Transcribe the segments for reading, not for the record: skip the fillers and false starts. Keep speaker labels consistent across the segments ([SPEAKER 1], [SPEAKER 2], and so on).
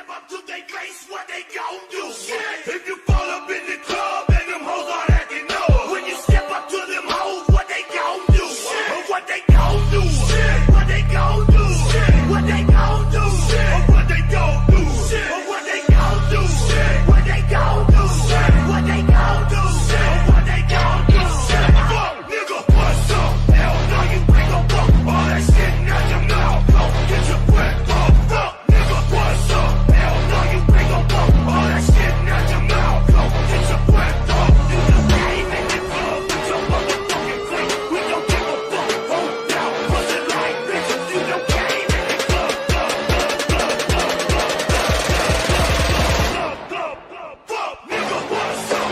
[SPEAKER 1] step up to their face, what they gon' do? If you fall up in the club and them hoes are acting up, when you step up to them hoes, what they gon' do? What they gon' do? What they gon' do? What they gon' do? What they gon' do? What they gon' do? What they gon' do? What they gon' do? What they gon' do? Fuck, nigga, what's up? Hell no, you ain't gon' fuck all that shit out your mouth. Go get your breath up. Fuck, nigga, what's up? Hell no, you ain't gon' fuck all that shit out your mouth. Go get your breath up. You just came in the club with your motherfucking clique. We don't give a fuck. Hold down, bust it like bitches. You don't came in the club. Fuck, nigga, what's up? Fuck, nigga, what's up?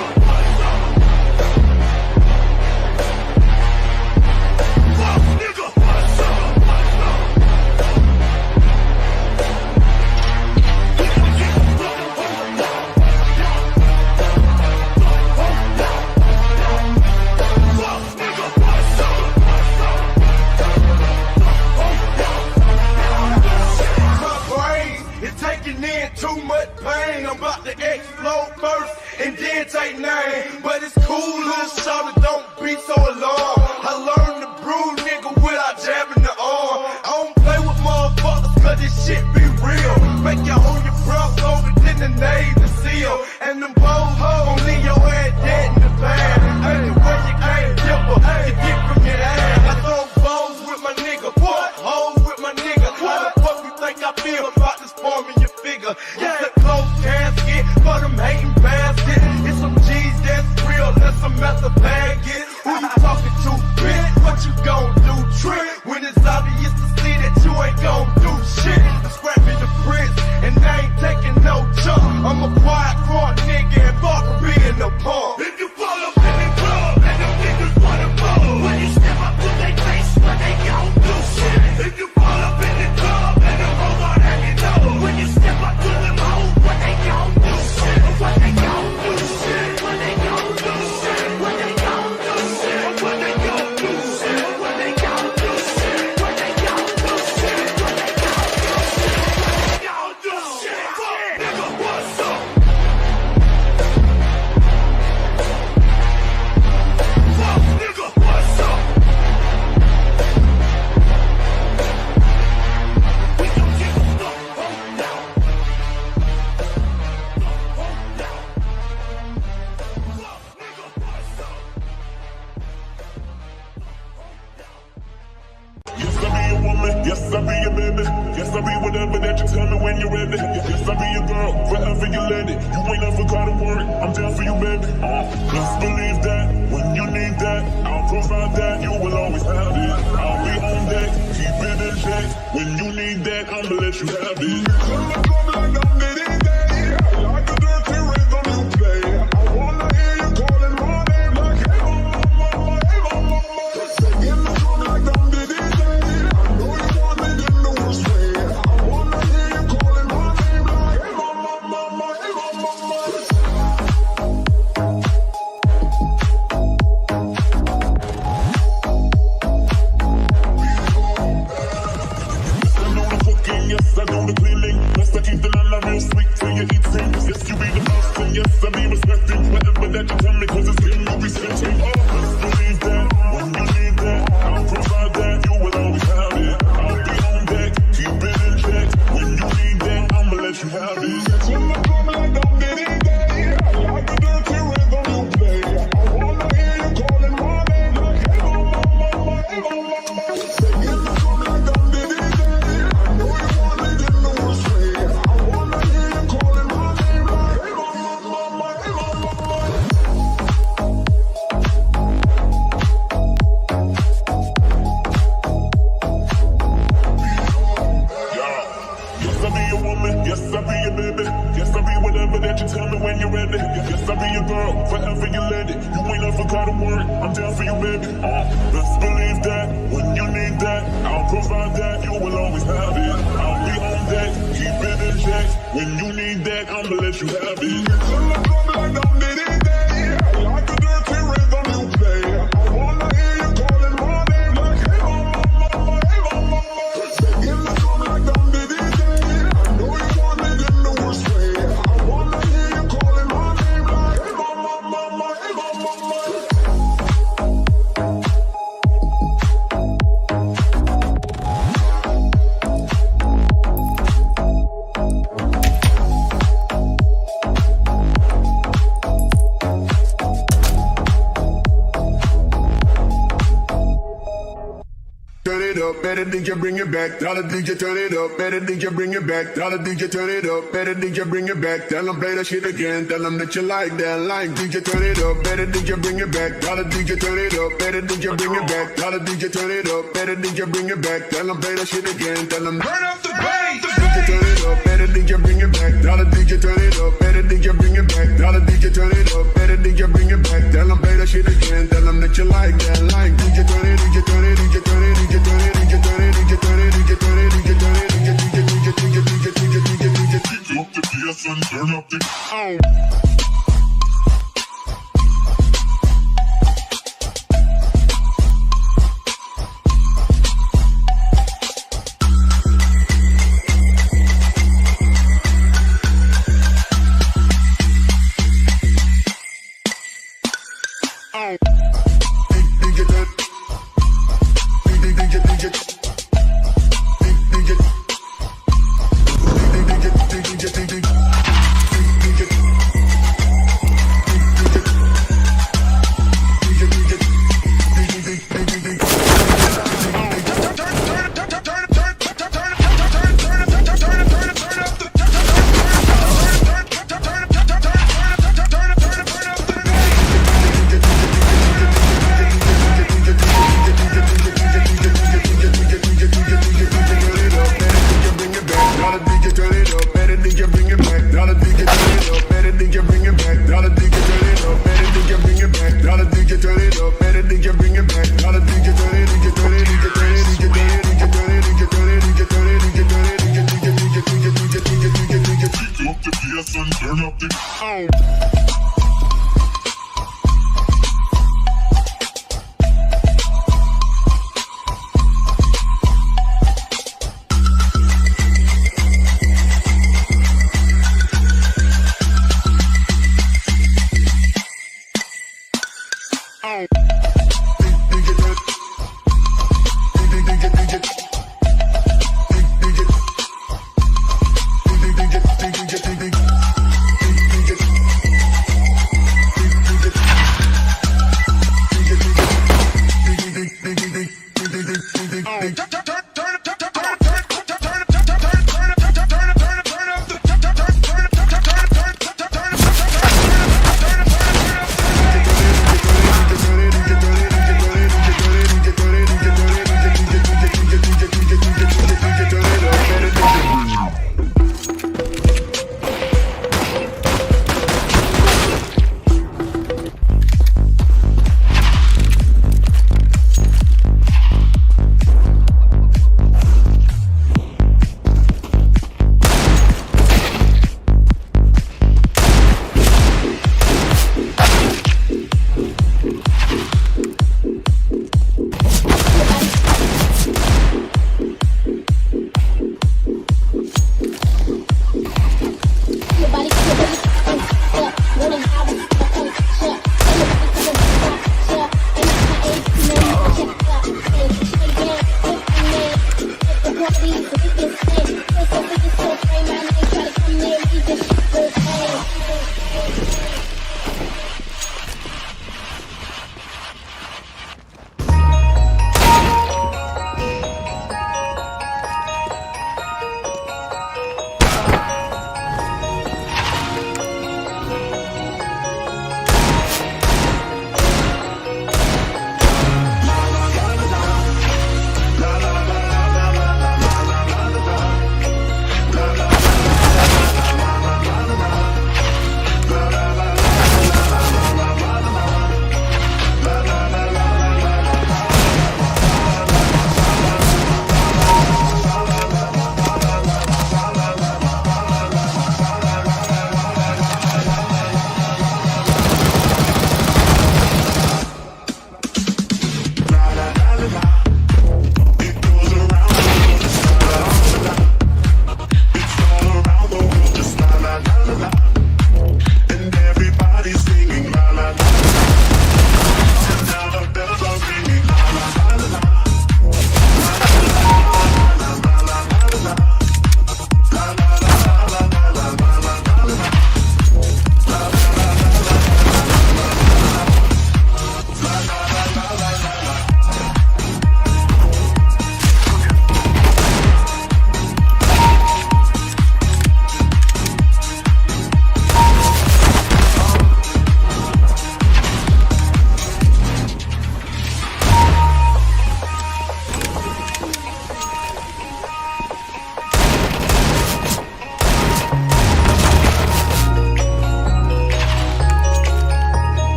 [SPEAKER 2] My brain is taking in too much pain. I'm about to explode first and then take name. But it's cool, little shawty, don't be so alarmed. I learned to brew, nigga, without jabbing the arm. I don't play with motherfuckers, cause this shit be real. Make you hold your breath over than the Navy SEAL. And them bold hoes gon' leave your head dead in the bag. Ain't the way you can't dipper, you get from your ass. I throw bows with my nigga, what? Hoes with my nigga. How the fuck you think I feel about this form in your figure? It's a closed casket for them hating baskets. It's some G's that's real, that's some method baggage. Who you talking to, bitch? What you gon' do, trick? When it's obvious to see that you ain't gon' do shit. I'm scrapping the bricks and I ain't taking no chunk. I'm a quiet, quiet nigga and far from being no punk.
[SPEAKER 1] If you fall up in the club and them niggas wanna blow, when you step up to their face, what they gon' do? If you fall up in the club and them hoes are acting low, when you step up to them hoes, what they gon' do? What they gon' do? What they gon' do? What they gon' do? What they gon' do? What they gon' do? What they gon' do? What they gon' do? What they gon' do? Fuck, nigga, what's up? Fuck, nigga, what's up? We don't give a fuck. Hold down. Hold down. Fuck, nigga, what's up?
[SPEAKER 3] Yes, I be a woman. Yes, I be a baby. Yes, I be whatever that you tell me when you're ready. Yes, I be your girl, forever you let it. You ain't never gotta worry, I'm down for you, baby. Just believe that when you need that, I'll provide that. You will always have it. I'll be on deck, keep it in check. When you need that, I'ma let you have it. Yes, I do the cleaning. Plus I keep the nana real sweet till you eat things. Yes, you be the boss, and yes, I be respecting whatever that you tell me, cause it's game you be spending. Just believe that when you need that, I'll provide that. You will always have it. I'll be on deck, keep it in check. When you need that, I'ma let you have it. When I come like I'm getting day, I like the dirty rhythm you play. I wanna hear you calling my name like hey mama, mama, hey mama. Say when I come like I'm getting day, I know you want me in the worst way. I wanna hear you calling my name like hey mama, mama, hey mama. Yes, I be a woman. Yes, I be a baby. Yes, I be whatever that you tell me when you're ready. Yes, I be your girl, forever you let it. You ain't never gotta worry, I'm down for you, baby. Just believe that when you need that, I'll provide that. You will always have it. I'll be on deck, keep it in check. When you need that, I'ma let you have it. When I come like I'm getting day, I like the dirty rhythm you play. I wanna hear you calling my name like hey mama, mama, hey mama. Say when I come like I'm getting day, I know you want me in the world. better DJ bring it back. Tell the DJ turn it up, better DJ bring it back. Tell the DJ turn it up, better DJ bring it back. Tell them play that shit again, tell them that you like that line. DJ turn it up, better DJ bring it back. Tell the DJ turn it up, better DJ bring it back. Tell the DJ turn it up, better DJ bring it back. Tell them play that shit again, tell them
[SPEAKER 2] Turn up the bass.
[SPEAKER 3] DJ turn it up, better DJ bring it back. Tell the DJ turn it up, better DJ bring it back. Tell the DJ turn it up, better DJ bring it back. Tell them play that shit again, tell them that you like that line. DJ turn it, DJ turn it, DJ turn it, DJ turn it, DJ turn it, DJ turn it, DJ turn it, DJ turn it, DJ up the PS and turn up the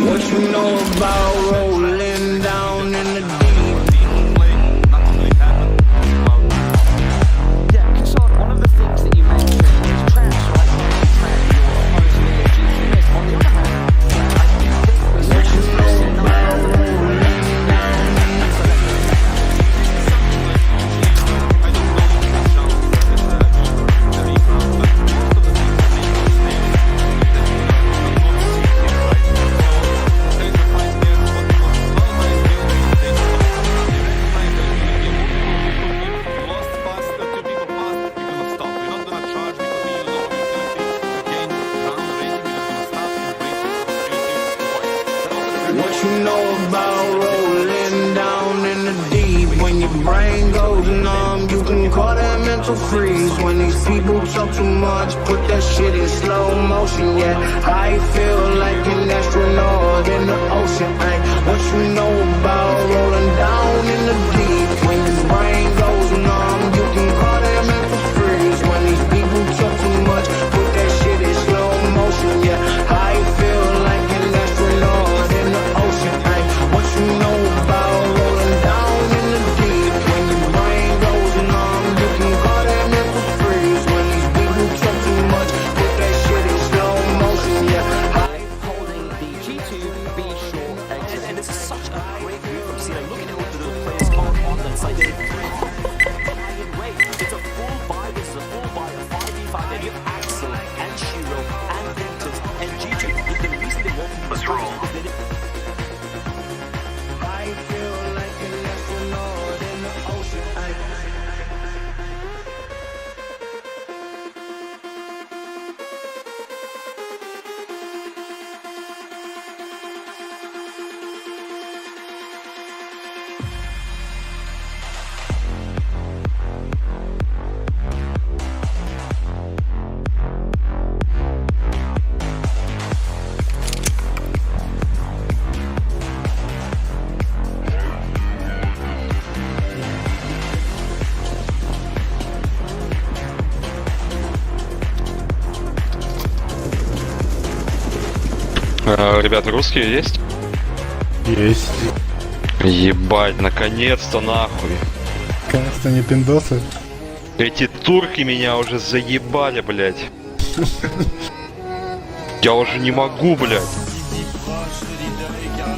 [SPEAKER 4] What you know about rolling down in the deep?
[SPEAKER 5] Yeah, because one of the things that you mentioned is trance, right? On the other hand, I do think there's such a thing about rolling down in the
[SPEAKER 4] What you know about rolling down in in the deep. When your brain goes numb, you can call that mental freeze. When these people talk too much, put that shit in slow motion, yeah. I feel like an astronaut in the ocean, ay. What you know about rolling down in the deep? When your brain goes numb, you can call that mental freeze. When these people talk too much, put that shit in slow motion, yeah. I feel like an astronaut in the ocean, ay. What you know about rolling down in the deep? When your brain goes numb, you can call that mental freeze. When these people talk too much, put that shit in slow motion, yeah.
[SPEAKER 5] Holding the G2 B short exit. And this is such a great move from Cena. Look at all the players on the side. It's a full buy. This is a full buy of 5v5. And you have Axel and Shiro and Ventus and G2. The reason they want to is
[SPEAKER 4] I feel like an astronaut in the ocean, ay.
[SPEAKER 6] Ребята, русские есть?
[SPEAKER 7] Есть.
[SPEAKER 6] Ебать, наконец-то нахуй.
[SPEAKER 7] Кажется, не пиндосы.
[SPEAKER 6] Эти турки меня уже заебали, блядь. Я уже не могу, блядь.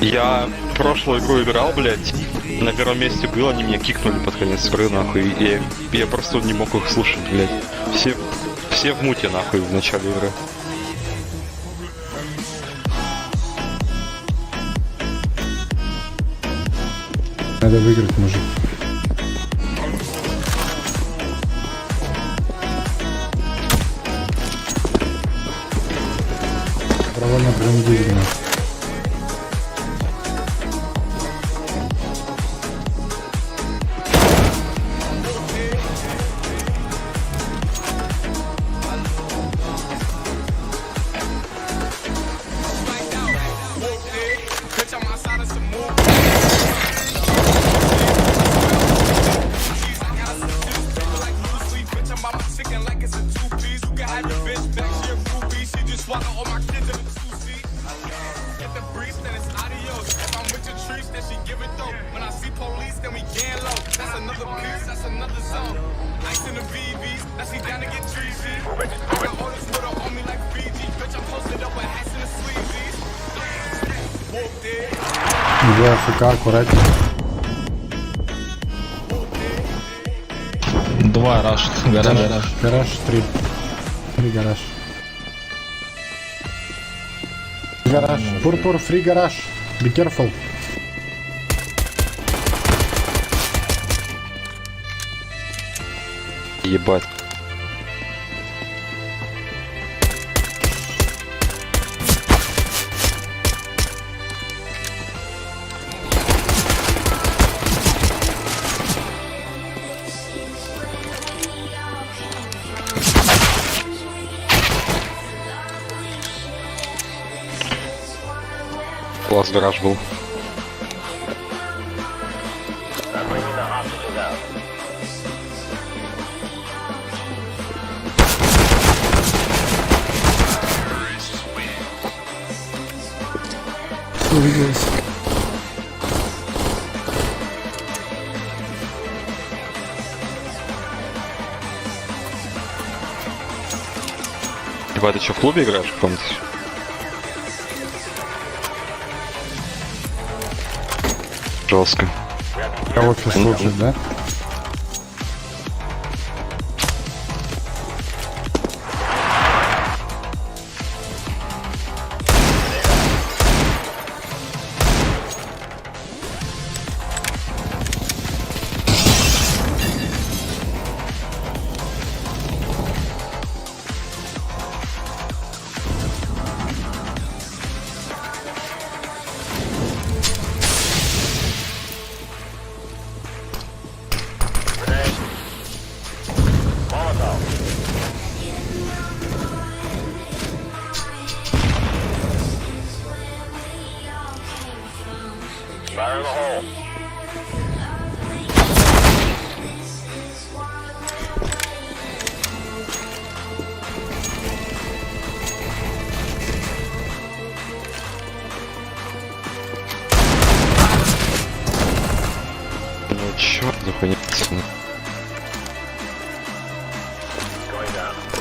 [SPEAKER 6] Я прошлую игру играл, блядь. На первом месте был, они меня кикнули под конец игры, нахуй. И я просто не мог их слушать, блядь. Все в муте, нахуй, в начале игры.
[SPEAKER 7] Надо выиграть, мужик. Право на брендирование. Я АФК, аккуратнее.
[SPEAKER 8] Два раш.
[SPEAKER 7] Гараж 3. 3 гараж. Гараж. Пурпур, фри гараж. Be careful.
[SPEAKER 6] Ебать. Класс гараж был.
[SPEAKER 7] Увиделись.
[SPEAKER 6] Ебать, ты что, в клубе играешь в каком-то? Жестко.
[SPEAKER 7] Кого-то слушать, да?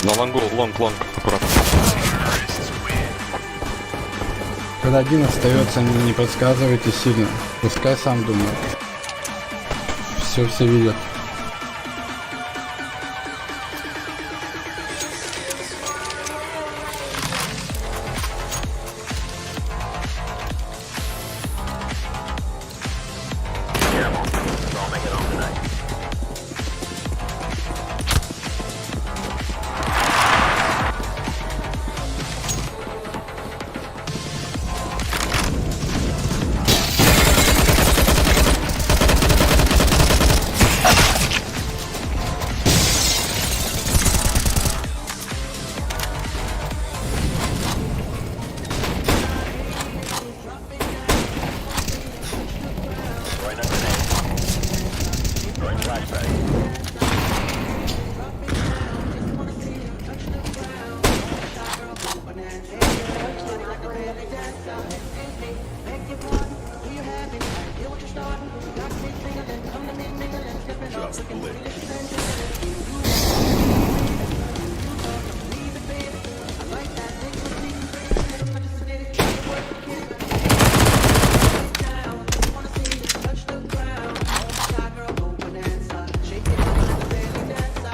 [SPEAKER 6] На лонгу, лонг, аккуратно.
[SPEAKER 7] Когда один остается, не подсказывайте сильно. Пускай сам думает. Все видят.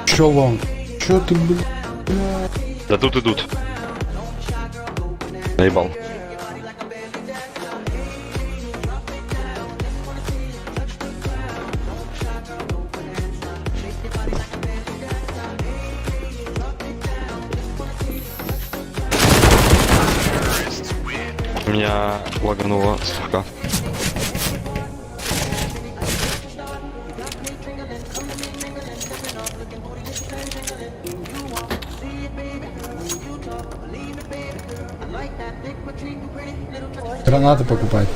[SPEAKER 7] Чё лонг? Чё ты, блядь?
[SPEAKER 6] Да тут идут. Наебал. Меня лагануло слегка.
[SPEAKER 7] Гранаты покупать.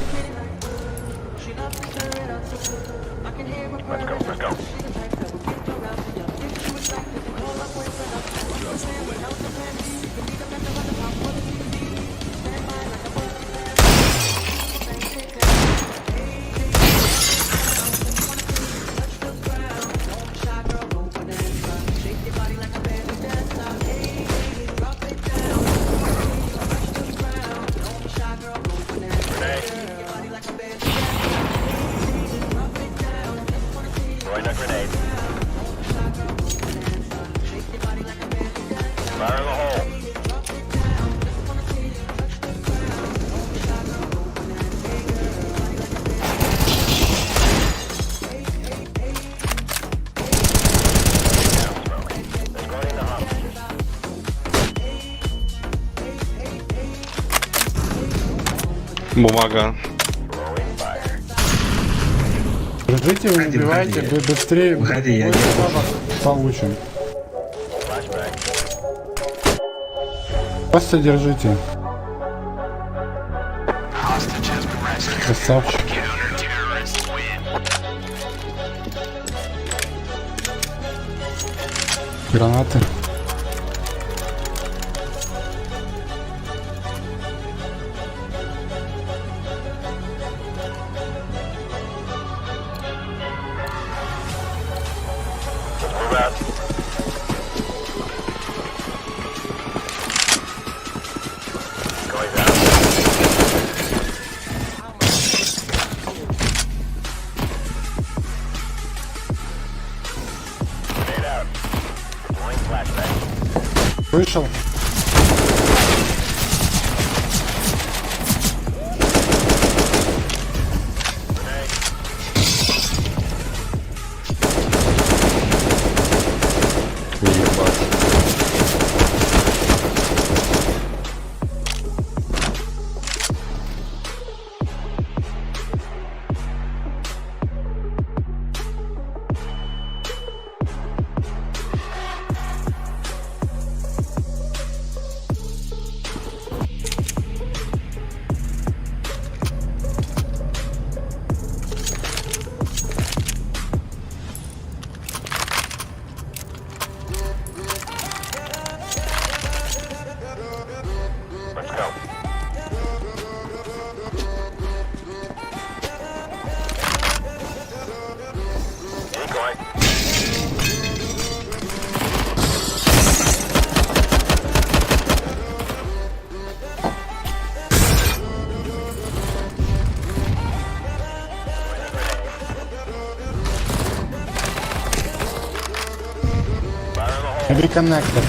[SPEAKER 6] Бумага.
[SPEAKER 7] Держите, вы убивайте, вы быстрее.
[SPEAKER 8] Выходи, я
[SPEAKER 7] получим. Просто держите. Красавчик. Гранаты. Вышел. Убей коннектор.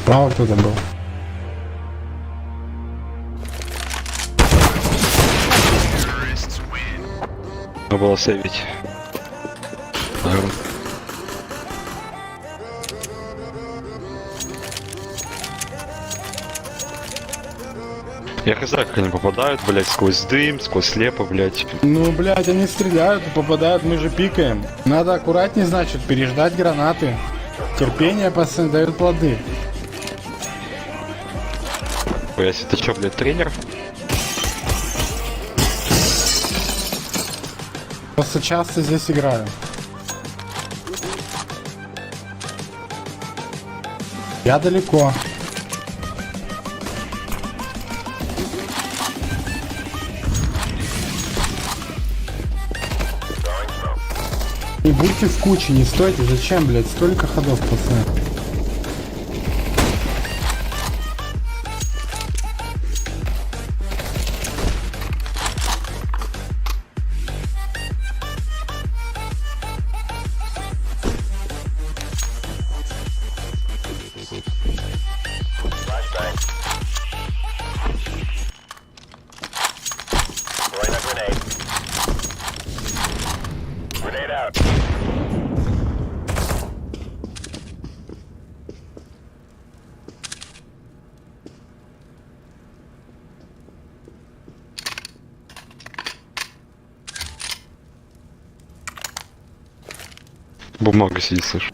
[SPEAKER 7] Справа кто-то был.
[SPEAKER 6] Надо было сейвить. Я хз, как они попадают, блять, сквозь дым, сквозь слепо, блять.
[SPEAKER 7] Ну, блядь, они стреляют и попадают, мы же пикаем. Надо аккуратнее, значит, переждать гранаты. Терпение, пацаны, дает плоды.
[SPEAKER 6] Ой, если ты чё, блядь, тренер?
[SPEAKER 7] Просто часто здесь играю. Я далеко. И будьте в куче, не стойте. Зачем, блядь, столько ходов, пацаны?
[SPEAKER 6] Бумага сидит, слышь.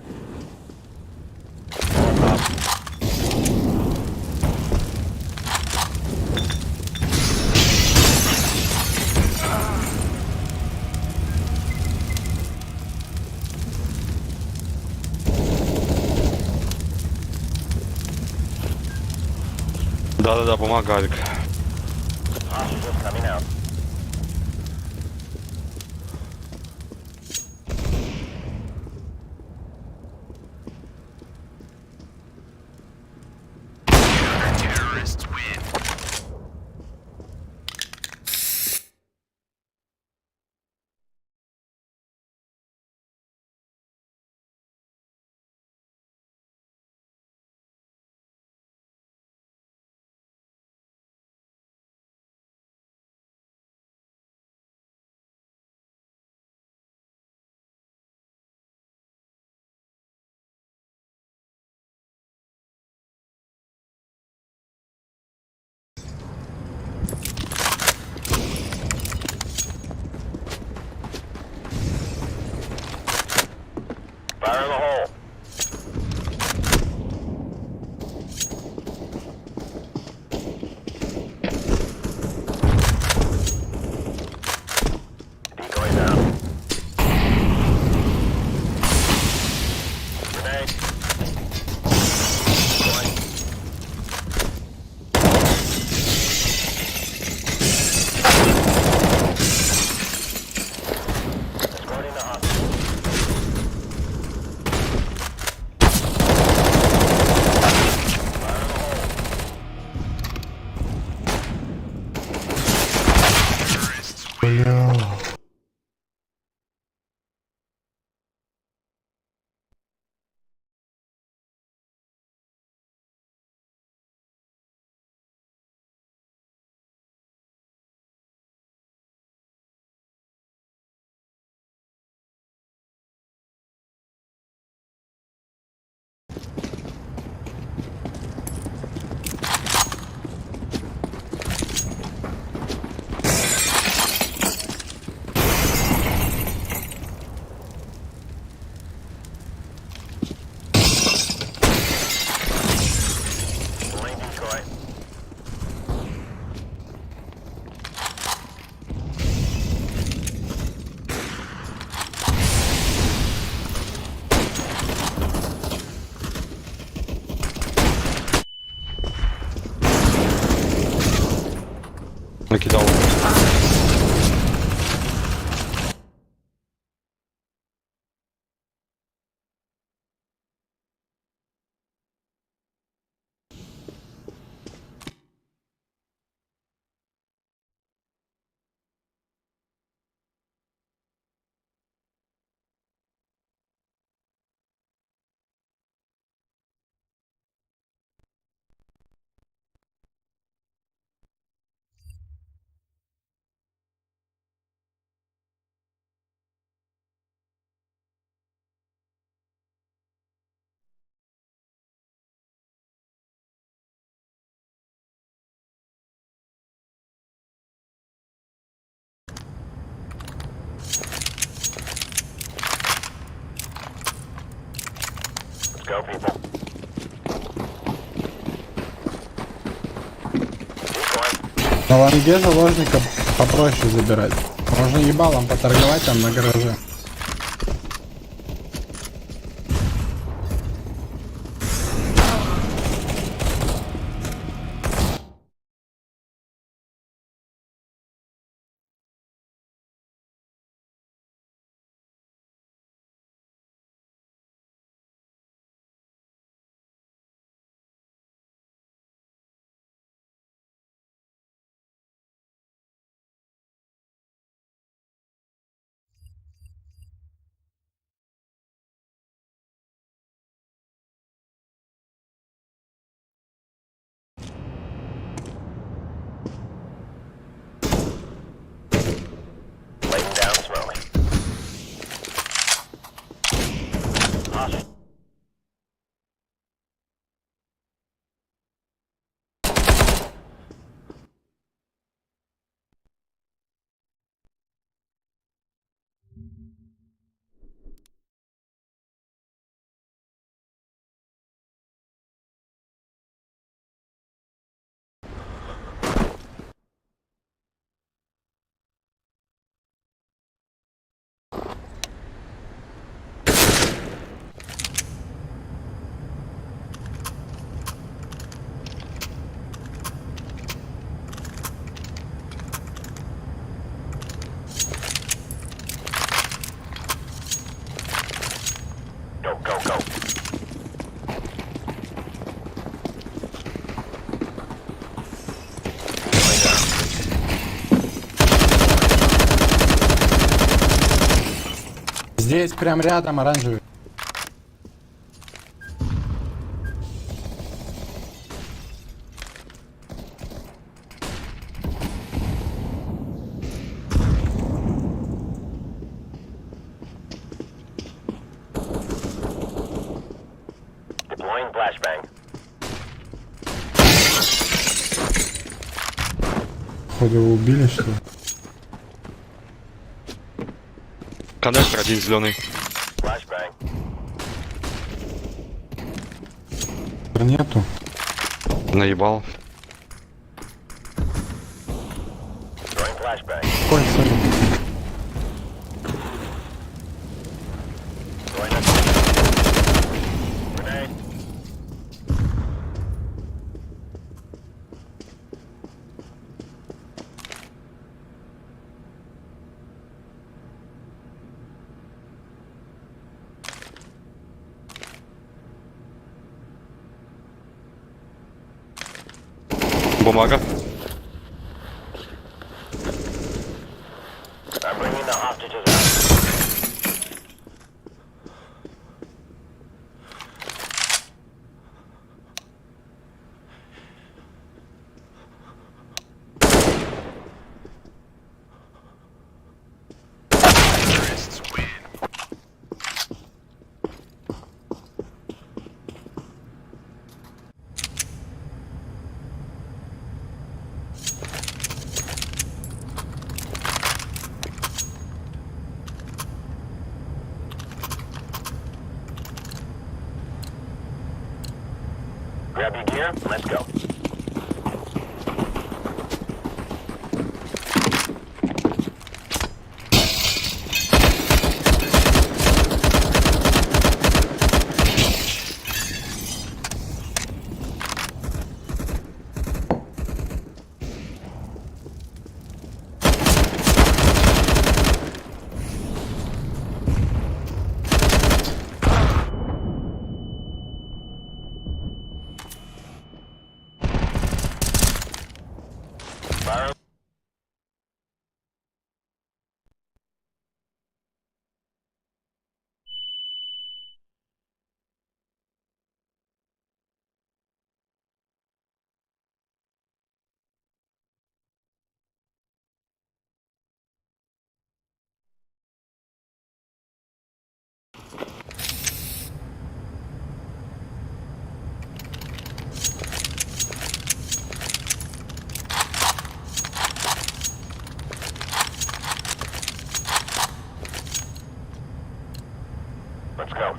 [SPEAKER 6] Да-да-да, бумага, Авик. покидал.
[SPEAKER 1] Go, people.
[SPEAKER 7] На лонге заложника попроще забирать. Можно ебалом поторговать там на гараже.
[SPEAKER 1] Laying down slowly. Go, go, go.
[SPEAKER 7] Здесь прям рядом оранжевый.
[SPEAKER 1] Deploying flashbang.
[SPEAKER 7] Походу его убили, что ли?
[SPEAKER 6] Коннектор один зеленый.
[SPEAKER 1] Flashbang.
[SPEAKER 7] Нету.
[SPEAKER 6] Наебал.
[SPEAKER 1] Throwing flashbang.
[SPEAKER 7] Ой, сори.
[SPEAKER 1] Throwing a grenade.
[SPEAKER 6] Бумага.
[SPEAKER 1] I'm bringing the hostages out. Grab your gear, let's go.
[SPEAKER 8] Let's go.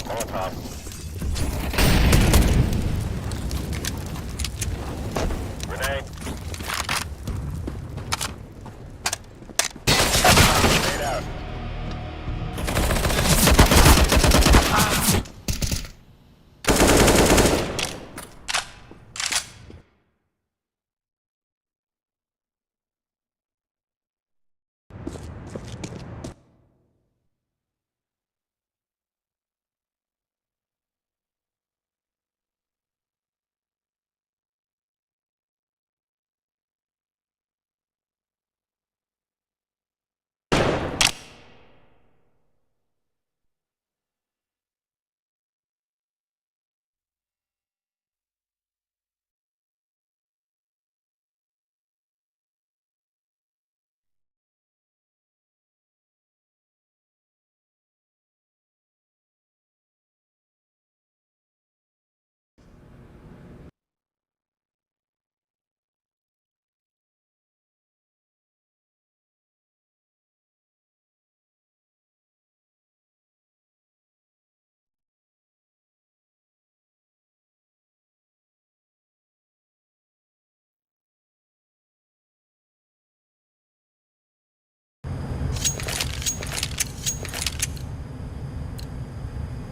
[SPEAKER 8] Molotov. Grenade. Grenade out.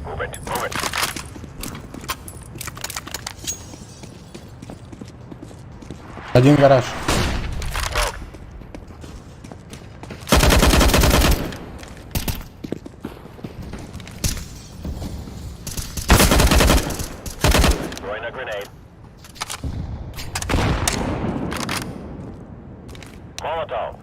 [SPEAKER 8] Move it, move it.
[SPEAKER 7] Один гараж.
[SPEAKER 8] Throwing a grenade. Molotov.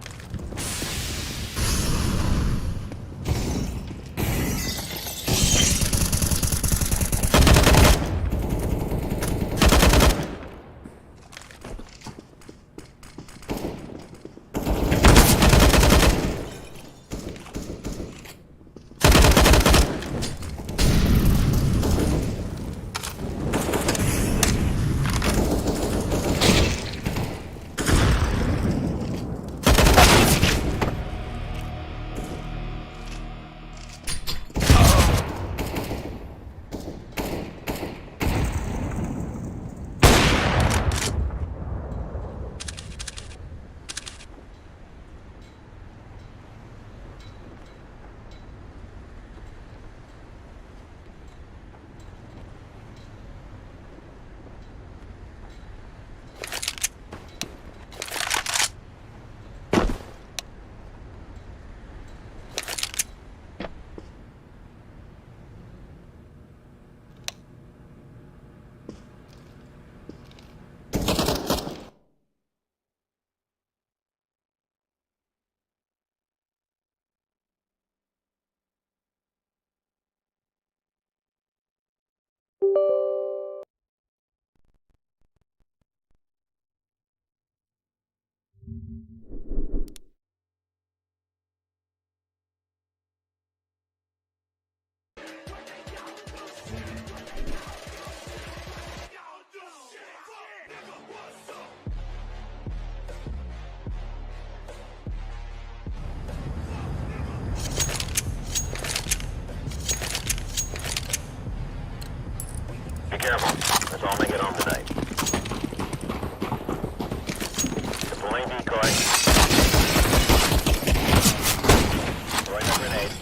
[SPEAKER 8] Be careful. Let's all make it home tonight. Deploying decoy. Throwing a grenade.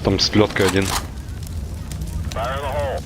[SPEAKER 6] Там с лёткой один.
[SPEAKER 8] Fire in the hole.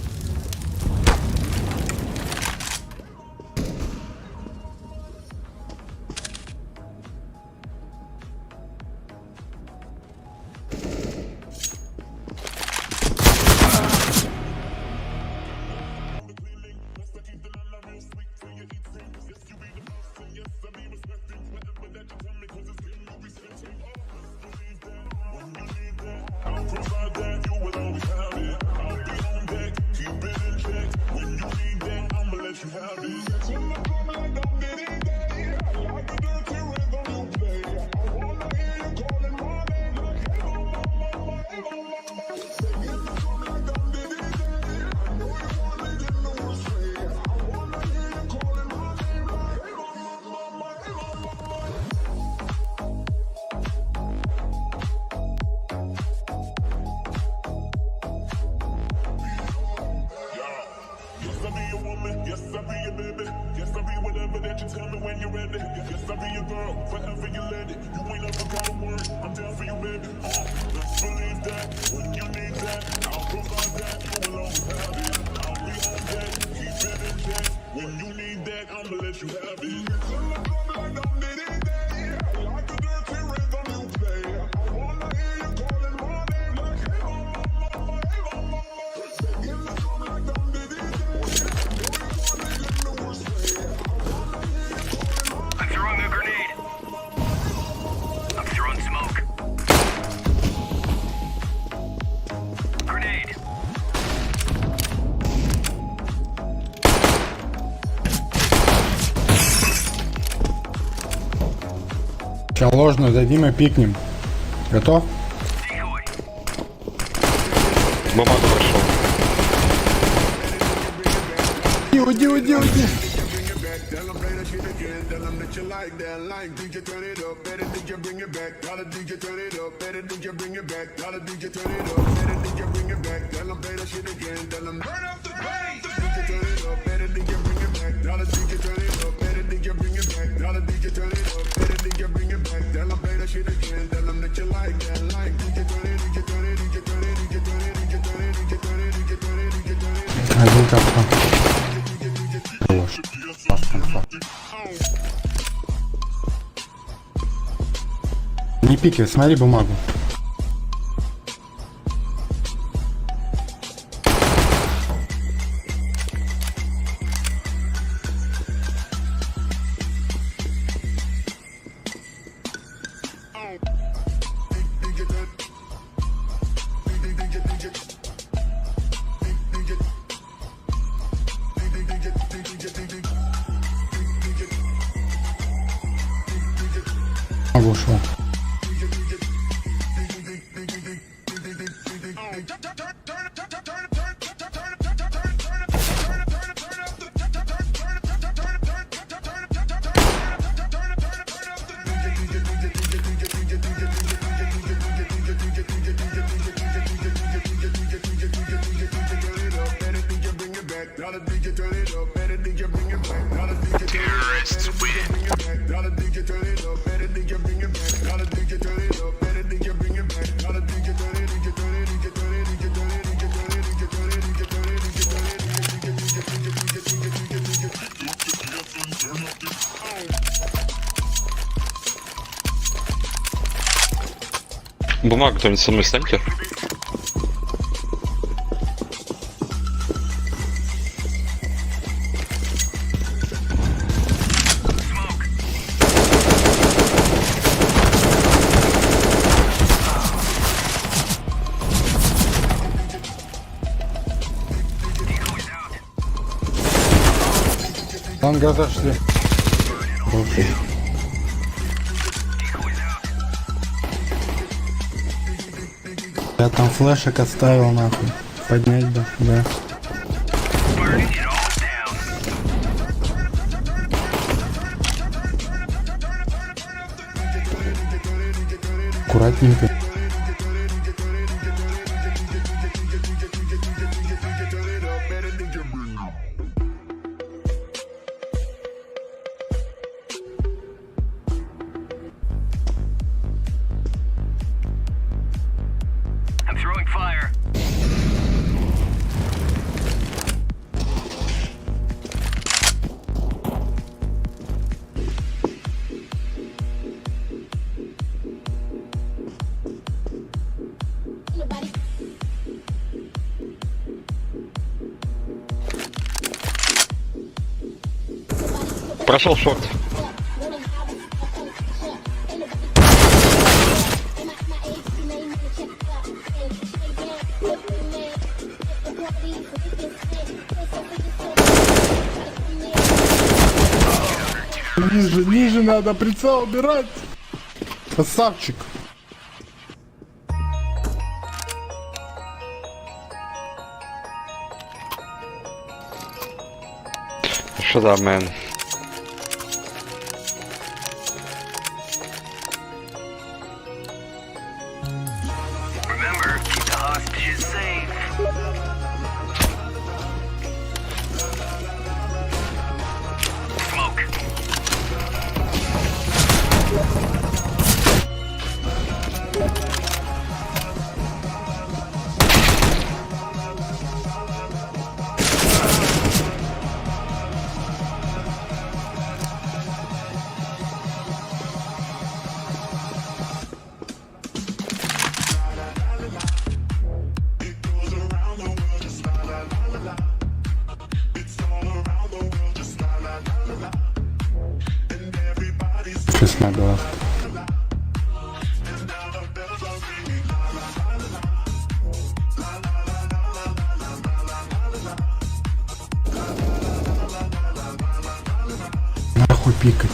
[SPEAKER 7] Сейчас ложную дадим и пикнем. Готов?
[SPEAKER 6] Бумагу прошел.
[SPEAKER 7] Уйди. Один капка. Не пикай, смотри бумагу. Ушел.
[SPEAKER 6] Бумагу кто-нибудь со мной станьте.
[SPEAKER 7] Танго зашли. Я там флешек оставил нахуй. Поднять бы, да. Аккуратненько.
[SPEAKER 1] I'm throwing fire.
[SPEAKER 6] Прошел шорт.
[SPEAKER 7] Ниже надо прицел убирать. Красавчик.
[SPEAKER 6] Shut up, man.
[SPEAKER 1] Remember, keep the hostages safe. Smoke.
[SPEAKER 7] Честно говоря. Нахуй пикать.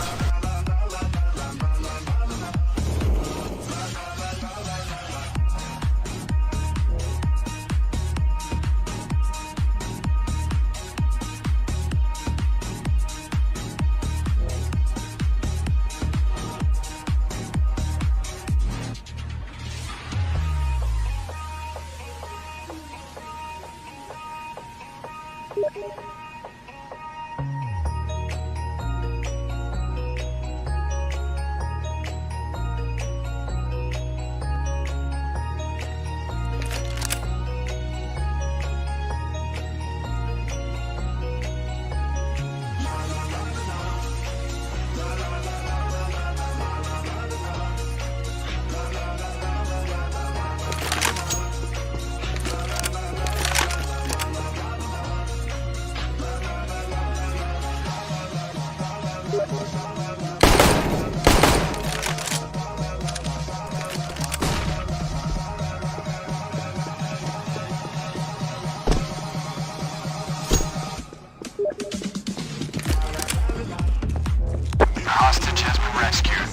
[SPEAKER 1] Hostage has been rescued.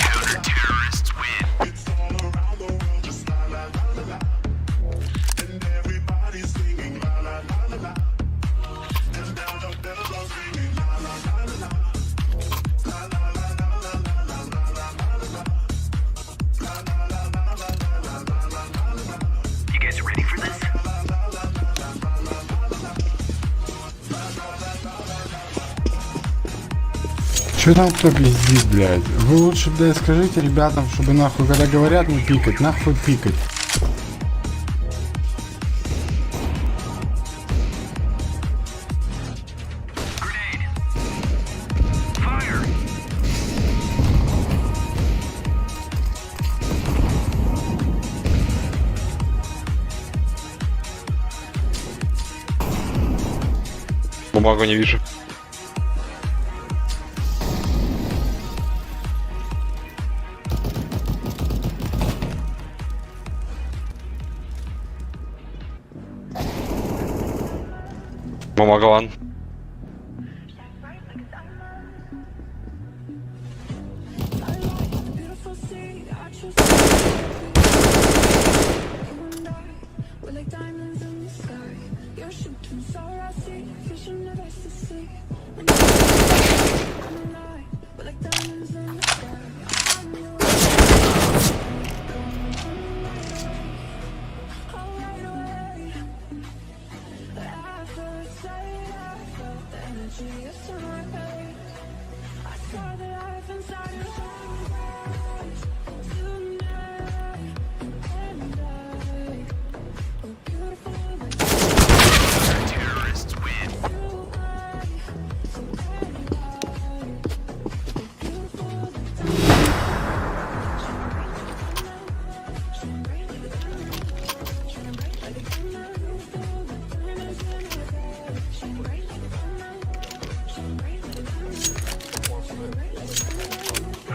[SPEAKER 1] Counter-terrorists win. You guys ready for this?
[SPEAKER 7] Че там кто пиздит, блядь? Вы лучше, блядь, скажите ребятам, чтобы нахуй, когда говорят не пикать, нахуй пикать.
[SPEAKER 6] Бумагу не вижу. Бумага ван.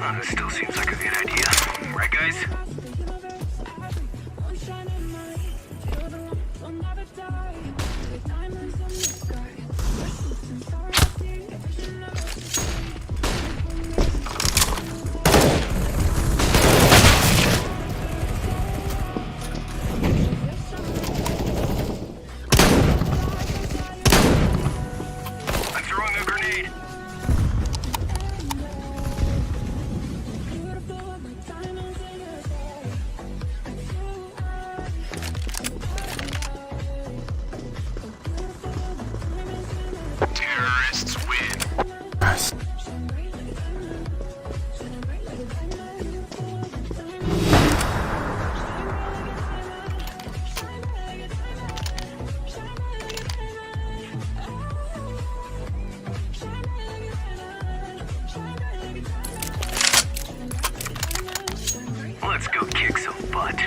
[SPEAKER 1] Still seems like a good idea. Right, guys? I'm throwing a grenade. Terrorists win. Let's go kick some butt.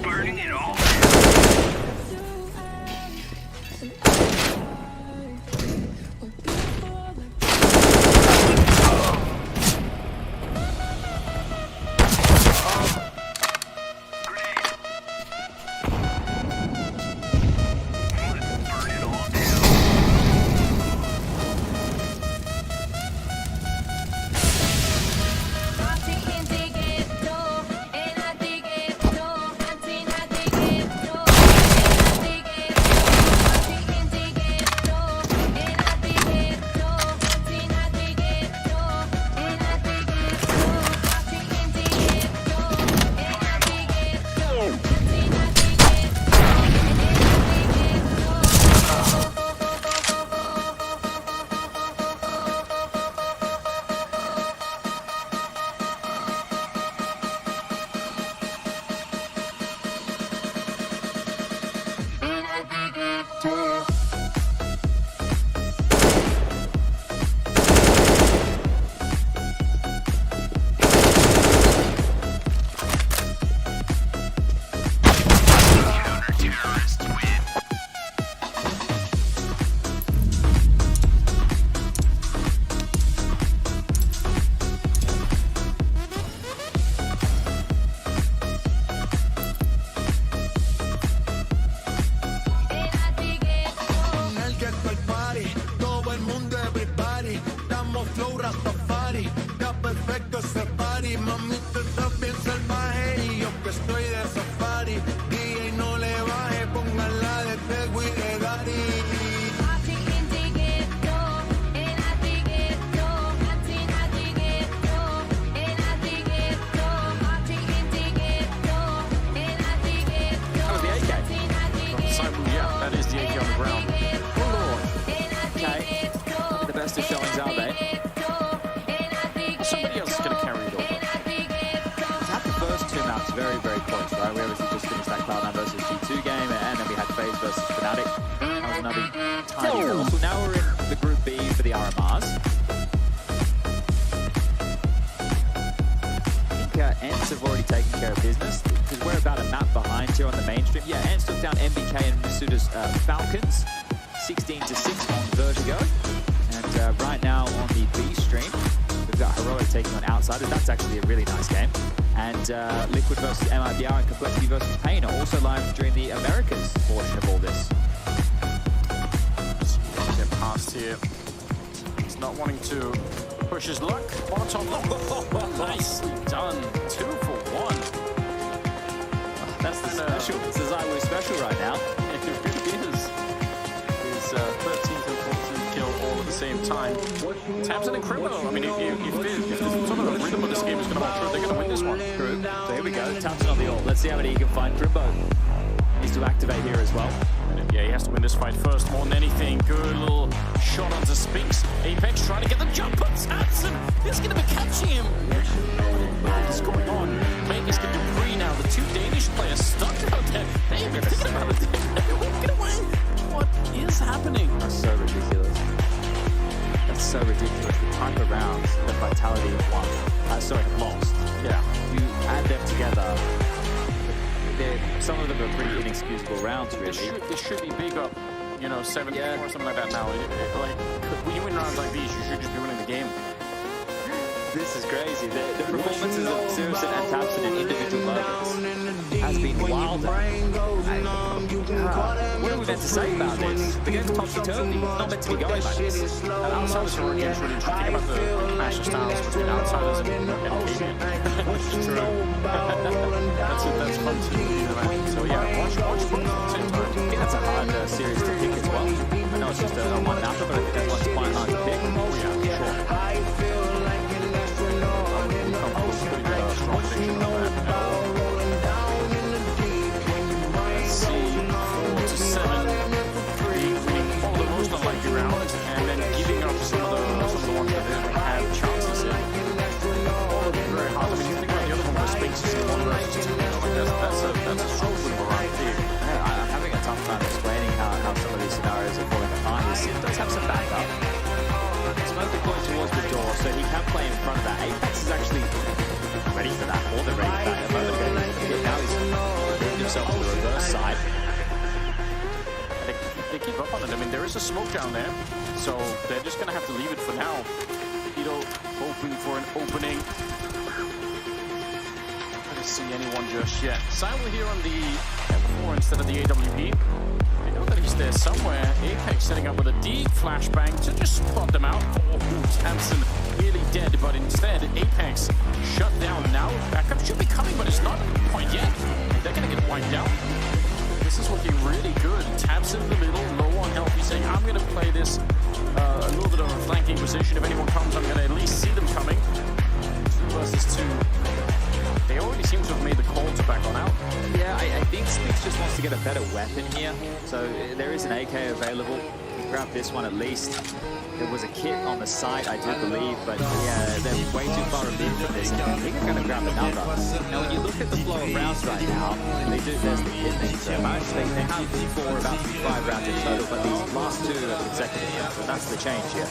[SPEAKER 1] Burning it all.
[SPEAKER 9] Have already taken care of business because we're about a map behind here on the mainstream. Yeah, Ants took down MBK and Masuda's Falcons, 16-6 on Vertigo. And right now on the B stream, we've got Heroic taking on Outsiders. That's actually a really nice game. And Liquid versus MIBR and Complexity versus Pain are also live during the Americas portion of all this.
[SPEAKER 10] Get past here. He's not wanting to push his luck. Molotov. Nicely done. 2 for 1.
[SPEAKER 9] That's the special. This is Iowa special right now.
[SPEAKER 10] It really is. His 13th and 14th kill all at the same time. Tamsin and Criminal. I mean, if sort of the rhythm of this game is going to hold true, they're going to win this one.
[SPEAKER 9] True. So here we go. Tamsin on the ult. Let's see how many he can find. Crimbo needs to activate here as well.
[SPEAKER 10] Yeah, he has to win this fight first more than anything. Good little shot onto Spinks. Apex trying to get the jump, but Tamsin is going to be catching him. What is going on? Vegas can do free now. The two Danish players stuck out there. They've been thinking about it. They're walking away. What is happening?
[SPEAKER 9] That's so ridiculous. That's so ridiculous. The type of rounds that Vitality have won. Lost.
[SPEAKER 10] Yeah.
[SPEAKER 9] You add them together. Some of them are pretty inexcusable rounds, really.
[SPEAKER 10] This should be big up you know, 74 or something like that now. Like, when you win rounds like these, you should just be winning the game.
[SPEAKER 9] This is crazy. The performances of Sirison and Tapson in individual moments has been wild. What are we meant to say about this? The game's topsy-turvy. It's not meant to be going like this.
[SPEAKER 10] And outsiders are really interesting. Think about the clash of styles between outsiders and Canadian. It's true. That's fun to do. So yeah, watch both at the same time.
[SPEAKER 9] I think that's a hard series to pick as well. I know it's just a one mapper, but I think that's one's quite hard to pick. Oh yeah, sure.
[SPEAKER 10] Let's see, 4-7, winning all the most unlikely rounds, and then giving up some of the ones that didn't have chances in. All of them very hard. I mean, you think about the other one where Spinks is 1 versus 2, that's a strong one around here.
[SPEAKER 9] I'm having a tough time explaining how some of these scenarios are falling behind. Sim does have some backup. Smoke the coin towards the door, so he can play in front of that. Apex is actually ready for that, more than ready for that. A moment ago, now he's moving himself to the reverse side.
[SPEAKER 10] They keep up on it. I mean, there is a smoke down there, so they're just going to have to leave it for now. Ito hoping for an opening. Not going to see anyone just yet. Simon here on the M4 instead of the AWP. They know that he's there somewhere. Apex setting up with a deep flashbang to just spot them out. Oh, Hansen nearly dead, but instead Apex shut down. Now backup should be coming, but it's not quite yet. They're going to get wiped out. This is looking really good. Tabs in the middle, low on health. He's saying, I'm going to play this a little bit of a flanking position. If anyone comes, I'm going to at least see them coming. 2 versus 2. They already seem to have made the call to back on out.
[SPEAKER 9] Yeah, I think Spinks just wants to get a better weapon here. So there is an AK available. Grab this one at least. There was a kit on the side, I do believe, but yeah, they're way too far removed from this. I think they're going to grab another. Now, when you look at the flow of rounds right now, there's the kit thing. So they have 4, about 5 rounds in total, but these last 2 are consecutive. So that's the change here.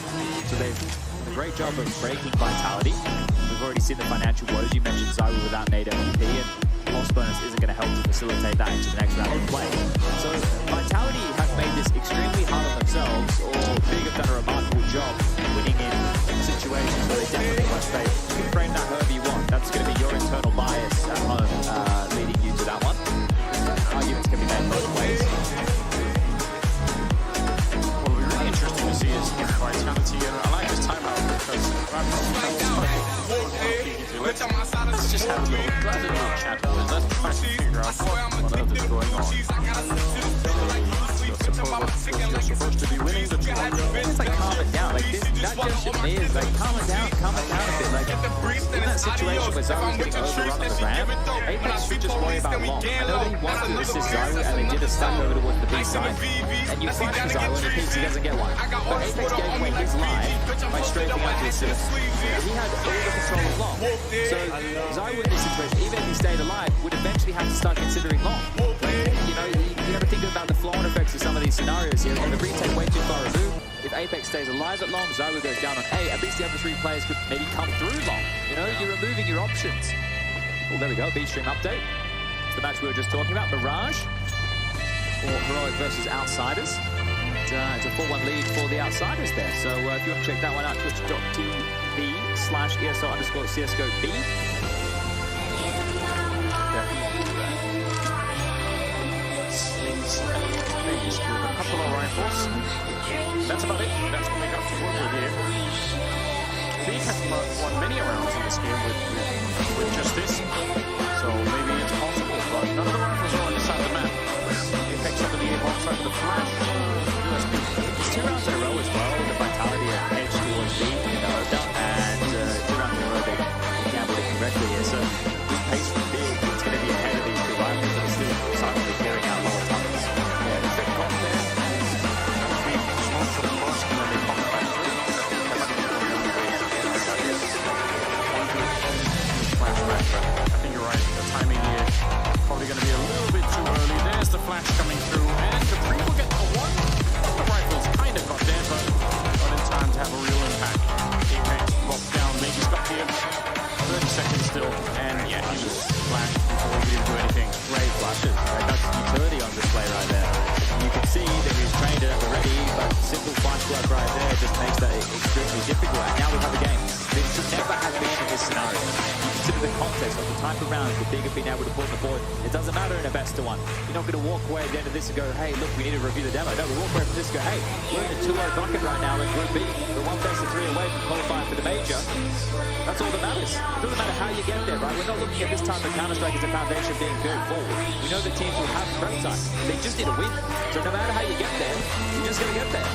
[SPEAKER 9] So they've done a great job of breaking Vitality. We've already seen the financial woes. You mentioned Zyra without an AWP, and loss bonus isn't going to help to facilitate that into the next round of play. So Vitality have made this extremely hard on themselves, or Big have done a remarkable job winning in situations where they definitely must stay. You can frame that however you want. That's going to be your internal bias at home leading you to that one. Arguments can be made both ways.
[SPEAKER 10] What will be really interesting to see is Vitality. I like this timeout because let's just have a little chat. Let's try to figure out what else is going on. You're supposed to be winning the 2-1 goal.
[SPEAKER 9] It's like calming down. Like this, that gesture to me is like calming down a bit. Like in that situation where Zyra's getting overrun on the ramp, Apex should just worry about long. I know that he wants to assist Zyra, and they did a stun over towards the B side. And you find for Zyra when he thinks he doesn't get one. But Apex gave away his life by strafing out to his assist. He had all the control of long. So Zyra in this situation, even if he stayed alive, would eventually have to start considering long. You know, you never think about the flow-on effects of some of these scenarios here, and the retake way too far removed. If Apex stays alive at long, Zyra goes down on A, at least the other 3 players could maybe come through long. You know, you're removing your options. Oh, there we go, B-Stream update. It's the match we were just talking about, Mirage, or Heroic versus Outsiders. It's a 4-1 lead for the Outsiders there. So if you want to check that one out, twitch.tv/ESO_CSGO-B.
[SPEAKER 10] A couple of rifles. That's about it. That's what we got to work with here. Big has won many rounds in this game with just this. So maybe it's possible, but none of the rifles are on the side of the map. Apex under the A-bomb side of the flash.
[SPEAKER 9] It's 2 rounds in a row as well. The Vitality are edged towards B, and 2 rounds in a row they gambled it correctly here. So this pace from Big, it's going to be ahead of these 2 rivals, but it's still silently carrying out lower targets.
[SPEAKER 10] Yeah, if they got there, we smoke for the most, and then they pop back through. I think you're right. The timing here probably going to be a little bit too early. There's the flash coming through, and the pre will get a 1.
[SPEAKER 9] footwork right there just makes that extremely difficult. And now we have a game. This should never have been in this scenario. You consider the context of the type of rounds the Big have been able to put on the board. It doesn't matter in a best of one. You're not going to walk away at the end of this and go, hey, look, we need to review the demo. No, we walk away from this and go, hey, we're in a 2-0 bucket right now in Group B. We're one best of 3 away from qualifying for the major. That's all that matters. It doesn't matter how you get there, right? We're not looking at this time of Counter-Strike as a foundation being built forward. We know the teams will have prep time. They just need a win. So no matter how you get there, you're just going to get there.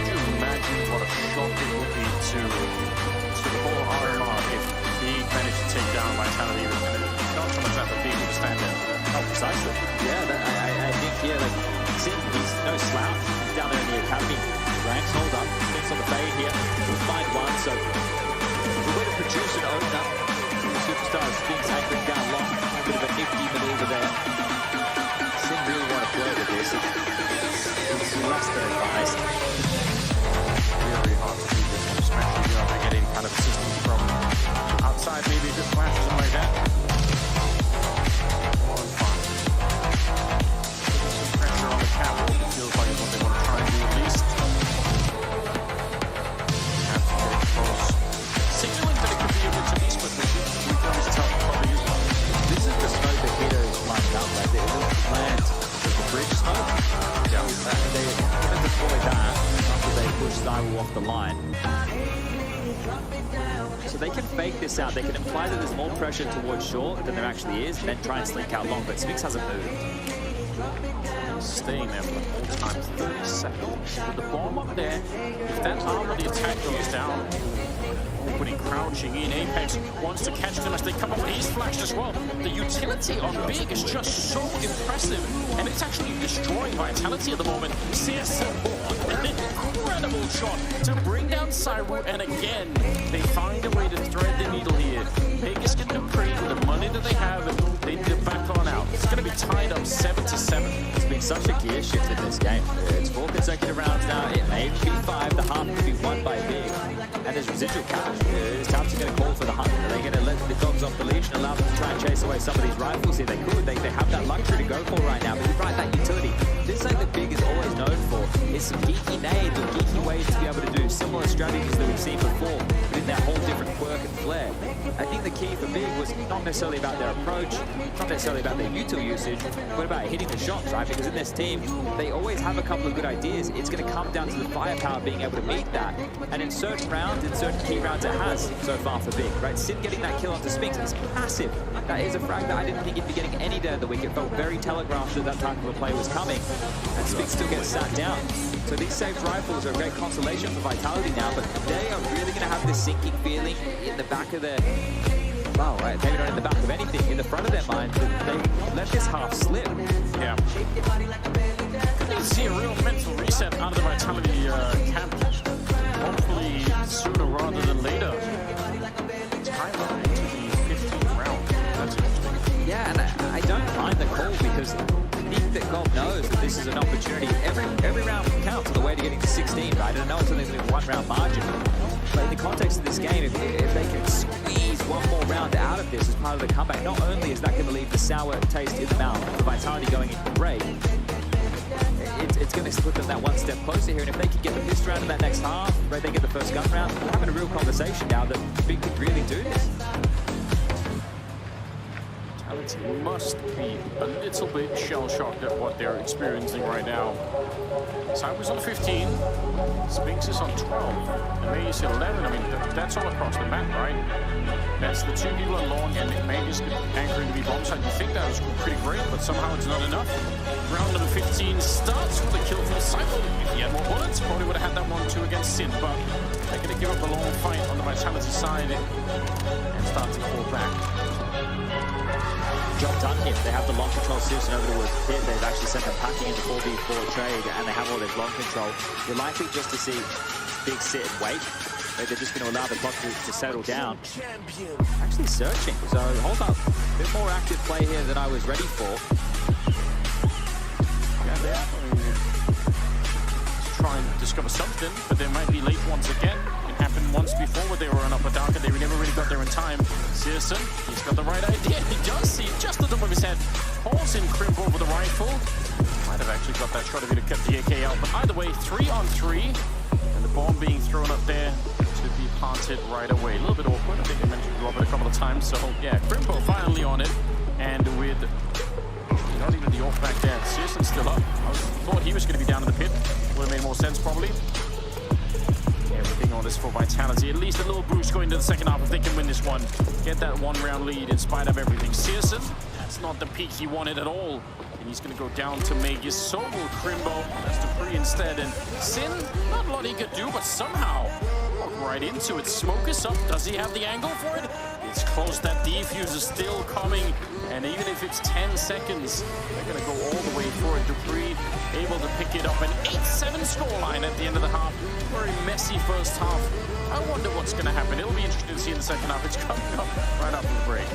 [SPEAKER 10] Can you imagine what a shock it would be to the whole RMR if he managed to take down Vitality? Not so much that the Big would stand there.
[SPEAKER 9] Oh, precisely. Yeah, I think here, like, Sin, he's no slouch. He's down there in the academy. Ranks hold up. Spins on the fade here. We'll find one, so the way to produce an opener. The superstars, Spins anchoring down long. A bit of a nifty maneuver there. Sin really want to play with this. He loves their advice.
[SPEAKER 10] Very hard to do this, especially if they're getting kind of assistance from outside, maybe a good flash or something like that. Some pressure on the catwalk, it feels like it's what they want to try and do at least. Have to get across. Signaling that it could be a bit to be split, which we can always tell probably is one.
[SPEAKER 9] This is the smoke that hitters lined up, like they will plant the bridge smoke. Yeah, they want to deploy that after they push Zywoo off the line. So they can fake this out. They can imply that there's more pressure towards short than there actually is, and then try and slink out long, but Spinks hasn't moved.
[SPEAKER 10] Staying there for the whole time, 30 seconds. With the bomb up there, if that arm of the attack goes down, opening, crouching in, Apex wants to catch them as they come up, but he's flashed as well. The utility on Big is just so impressive, and it's actually destroying Vitality at the moment. CSO, an incredible shot to bring down Zywoo, and again, they find a way to thread the needle here. Vegas get the pre with the money that they have, and they need to back on out. It's going to be tied up 7-7.
[SPEAKER 9] It's been such a gear shift in this game. It's 4 consecutive rounds now. It may be 5. The half could be won by Big. And there's residual cash. Tabs are going to call for the hunt. Are they going to let the dogs off the leash and allow them to try and chase away some of these rifles here? They could. They have that luxury to go for right now. But you're right, that utility. This is something that Big is always known for. Is some geeky nades or geeky ways to be able to do similar strategies that we've seen before, but in that whole different quirk and flair. I think the key for Big was not necessarily about their approach, not necessarily about their util usage, but about hitting the shots, right? Because in this team, they always have a couple of good ideas. It's going to come down to the firepower being able to meet that. And in certain rounds, in certain key rounds, it has so far for Big, right? Sin getting that kill onto Spinks is massive. That is a frag that I didn't think he'd be getting any there in the week. It felt very telegraphed that that type of a play was coming. And Spinks still gets sat down. So these saved rifles are a great consolation for Vitality now, but they are really going to have this sinking feeling in the back of their... Well, right, maybe not in the back of anything, in the front of their minds, that they let this half slip.
[SPEAKER 10] Yeah. You see a real mental reset out of the Vitality camp. Hopefully sooner rather than later. Timeline to the 15th round. That's interesting.
[SPEAKER 9] Yeah, and I don't mind the call because I think that God knows that this is an opportunity. Every round counts on the way to getting to 16, right? And I know it's only a 1 round margin. But in the context of this game, if they can squeeze one more round out of this as part of the comeback, not only is that going to leave the sour taste in the mouth for Vitality going into break, it's going to put them that one step closer here. And if they can get the fifth round in that next half, right, they get the first gun round, we're having a real conversation now that Big could really do this.
[SPEAKER 10] Vitality must be a little bit shell-shocked at what they're experiencing right now. Zywoo's on 15, Spinks is on 12, and Magus 11. I mean, that's all across the map, right? That's the 2 people are long, and Magus anchoring to be bomb side. You think that was pretty great, but somehow it's not enough. Round number 15 starts with a kill for Zywoo. If he had more bullets, probably would have had that 1-2 against Sin, but they're going to give up a long fight on the Vitality side and start to fall back.
[SPEAKER 9] Job done here. They have the long control Susan over towards the pit. They've actually sent them packing into 4v4 trade, and they have all this long control. You're likely just to see Big sit and wait. They're just going to allow the clock to settle down. Actually searching, so hold up. A bit more active play here than I was ready for.
[SPEAKER 10] Yeah, they're try and discover something, but they might be late once again. It happened once before where they were on upper dark and they never really got there in time. Searson, he's got the right idea. He does see just the top of his head. Pulls him crimp over the rifle. Might have actually got that shot of it to cut the AK out. But either way, 3-on-3, and the bomb being thrown up there to be planted right away. A little bit awkward. I think I mentioned Robert a couple of times. So yeah, Crimbo finally on it, and with not even the off back there, Searson's still up. I thought he was going to be down in the pit. Would have made more sense probably. Everything on this for Vitality. At least a little boost going into the second half if they can win this one. Get that one-round lead in spite of everything. Searson, that's not the peak he wanted at all. And he's going to go down to Magus. So will Crimbo. That's Dupree instead. And Sin, not a lot he could do, but somehow walk right into it. Smoke is up. Does he have the angle for it? It's close. That defuse is still coming. And even if it's 10 seconds, they're going to go all the way for it. Dupree able to pick it up. An 8-7 scoreline at the end of the half. Very messy first half. I wonder what's going to happen. It'll be interesting to see in the second half. It's coming up right after the break.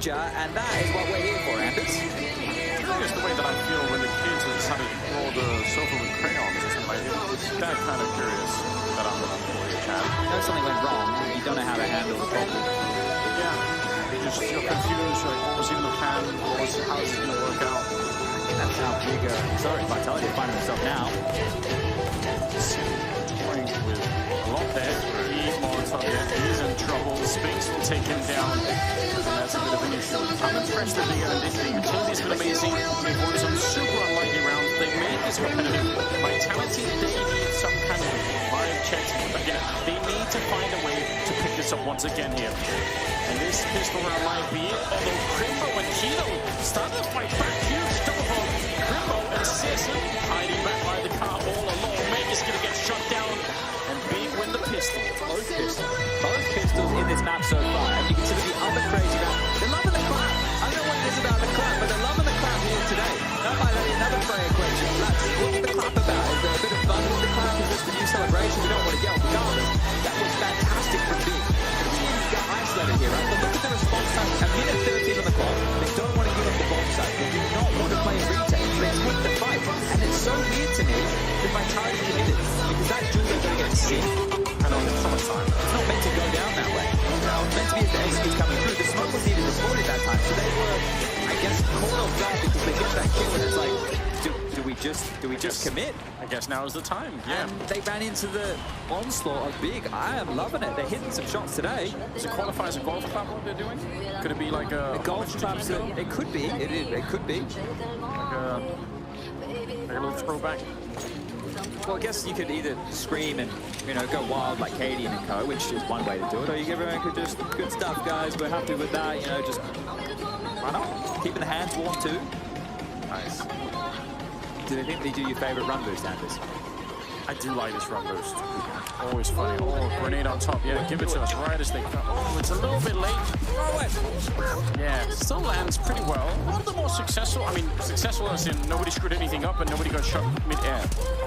[SPEAKER 9] major, and that is what we're here for, Anders.
[SPEAKER 10] It's the way that I feel when the kids have decided to draw the sofa with crayons or something like that. It's that kind of curious that I'm going to play a chat.
[SPEAKER 9] If something went wrong, you don't know how to handle the problem.
[SPEAKER 10] Yeah. you're confused, like, what was even the plan? How is it going to work out?
[SPEAKER 9] That's how big, sorry, Vitality are finding himself now.
[SPEAKER 10] Playing with a lot there. He's Molotov, he's in trouble. Spinks will take him down. And that's a bit of an issue. I'm impressed that they are initially. Utility's been amazing. They've won some super unlikely rounds. They made this competitive. Vitality, they need some kind of vibe checks. Again, they need to find a way to pick this up once again here. And this pistol round might be it. Although Crimbo and Kilo started to fight back. Huge double bomb. Crimbo and Sisson hiding back by the car all alone. Mega's going to get shut down. And Big win the pistol.
[SPEAKER 9] Both pistols in this map so far. And you consider the other crazy map. They're loving the clap. I don't know what it is about the clap, but they're loving the clap here today. That might be another Frey equation. What's the clap about? Is there a bit of fun with the clap? Is this the new celebration? We don't want to yell regardless. That was fantastic from Big. He got isolated here, right? But look at the response time. A minute 13 on the clock. They don't want to give up the bomb site. They do not want to play retake. They take the fight. And it's so weird to me that Vitality committed. Because that Julia is going to get sick.
[SPEAKER 10] I know, it's so much time.
[SPEAKER 9] It's not meant to go down that way. It's meant to be as the executes coming through. The smoke was even reported that time. So they were, I guess, caught off guard because they get that kill and it's like, do we just commit?
[SPEAKER 10] I guess now is the time, yeah.
[SPEAKER 9] And they ran into the onslaught of Big. I am loving it. They're hitting some shots today.
[SPEAKER 10] Does it qualify as a golf clap what they're doing? Could it be like a
[SPEAKER 9] golf clap? It could be. It could be.
[SPEAKER 10] Like a little throwback.
[SPEAKER 9] Well, I guess you could either scream and, go wild like Katie and Co, which is one way to do it, or you everyone could just, good stuff, guys, we're happy with that, just, why not? Keeping the hands warm too.
[SPEAKER 10] Nice.
[SPEAKER 9] Do they think they do your favorite run boost, Anders?
[SPEAKER 10] I do like this run boost. Always funny. Oh, grenade on top. Yeah, give it to us right as they come. Oh, it's a little bit late. Yeah, still lands pretty well. One of the more successful, successful as in nobody screwed anything up and nobody got shot mid-air.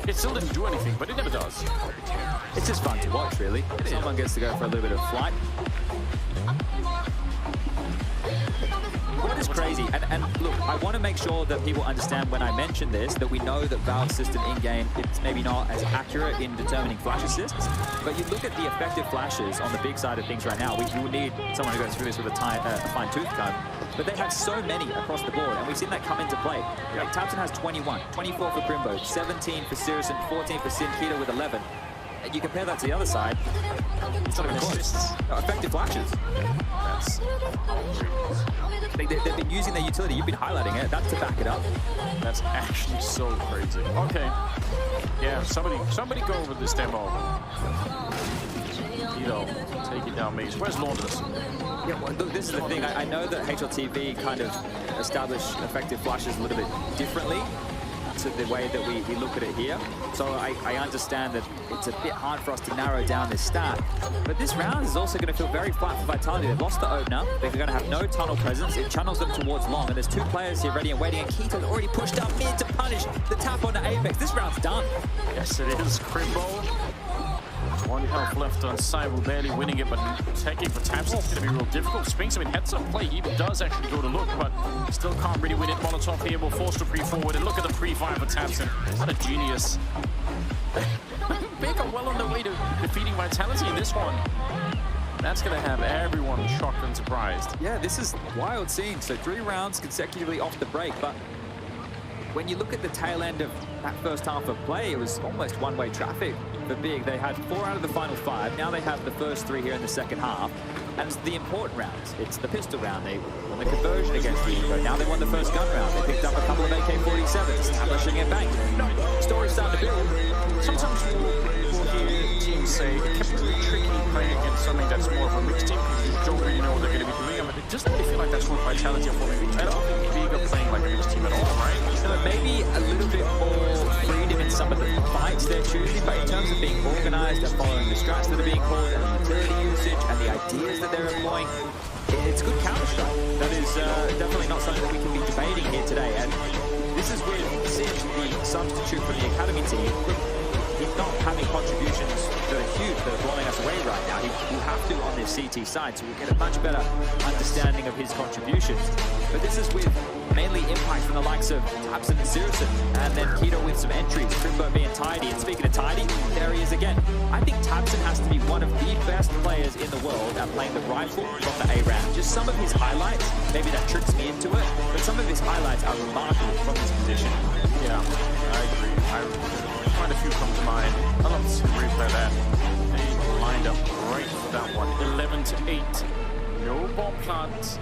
[SPEAKER 10] It still didn't do anything, but it never does.
[SPEAKER 9] It's just fun to watch, really. Someone gets to go for a little bit of flight. What is crazy, and look, I want to make sure that people understand when I mention this, that we know that Valve's system in-game, it's maybe not as accurate in determining flash assists, but you look at the effective flashes on the big side of things right now, we will need someone who goes through this with a fine-tooth comb, but they have so many across the board, and we've seen that come into play. Like, Tabson has 21, 24 for Crimbo, 17 for Sirison, 14 for Sin, Keto with 11. You compare that to the other side, it's not even close. Effective flashes. They've been using their utility. You've been highlighting it. That's to back it up.
[SPEAKER 10] That's actually so crazy. Okay. Yeah, somebody go over this demo. Take it down, Maze. Where's Launders?
[SPEAKER 9] Yeah, well, look, this is the thing. I know that HLTV kind of established effective flashes a little bit differently to the way that we look at it here. So I understand that it's a bit hard for us to narrow down this stat. But this round is also going to feel very flat for Vitality. They've lost the opener. They're going to have no tunnel presence. It channels them towards long. And there's two players here ready and waiting. And Keto's already pushed up mid to punish the tap onto Apex. This round's done.
[SPEAKER 10] Yes, it is. Crimbo. One health left on Cyber, barely winning it, but taking for Tabson is going to be real difficult. Spinks, heads up play. He does actually go to look, but still can't really win it. Molotov here will force the pre-forward, and look at the pre-fire for Tabson. What a genius. Big are well on their way to defeating Vitality in this one. That's going to have everyone shocked and surprised.
[SPEAKER 9] Yeah, this is wild scene. So 3 rounds consecutively off the break, but when you look at the tail end of that first half of play, it was almost one-way traffic for Big. They had 4 out of the final 5. Now they have the first 3 here in the second half. And it's the important rounds. It's the pistol round. They won the conversion against the Eco. Now they won the first gun round. They picked up a couple of AK-47s, establishing a bank. Story's starting to build.
[SPEAKER 10] Sometimes we'll hear teams say it can be really tricky playing against something that's more of a mixed team because you don't really know what they're going to be doing. But it doesn't really feel like that's what Vitality are forming. I don't think Big are playing like a mixed team at all, right?
[SPEAKER 9] Maybe a little bit more freedom in some of the fights they're choosing, but in terms of being organized and following the strats that are being called and the utility usage and the ideas that they're employing, it's good Counter-Strike. That is definitely not something that we can be debating here today. And this is with Sid, the substitute from the Academy team. He's not having contributions that are huge, that are blowing us away right now. He will have to on this CT side, so we'll get a much better understanding of his contributions. But this is with mainly impact from the likes of Tabson and Sirison, and then Keto with some entries, Crimbo being tidy. And speaking of tidy, there he is again. I think Tabson has to be one of the best players in the world at playing the rifle from the A-round. Just some of his highlights, maybe that tricks me into it, but some of his highlights are remarkable from this position.
[SPEAKER 10] Yeah, I agree. Quite a few come to mind. I'd love to see him replay that. They lined up right for that one. 11-8. No bomb plant.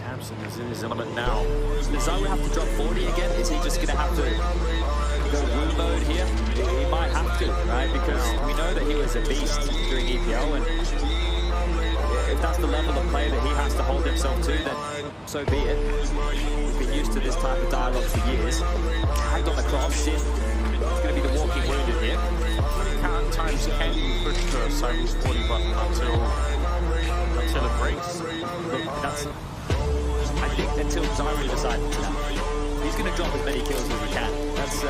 [SPEAKER 10] Tabson is in his element now.
[SPEAKER 9] Does Zawu have to drop 40 again? Is he just going to have to go woo mode here? He might have to, right? Because we know that he was a beast during EPO, and if that's the level of play that he has to hold himself to, then so be it. We've been used to this type of dialogue for years. Tagged on the cross, Sin. It's going to be the walking wounded here.
[SPEAKER 10] Current times can you push the Cyber's 40 button until it breaks?
[SPEAKER 9] Look, that's... I think until Zawu decides he's going to drop as many kills as he can. That's
[SPEAKER 10] so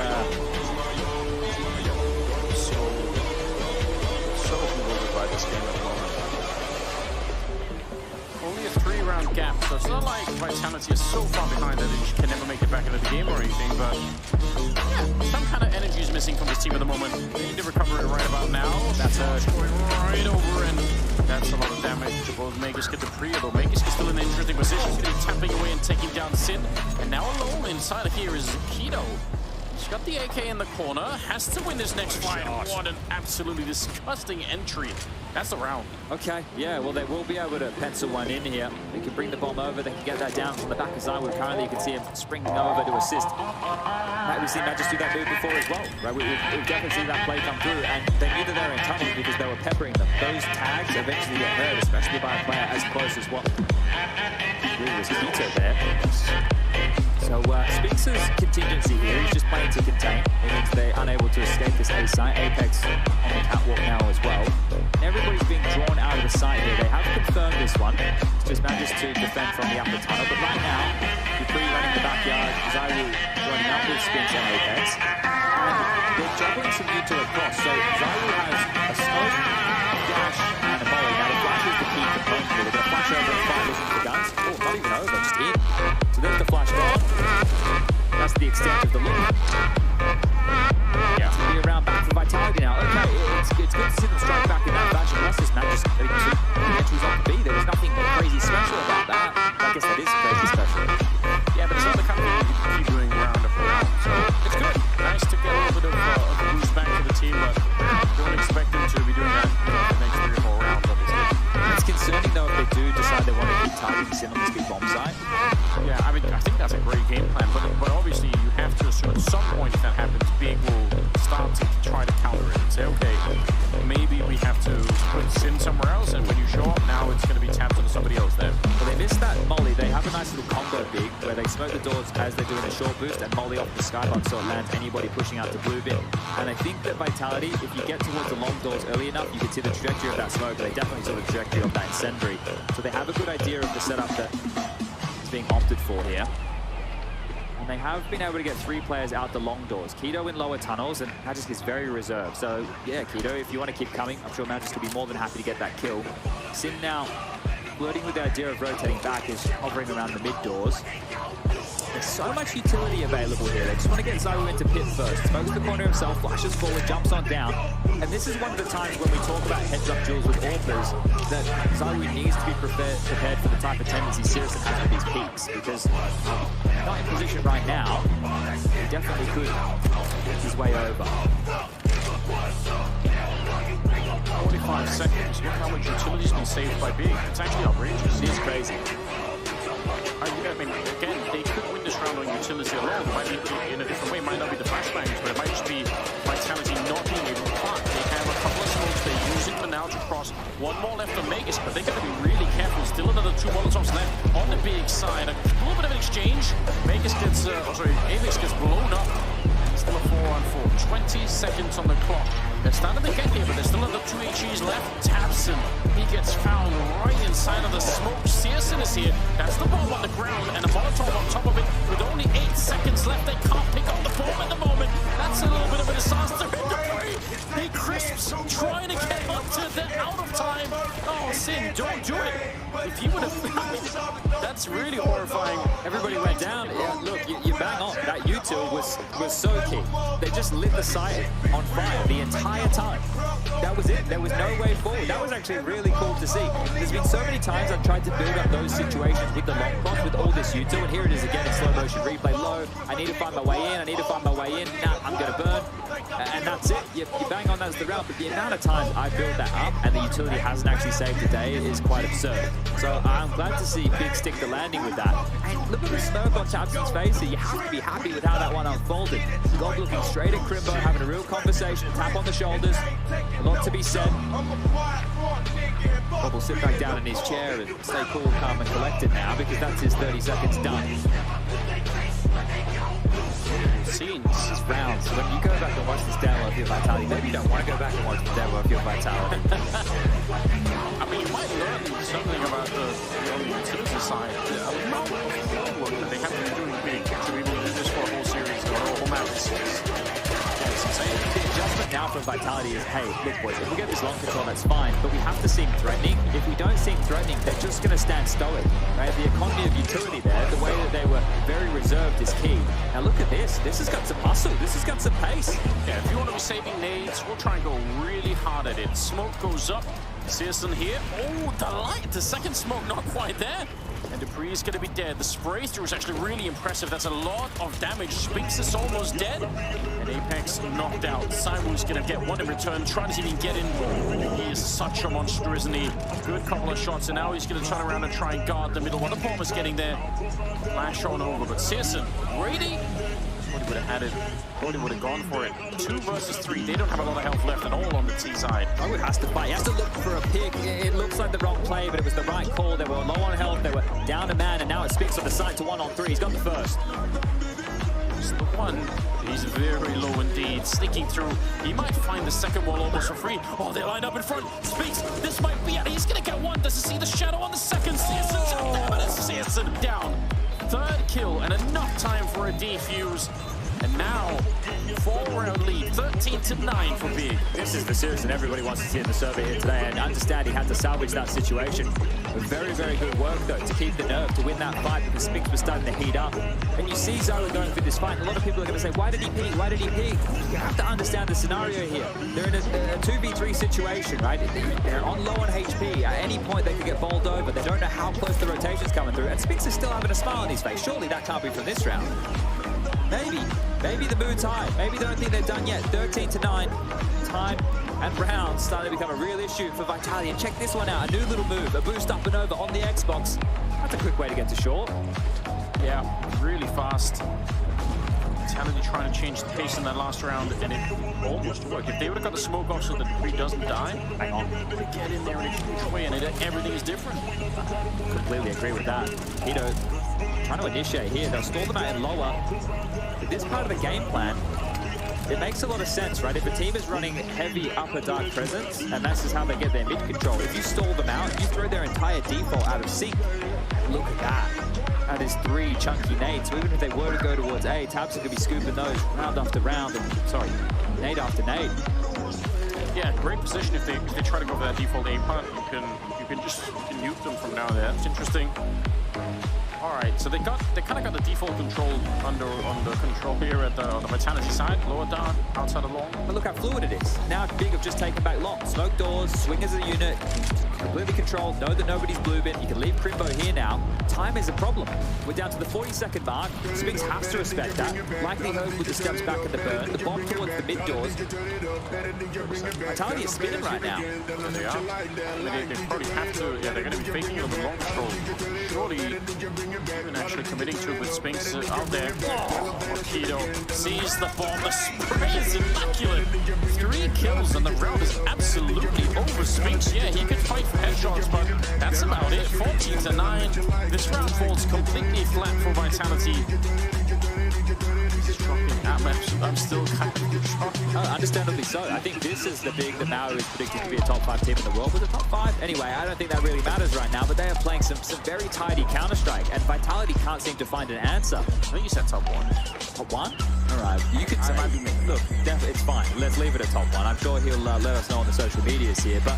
[SPEAKER 10] bewildered by this game at the moment. Only a 3-round gap, so it's not like Vitality is so far behind that it can never make it back into the game or anything, but yeah, some kind of energy is missing from this team at the moment. They need to recover it right about now. That's going right over, and that's a lot of damage to both Magus get the pre, although Magus is still in an interesting position. He's going to be tapping away and taking down Sin, and now alone inside of here is Keto. He's got the AK in the corner, has to win this next fight. What an absolutely disgusting entry. That's the round.
[SPEAKER 9] okay, yeah, well, they will be able to pencil one in here. They can bring the bomb over, they can get that down from the back of Zawu. Currently, you can see him springing over to assist. Right, we've seen Magic do that move before as well, right? We've definitely seen that play come through, and they knew that they were in tunnels because they were peppering them. Those tags eventually get heard, especially by a player as close as what really was Keto there. So Spinks' contingency here, he's just playing to contain. It means they're unable to escape this A site. Apex on the catwalk now as well. Everybody's being drawn out of the site here. They have confirmed this one. It's just managed to defend from the upper tunnel. But right now, Dupree running the backyard, Zawu joining up with Spinks and Apex. And they're juggling some neutral across. So Zawu has a smoke, flash, and a molly. Now the flash is the key component here. They're going to flash over and fire looking for guns. Oh, not even over, just in. So there's the flash gone. That's the extent of the look. Yeah, it's going to be around back for Vitality now. Okay, it's good to see them strike back in that fashion. That's just just getting to the entries off the B. There was nothing crazy special about that. I guess that is crazy special.
[SPEAKER 10] Yeah, but it's not the kind of thing you can keep doing round after round. So it's good. Nice to get a little bit of a boost back to the team, but don't expect them to be doing that for the next 3 or 4 rounds, obviously.
[SPEAKER 9] It's concerning though if they do decide they want to keep targeting Sin on this big bomb site.
[SPEAKER 10] Yeah, I mean, I think that's a great game plan, but obviously you have to assume at some point if that happens, Big will start to try to counter it and say, okay, maybe we have to put Sin somewhere else, and when you show up now, it's going to be tapped on somebody else there.
[SPEAKER 9] Well, they missed that molly. They have a nice little combo Big where they smoke the doors as they're doing a short boost and molly off the skybox so it lands anybody pushing out to blue bin. And I think that Vitality, if you get towards the long doors early enough, you can see the trajectory of that smoke. They definitely saw the trajectory of that incendiary. So they have a good idea of the setup that is being opted for here. And they have been able to get 3 players out the long doors. Keto in lower tunnels, and Magisk is very reserved. So, yeah, Keto, if you want to keep coming, I'm sure Magisk will be more than happy to get that kill. Sin now, flirting with the idea of rotating back, is hovering around the mid doors. There's so much utility available here. They just want to get Zawu into pit first. Smokes the corner himself, flashes forward, jumps on down. And this is one of the times when we talk about heads-up duels with Orpers that Zawu needs to be prepared for the type of tendency Sirison has with these peaks. Because not in position right now, he definitely could make his way over.
[SPEAKER 10] 45 seconds. Look how much utility's been saved by Big. It's actually outrageous.
[SPEAKER 9] It is crazy.
[SPEAKER 10] I mean, again, they could win this round on utility alone. It might be in a different way. It might not be the flashbangs, but it might just be Vitality not being able to plant. They have a couple of smokes. They're using them now to cross. One more left on Magus, but they got to be really careful. Still another 2 Molotovs left on the Big side. A little bit of an exchange. Magus gets, Apex gets blown up. Still a 4-on-4. 20 seconds on the clock. They're starting to get here, but there's still another 2 HEs left. Tabson, he gets found right inside of the smoke. Sirison is here. That's the bomb on the ground, and a Molotov on top of it. With only 8 seconds left, they can't pick up the bomb at the moment. That's a little bit of a disaster. He crisps, trying to get up to the out of time. Oh, Sin, don't do it. If he would have, that's
[SPEAKER 9] That's really horrifying. Everybody went down. Yeah, look, you bang on. That util was so key. They just lit the site on fire the entire time. That was it. There was no way forward. That was actually really cool to see. There's been so many times I've tried to build up those situations with the long box, with all this util, and here it is again in slow motion replay. Low. I need to find my way in. I need to find my way in. Nah, I'm gonna burn. And that's it. You bang on, that's the round. But the amount of times I build that up and the utility hasn't actually saved the day is quite absurd. So I'm glad to see Big stick the landing with that. And look at the smirk on Tapson's face here. You have to be happy with how that one unfolded. Gob looking straight at Crimbo, having a real conversation, tap on the shoulders. A lot to be said. Gob will sit back down in his chair and stay cool, calm and collected now because that's his 30 seconds done. Seeing this round, so when you go back and watch this demo of your Vitality, maybe you don't want to go back and watch the demo of your Vitality.
[SPEAKER 10] I mean, you might learn something about the utility side. The amount of work that they have to be doing big to be able to do this for a whole series or a whole map. It's insane.
[SPEAKER 9] The adjustment now from Vitality is, hey, look boys, if we get this long control, that's fine, but we have to seem threatening. If we don't seem threatening, they're just going to stand stoic, right? The economy of utility there, the way that they were very reserved is key. Now look at this. This has got some hustle. This has got some pace.
[SPEAKER 10] Yeah, if you want to be saving nades, we'll try and go really hard at it. Smoke goes up. Searson here. Oh, the light. The second smoke not quite there. And Dupree is going to be dead. The spray through is actually really impressive. That's a lot of damage. Spinks is almost dead. And Apex knocked out. Simon's going to get one in return. Trying to see if he can get in. He is such a monster, isn't he? Good couple of shots. And now he's going to turn around and try and guard the middle one. Apom is getting there. Flash on over. But Searson, Brady, probably would have had it. Probably would have gone for it. 2 versus 3. They don't have a lot of health left at all on the T side.
[SPEAKER 9] Oh, it has to fight. He has to look for a pick. It looks like the wrong play, but it was the right call. They were low on health. They were down a man, and now it speaks on the side to 1-on-3. He's got the first.
[SPEAKER 10] It's the one. He's very low indeed. Sneaking through. He might find the second wall almost for free. Oh, they line up in front. Speaks. This might be it. He's going to get one. Does he see the shadow on the second? Searson's out there, but it's Searson down. 3rd kill and enough time for a defuse. And now, 4-round lead, 13-9 for Big.
[SPEAKER 9] This is the Searson everybody wants to see in the survey here today, and understand he had to salvage that situation. Very, very good work, though, to keep the nerve, to win that fight, because Spinks was starting to heat up. And you see Zola going through this fight, and a lot of people are going to say, why did he peek? Why did he peek? You have to understand the scenario here. They're in a 2v3 situation, right? They're on low on HP. At any point, they could get bowled over. They don't know how close the rotation's coming through, and Spinks is still having a smile on his face. Surely that can't be from this round. Maybe the mood's high. Maybe they don't think they're done yet. 13-9. Time and rounds starting to become a real issue for Vitality. And check this one out. A new little move. A boost up and over on the Xbox. That's a quick way to get to short.
[SPEAKER 10] Yeah, really fast. Vitality trying to change the pace in that last round, and it almost worked. If they would have got the smoke off so that Dupree doesn't die, hang on, they get in there in a huge way, and everything is different.
[SPEAKER 9] Completely agree with that. Hito trying to initiate here. They'll stall them out in lower. But this part of the game plan, it makes a lot of sense, right? If a team is running heavy upper dark presence, and that's just how they get their mid control, if you stall them out, you throw their entire default out of sync. Look at that. That is 3 chunky nades. So even if they were to go towards A, Tabs are going to be scooping those round after round, and sorry, nade after nade.
[SPEAKER 10] Yeah, great position if they try to go for that default aim punt. You can nuke them from now and there. That's interesting. All right, so they kind of got the default control under control here at on the Vitality side. Lower down, outside of long.
[SPEAKER 9] But look how fluid it is. Now Big have just taken back long. Smoke doors, swing as a unit, completely controlled. Know that nobody's blue bin. You can leave Crimbo here now. Time is a problem. We're down to the 40-second mark. Spinks has to respect that. Likelihood with the steps back at the burn. The bomb towards the mid doors. Vitality is spinning right now.
[SPEAKER 10] They are. They probably have to. Yeah, they're going to be faking it on the long control. Surely even actually committing to it with Spinks out there. Keto sees the bomb. The spray is immaculate. 3 kills and the round is absolutely over. Spinks, yeah, he could fight for headshots, but that's about it. 14-9. This round falls completely flat for Vitality. I'm still kind of shocked.
[SPEAKER 9] Understandably so. I think this is the Big that Maui is predicted to be a top 5 team in the world. Was it top 5? Anyway, I don't think that really matters right now, but they are playing some very tidy counter-strike, and Vitality can't seem to find an answer.
[SPEAKER 10] I think you said top 1.
[SPEAKER 9] Top 1? Alright, you could say, look, it's fine. Let's leave it at top 1. I'm sure he'll let us know on the social medias here, but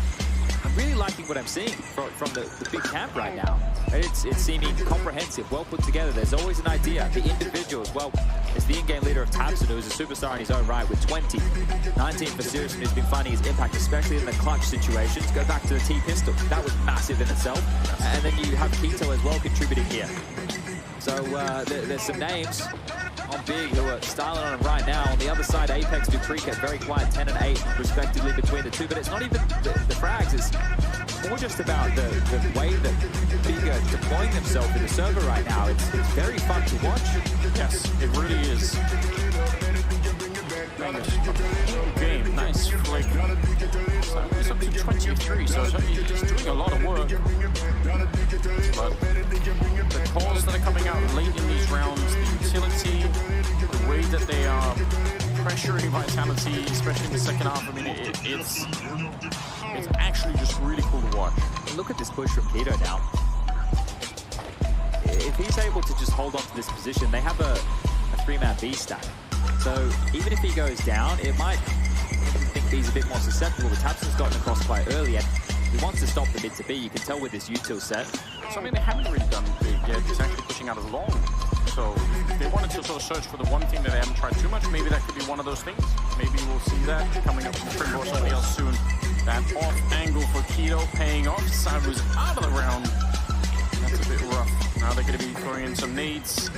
[SPEAKER 9] really liking what I'm seeing from the big camp right now. It's seeming comprehensive, well put together. There's always an idea. The individuals, well, it's the in-game leader of Tabson, who's a superstar in his own right with 20. 19 for Sirius, who's been finding his impact, especially in the clutch situations. Go back to the T-pistol. That was massive in itself. And then you have Keto as well contributing here. So there's some names on Big who are styling on him right now. On the other side, Apex do 3 kept very quiet, 10 and 8 respectively between the two. But it's not even the frags. It's more just about the way that Big are deploying themselves in the server right now. It's very fun to watch.
[SPEAKER 10] Yes, it really is. Game, nice flick. It's up to 23, so he's doing a lot of work. But the calls that are coming out late in these rounds, the utility, the way that they are pressuring Vitality, especially in the second half, I mean, it's actually just really cool to watch.
[SPEAKER 9] Look at this push from Keto now. If he's able to just hold on to this position, they have a 3-man B stack. So even if he goes down, it might think he's a bit more susceptible. The Tabson's gotten across quite early, and he wants to stop the mid to B. You can tell with this util set.
[SPEAKER 10] So I mean, they haven't really done big yet. It's actually pushing out as long. So if they wanted to sort of search for the one thing that they haven't tried too much, maybe that could be one of those things. Maybe we'll see that coming up from Primrose something else soon. That off angle for Keto paying off. Sabu's out of the round. That's a bit rough. Now they're going to be throwing in some nades.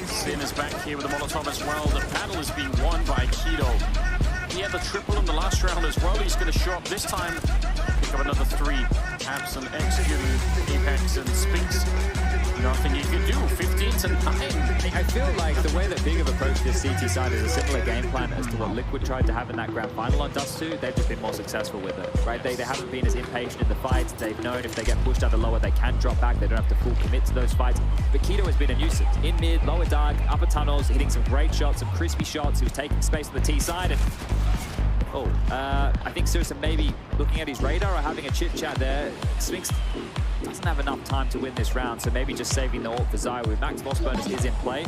[SPEAKER 10] Sin is back here with the Molotov as well. The battle is being won by Keto. He had the triple in the last round as well. He's going to show up this time. Pick up another 3. Tabson executing Apex and Spinks. Nothing he can do. 15 to 9.
[SPEAKER 9] I feel like the way that Big have approached this CT side is a similar game plan as to what Liquid tried to have in that grand final on Dust 2. They've just been more successful with it, right? They haven't been as impatient in the fights. They've known if they get pushed out the lower, they can drop back. They don't have to full commit to those fights. But Keto has been a nuisance. In mid, lower dark, upper tunnels, hitting some great shots, some crispy shots. He was taking space on the T side. And I think Sirius maybe looking at his radar or having a chit chat there. Spinks doesn't have enough time to win this round, so maybe just saving the ult for Zywoo. Max Boss bonus is in play.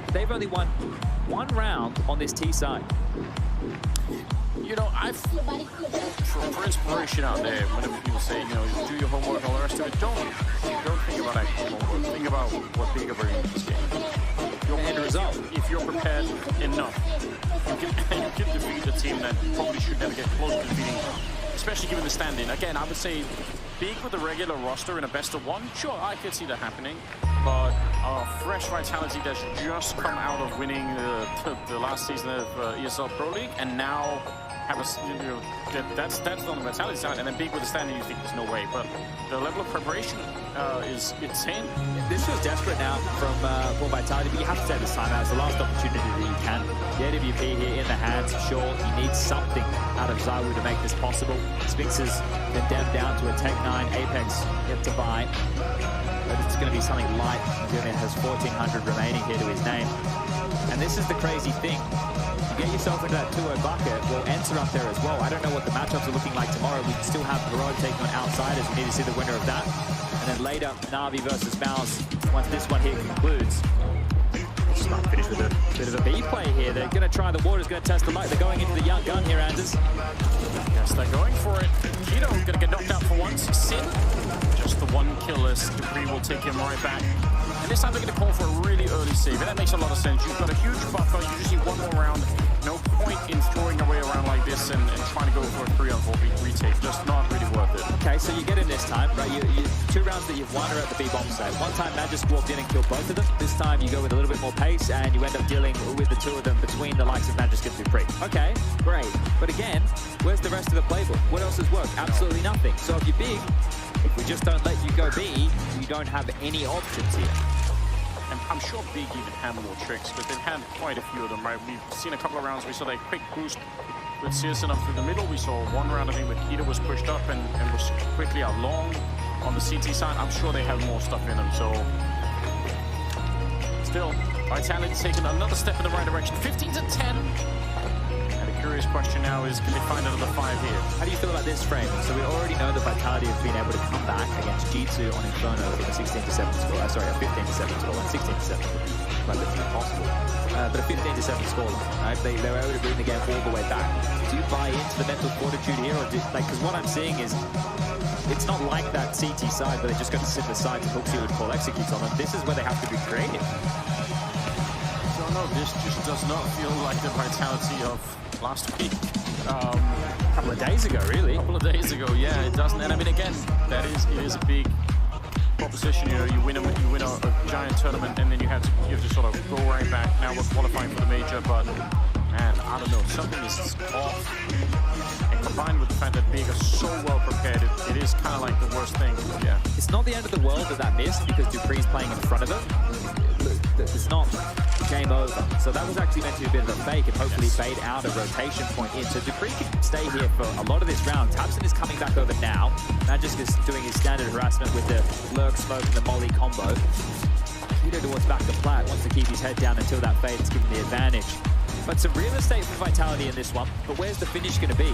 [SPEAKER 9] But they've only won 1 round on this T side.
[SPEAKER 10] You know, for inspiration out there, whenever people say, you know, do your homework and all the rest of it, don't think about actual homework. Think about what Big are bringing to this game. If you're prepared enough, you can defeat a team that probably should never get close to defeating, especially given the stand-in. Again, I would say Big with a regular roster in a best-of-1, sure, I could see that happening. But a fresh Vitality that's just come out of winning the last season of ESL Pro League, and now have a, that's on the Vitality side, and then Big with a stand-in, you think there's no way. But the level of preparation is insane.
[SPEAKER 9] This feels desperate now from Vitality, but you have to take this time out. It's the last opportunity that you can. The AWP here in the hands, sure, he needs something out of Zywoo to make this possible. Spinks is condemned down to a Tech 9, Apex yet to buy. But it's going to be something light, given it has 1,400 remaining here to his name. And this is the crazy thing. You get yourself into that 2-0 bucket, well, Ents are up there as well. I don't know what the matchups are looking like tomorrow. We can still have Heroic taking on Outsiders. We need to see the winner of that. And then later, Na'Vi versus Mouse, once this one here concludes. Just might finish with a bit of a B play here. They're going to try the waters, going to test the light. They're going into the young gun here, Anders.
[SPEAKER 10] Yes, they're going for it. Keto going to get knocked out for once. Sin, just the 1 kill as Dupree will take him right back. And this time they're going to call for a really early save. And that makes a lot of sense. You've got a huge buffer. You just need 1 more round. No point in throwing away around like this and trying to go for a 3-on-4 retake. Just not really worth it.
[SPEAKER 9] Okay, so you get in this time, right? You 2 rounds that you've won are at the B-bomb site. One time Magic walked in and killed both of them. This time you go with a little bit more pace and you end up dealing with the 2 of them between the likes of Magic and Dupree. Okay, great. But again, where's the rest of the playbook? What else has worked? Absolutely nothing. So if you're Big, if we just don't let you go B, you don't have any options here.
[SPEAKER 10] And I'm sure Big even had more tricks, but they've had quite a few of them, right? We've seen a couple of rounds. We saw that quick boost with Searson up through the middle. We saw 1 round, I think, where Keto was pushed up and was quickly out long on the CT side. I'm sure they have more stuff in them, so... Still, Vitality taking another step in the right direction. 15 to 10. And curious question now is, can they find another 5 here?
[SPEAKER 9] How do you feel about this frame? So we already know that Vitality have been able to come back against G2 on Inferno with a 16-7 score. Sorry, a 15-7 score, and 16-7. Quite literally impossible. But a 15-7 score. Right? They were able to bring the game all the way back. Do you buy into the mental fortitude here, or because what I'm seeing is it's not like that CT side where they just got to sit the sides and Hooksy would call executes on them. This is where they have to be creative.
[SPEAKER 10] I don't know, this just does not feel like the Vitality of last week.
[SPEAKER 9] A couple of days ago, really.
[SPEAKER 10] A couple of days ago, yeah, it doesn't. And I mean, again, it is a big proposition. You know, you win a giant tournament, and then you have to sort of go right back. Now we're qualifying for the major, but man, I don't know, something is off. And combined with the fact that Big are so well prepared, it is kind of like the worst thing. Yeah,
[SPEAKER 9] it's not the end of the world that missed because Dupree's playing in front of him. It's not game over. So that was actually meant to be a bit of a fake and hopefully bait out a rotation point in. So Dupree can stay here for a lot of this round. tabseN is coming back over now. Magic is doing his standard harassment with the lurk smoke and the molly combo. Keto towards back to plat, wants to keep his head down until that fade is given the advantage. But some real estate for Vitality in this one. But where's the finish going to be?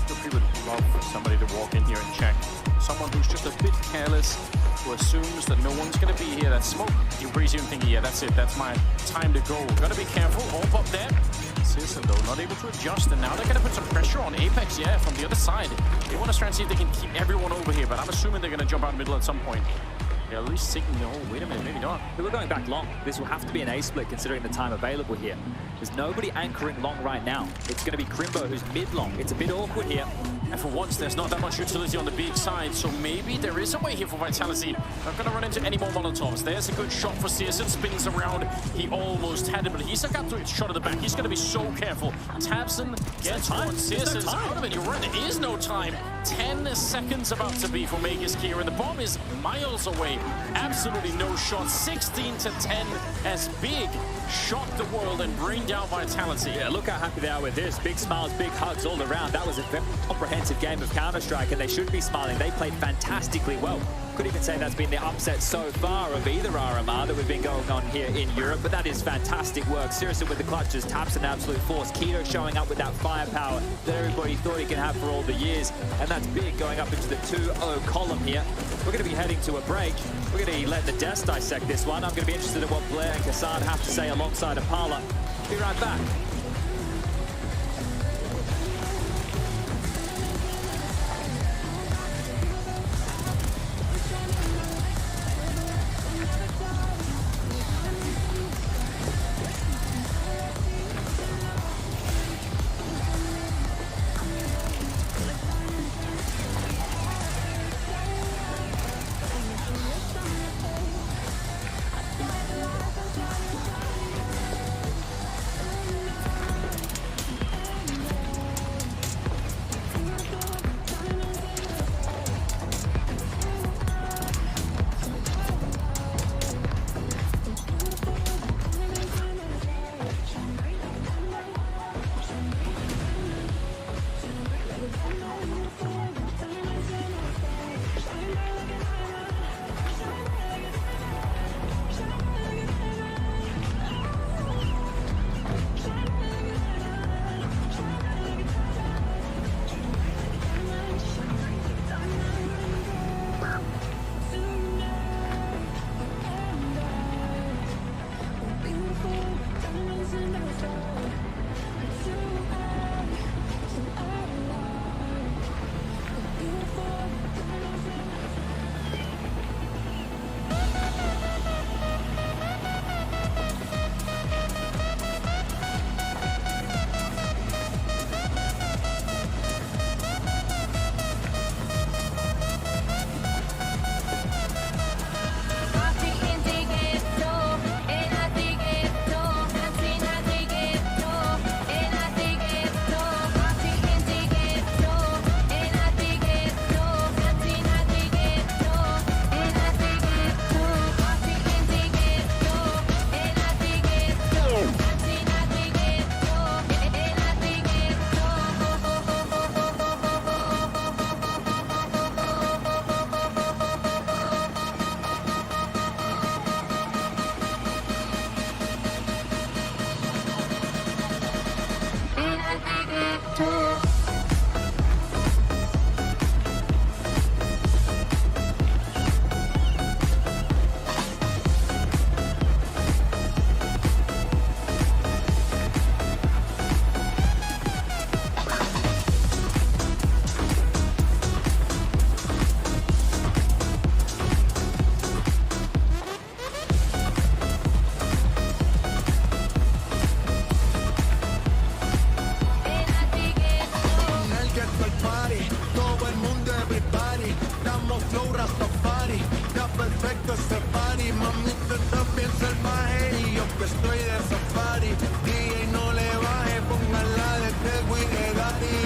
[SPEAKER 10] Dupree would love for somebody to walk in here and check. Someone who's just a bit careless, who assumes that no one's going to be here. That smoke. Dupree's even thinking, yeah, that's it. That's my time to go. Got to be careful. All up there. syrsoN, though, not able to adjust. And now they're going to put some pressure on Apex, yeah, from the other side. They want to try and see if they can keep everyone over here, but I'm assuming they're going to jump out middle at some point. Yeah, at least thinking, oh, wait a minute, maybe not.
[SPEAKER 9] We're going back long. This will have to be an A-split considering the time available here. There's nobody anchoring long right now. It's going to be Crimbo who's mid-long. It's a bit awkward here.
[SPEAKER 10] And for once, there's not that much utility on the big side, so maybe there is a way here for Vitality. Not going to run into any more Molotovs. There's a good shot for syrsoN. Spins around. He almost had it, but he's got to shot at the back. He's going to be so careful. tabseN gets towards syrsoN. Out of it. You're right, there is no time. 10 seconds about to be for Magus here, and the bomb is miles away. Absolutely no shot. 16-10 as Big shock the world and bring down Vitality.
[SPEAKER 9] Yeah, look how happy they are with this. Big smiles, big hugs all around. That was a very comprehensive game of Counter-Strike, and they should be smiling. They played fantastically well. Could even say that's been the upset so far of either RMR that we've been going on here in Europe, but that is fantastic work. syrsoN with the clutches, tabseN absolute force. Keto showing up with that firepower that everybody thought he could have for all the years, and that's Big going up into the 2-0 column here. We're going to be heading to a break. We're going to be letting the desk dissect this one. I'm going to be interested in what Blair and Kassan have to say alongside Apala. Be right back.
[SPEAKER 2] safari, mamita está bien salvaje y yo que estoy de safari. DJ no le baje, póngala de Tego y de Daddy.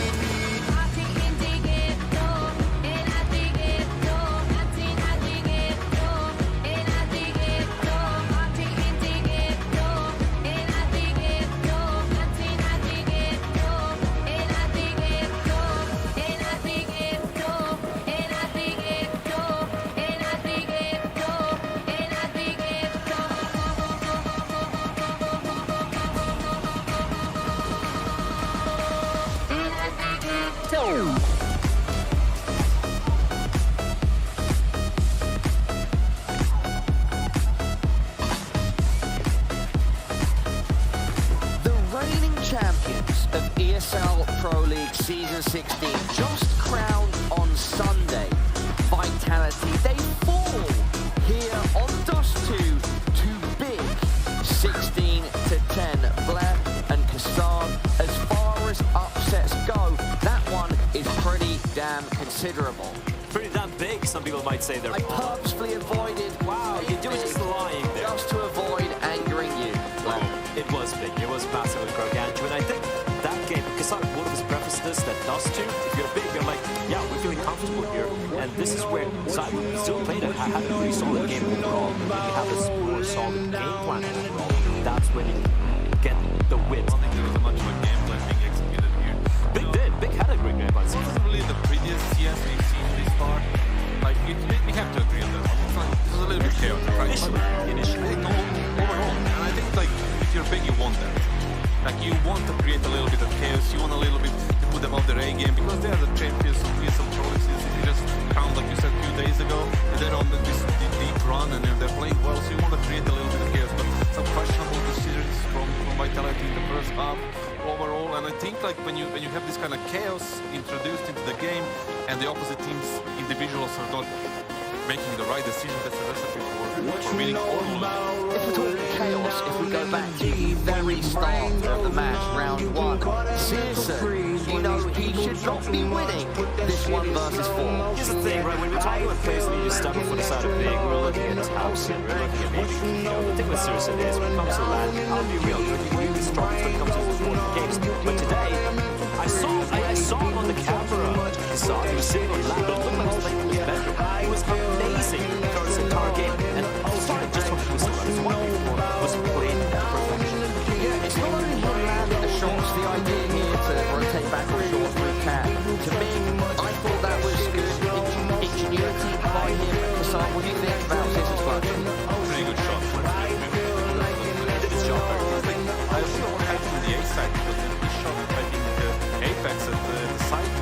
[SPEAKER 11] Pro League Season 16 just crowned on Sunday. Vitality, they fall here on Dust 2 to big 16-10. Blair and Kassab, as far as upsets go, that one is pretty damn considerable.
[SPEAKER 5] Pretty damn big, some people might say they're
[SPEAKER 11] I purposefully avoided.
[SPEAKER 5] Wow, you're just lying there.
[SPEAKER 11] Just to avoid angering you.
[SPEAKER 5] Well, it was big, it was massively gargantuan. I think that game, Kassab, one of his prefaces this, that Dust 2, if you're big, you're like, yeah, we're feeling comfortable here. And this is where Cyber still played a pretty solid game overall. But when you have this more solid game plan overall, that's when you get the win.
[SPEAKER 12] I think there was a much of a game plan being executed here.
[SPEAKER 5] Big had a great game plan.
[SPEAKER 12] It wasn't really the prettiest CS we've seen this far. Like, we have to agree on that one. It's like, it was a little bit chaotic, right? Initially. Overall. And I think, like, if you're big, you want that. Like, you want to create a little bit of chaos, you want a little bit to put them off their A game, because they are the champions of some choices. You just found, like you said, a few days ago, and they're on this deep run, and they're playing well, so you want to create a little bit of chaos, but some questionable decisions from Vitality in the first half overall. And I think, like, when you have this kind of chaos introduced into the game, and the opposite team's individuals are not making the right decision, that's a recipe for winning or losing.
[SPEAKER 11] If we're talking chaos, if we go back to the very start of the match, round 1, Searson, you know, he should not be winning this 1 versus 4.
[SPEAKER 5] Here's the thing, right? When we're talking about players that you just step up for the side of big, we're looking at House and we're looking at maybe Kino. The thing with Searson is, when it comes to land, I'll be real, you're really strong when it comes to important games. But today, I saw him on the camera. He was sitting on land, but it looked like he was playing in his bedroom. It was amazing throughout this entire game. And starting just from the start, this 1v4 was played at perfection.
[SPEAKER 11] Yeah, it's not only him landing the shots, the idea here to rotate back on shots with Cat. To me, I thought that was good ingenuity by him. Kassab, what do you think about this expansion?
[SPEAKER 12] Pretty good shot. He did his job very well. I don't know what happened with the A side, because he shot, I think, Apex at the side.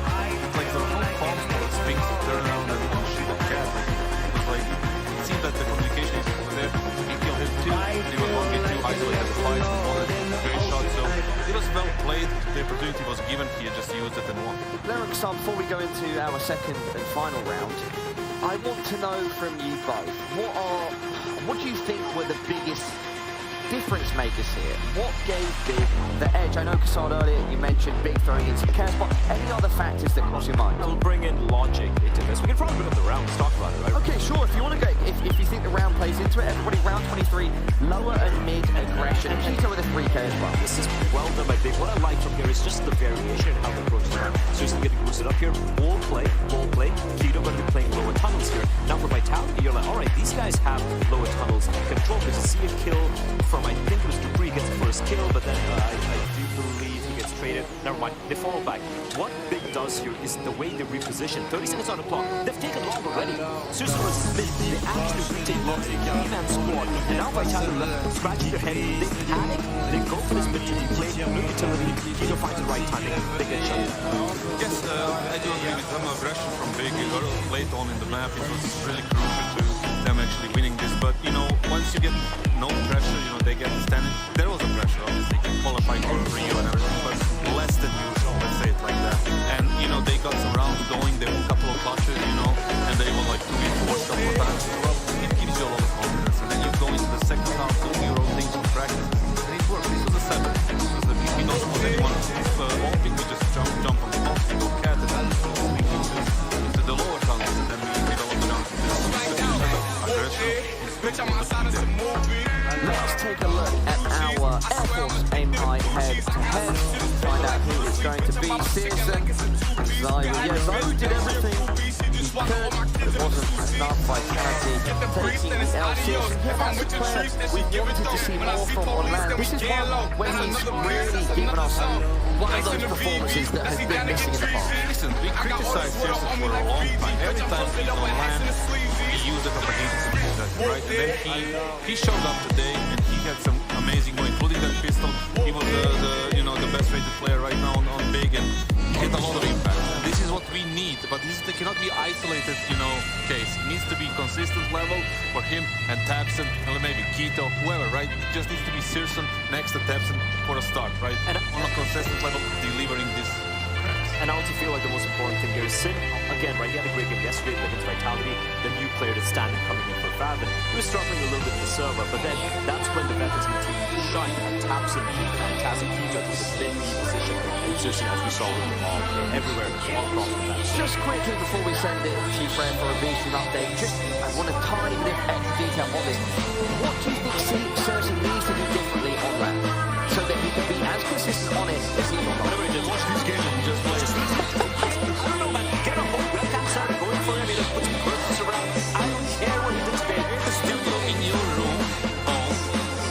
[SPEAKER 12] Like, there were no calls for the Sphinx to turn around and shoot at Cat. It was like, it seemed that the communication is over there. He killed him too. He was 1v2 isolated the fight, great shot. So it was well played. The opportunity was given. He just used it and won.
[SPEAKER 11] Larry Kassab, before we go into our second and final round, I want to know from you both, what do you think were the biggest difference makers here? What gave Big the edge? I know Kassab earlier, you mentioned Big throwing in some chaos, but any other factors that cross your mind?
[SPEAKER 5] We'll bring in logic into this. We can probably bring up the round and talk about it, right?
[SPEAKER 11] Okay, sure. If you want to go, if you think the round plays into it, everybody, round 23, lower and mid aggression. And Keto with a 3K as well.
[SPEAKER 5] This is well done by Big. What I like from here is just the variation in how the approach is around. Seriously getting boosted up here. Ball play. Keto going to be playing lower tunnels here. Now for Vitality, you're like, all right, these guys have lower tunnels control. Because you see a kill from, I think it was Dupree gets the first kill, but then I do believe he gets traded. Never mind, they fall back. What Big does here is the way they reposition. 30 seconds on the clock. They've taken long already. Seriously was mid. They actually retake long. They man squad. And now Vitality left scratching their head. They panic. They go for this mid to play. No utility. Keto finds the right timing. They get shot.
[SPEAKER 12] Yes, I do agree with some aggression from Big. It got late on in the map. It was really crucial to them actually winning this. But, you know, once you get no pressure, you know, they get standing. There was a pressure, obviously, qualifying for Rio and everything, but less than usual, let's say it like that. And, you know, they got some rounds going, they won a couple of clutches, you know, and they won like 2v4 a couple of times. Well, it gives you a lot of confidence. And then you go into the second half, doing your own things with practice. And it worked. This was a 7. This was the peak. We don't want anyone to all we could just jump on the box, we go Cat, and then we into the lower tunnels, and then we develop around this aggression.
[SPEAKER 2] Bitch, I'm outside of some movie.
[SPEAKER 11] Let's take a look at our Air Force Aim High head-to-head. Find out who it's going to be. Searson, Zyra. Yeah, Zyra did everything he could, but it wasn't enough vitality. Taking the L. Searson, yeah, that's a player we wanted to see more from Orlando. This is one where he's really given us one of those performances that has been missing in the past.
[SPEAKER 12] Listen, we criticized Searson for a long time. Every time he's on land, he used it opportunity, right? And then he showed up today, and he had some amazing way, including that pistol. He was the best rated player right now on big, and he had a lot of impact. And this is what we need, but they cannot be isolated, case. It needs to be consistent level for him and Tabson, and maybe Keto, whoever, right? It just needs to be Searson next to Tabson for a start, right? And on a consistent level, delivering this.
[SPEAKER 5] And I also feel like the most important thing here is Sin. Again, right, he had a great game yesterday with his vitality. The new player that's standing coming in for Fav, and he was struggling a little bit in the server, but then that's when the veterans team shine. And Tabson, fantastic Keto to the big position. And Searson, as we saw with them all everywhere, all across the map.
[SPEAKER 11] Just quickly before we send it to Fred for a V-stream update, I want a tiny bit of extra detail on this. What do you think Searson needs to do differently on that so that he can be as consistent on it as he's on?
[SPEAKER 12] Whatever, just watch this game and just play.
[SPEAKER 5] I don't know, man. Get a whole webcam start going for him. He put some curtains around. I don't care what he does, man. You're in the studio in your room,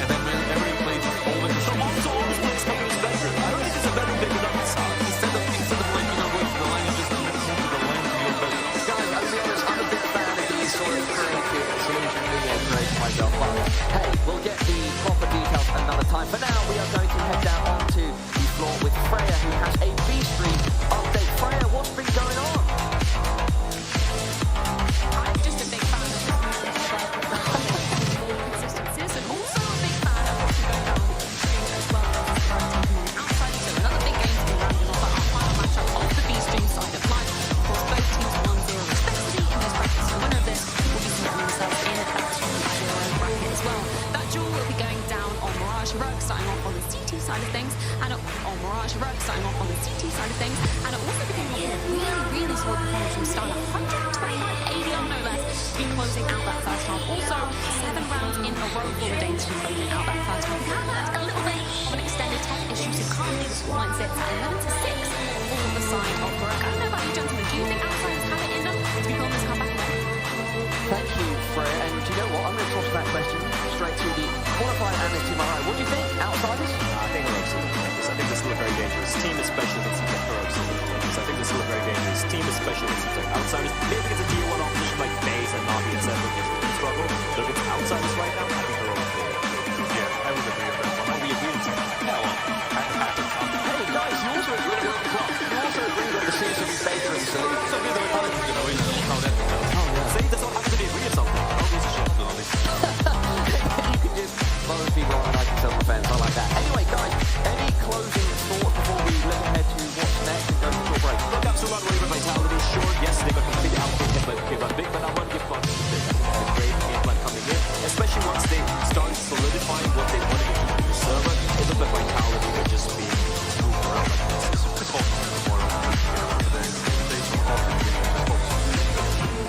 [SPEAKER 5] and then whenever you play, just always the same. Also, always play stuff in his bedroom. I don't think it's a bedroom big enough. Instead of like, going to the line, you just move to the line to your bedroom.
[SPEAKER 11] Guys, I'll be honest, I'm a big fan of these sort of creative solutions myself, but hey, we'll get the proper details another time. For now, we are going to head down onto the floor with Freya, who has a V-stream update. Freya, what's been going on?
[SPEAKER 13] I'm just a big fan of consistencies, and also a big fan of what's going on as well outside. So another big game to be rounding off our final matchup of the V-stream side of life. Of course, both teams 1-0 respectively in this bracket, so the winner of this will be cementing themselves in that 2-0 bracket as well. That duel will be going down on Mirage Heroic, starting off on the CT side of things, and on Mirage Heroic, starting off on the CT side of things, and it also became a really solid performance from Starlight. 125 ADR, no less, to be closing out that first half. Also, 7 rounds in a row for the Danes to be closing out that first half. However, a little bit of an extended tech issue, so currently the scoreline sits at 11-6 on the side of Heroic. I don't know about you, gentlemen. Do you think Outsiders have it in them to be pulling this comeback away?
[SPEAKER 11] Thank you, Freya. And do you know what? I'm going to toss that question straight to the qualified analyst team. What do you think? Outsiders?
[SPEAKER 5] I think Heroic's still I think they're still a very dangerous team, especially if it seems like Heroic's still I think they're still a very dangerous team, especially if it seems like Outsiders. Maybe it's a tier 1 opposition like FaZe and Navi and Zed will struggle. But if it's Outsiders right now, I think Heroic's still.
[SPEAKER 12] Yeah, I would agree with that one.
[SPEAKER 5] We agree with that.
[SPEAKER 11] Hey guys, you also agree with the clock. You also agree with the season Baker and Salute.
[SPEAKER 12] So the Republic, how that
[SPEAKER 5] See, that's all happens to be agree with something. Oh, this is shit.
[SPEAKER 11] You can just follow people on like yourself fans, I like that. Anyway, guys, any closing thoughts before we look ahead to what's next and go to short break?
[SPEAKER 5] Look, I'm still not worried about vitality. Sure, yes, they got completely outplayed by big, but I want to give props to Big. I think it's a great game plan coming in, especially once they start solidifying what they want to get into the server. It looked like vitality would just be moved around like this.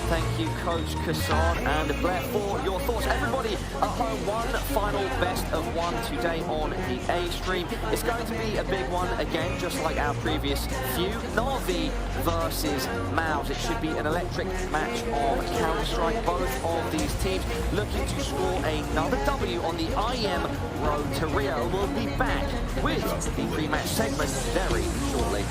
[SPEAKER 11] Thank you, Coach Kassan and Blair, for your thoughts. Everybody at home, one final best of one today on the A stream. It's going to be a big one again, just like our previous few. Navi versus Mouse. It should be an electric match of Counter-Strike. Both of these teams looking to score another W on the IM road to Rio. We'll be back with the pre-match segment very shortly.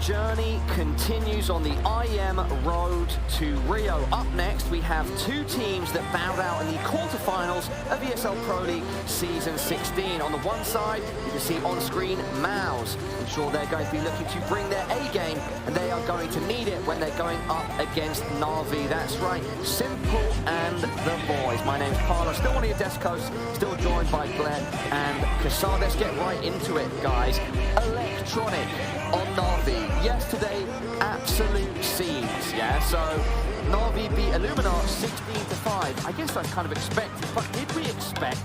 [SPEAKER 11] journey continues on the IM road to Rio. Up next, we have two teams that bowed out in the quarterfinals of ESL Pro League Season 16. On the one side, you can see on screen Mouse. I'm sure they're going to be looking to bring their A game, and they are going to need it when they're going up against Na'Vi. That's right, Simple and the boys. My name's Parla, still one of your desk hosts, still joined by Glenn and Kassar. Let's get right into it, guys. Electronic on Na'Vi. Yesterday, absolute scenes, yeah? So, Na'Vi beat Illuminar 16-5. I guess that's kind of expected, but did we expect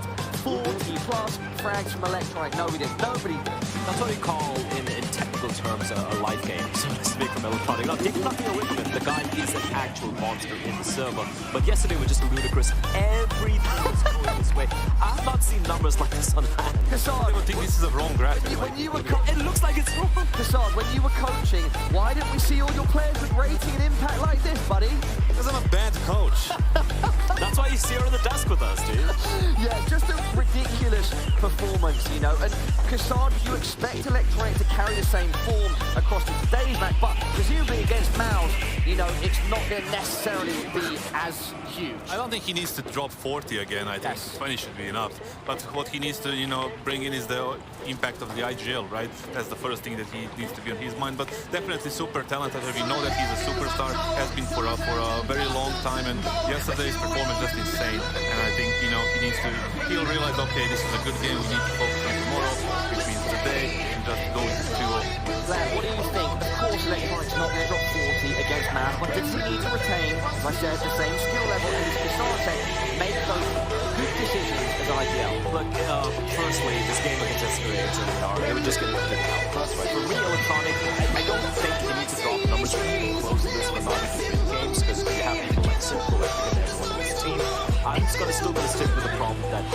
[SPEAKER 11] 40 plus frags from Electronic? No, we didn't. Nobody did.
[SPEAKER 5] That's what we call, in technical terms, a life game, so to speak, from Electronic. Now, take nothing away from him. The guy is an actual monster in the server. But yesterday was just ludicrous. Everything was going this way. I have not seen numbers like this on hand.
[SPEAKER 11] Kassar,
[SPEAKER 12] I think this is a wrong graphic.
[SPEAKER 11] When you were
[SPEAKER 5] it looks like it's wrong.
[SPEAKER 11] Kassar, when you were coaching, why didn't we see all your players with rating and impact like this, buddy?
[SPEAKER 12] Because I'm a bad coach.
[SPEAKER 5] That's why he's here on the desk with us, dude.
[SPEAKER 11] Yeah, just a ridiculous performance, you know. And Cassard, you expect Electronic to carry the same form across today's match, but presumably against Mouse, you know, it's not going to necessarily be as huge.
[SPEAKER 12] I don't think he needs to drop 40 again. I think 20 should be enough. But what he needs to, you know, bring in is the impact of the IGL, right? That's the first thing that he needs to be on his mind. But definitely super talented. We know that he's a superstar, has been for a very long time. And yesterday's performance just insane. And I think, you know, he'll realize, okay, this is a good game. We need to focus on tomorrow, which means today, and just go into 2-0.
[SPEAKER 11] Vlad, what do you think? Of course, Electronic's not going to drop 40 against Mouse, but does he need to retain, as I said, the same skill level and his Cassard make those good decisions as IGL?
[SPEAKER 5] Look, firstly, this game against СТРИМ is really hard. They were just going to get out. That's right. For me, Electronic, I don't think you need to drop numbers really close to this for not to win games, because you have people like Simple, like everyone on this team. I'm still going to stick with the problem that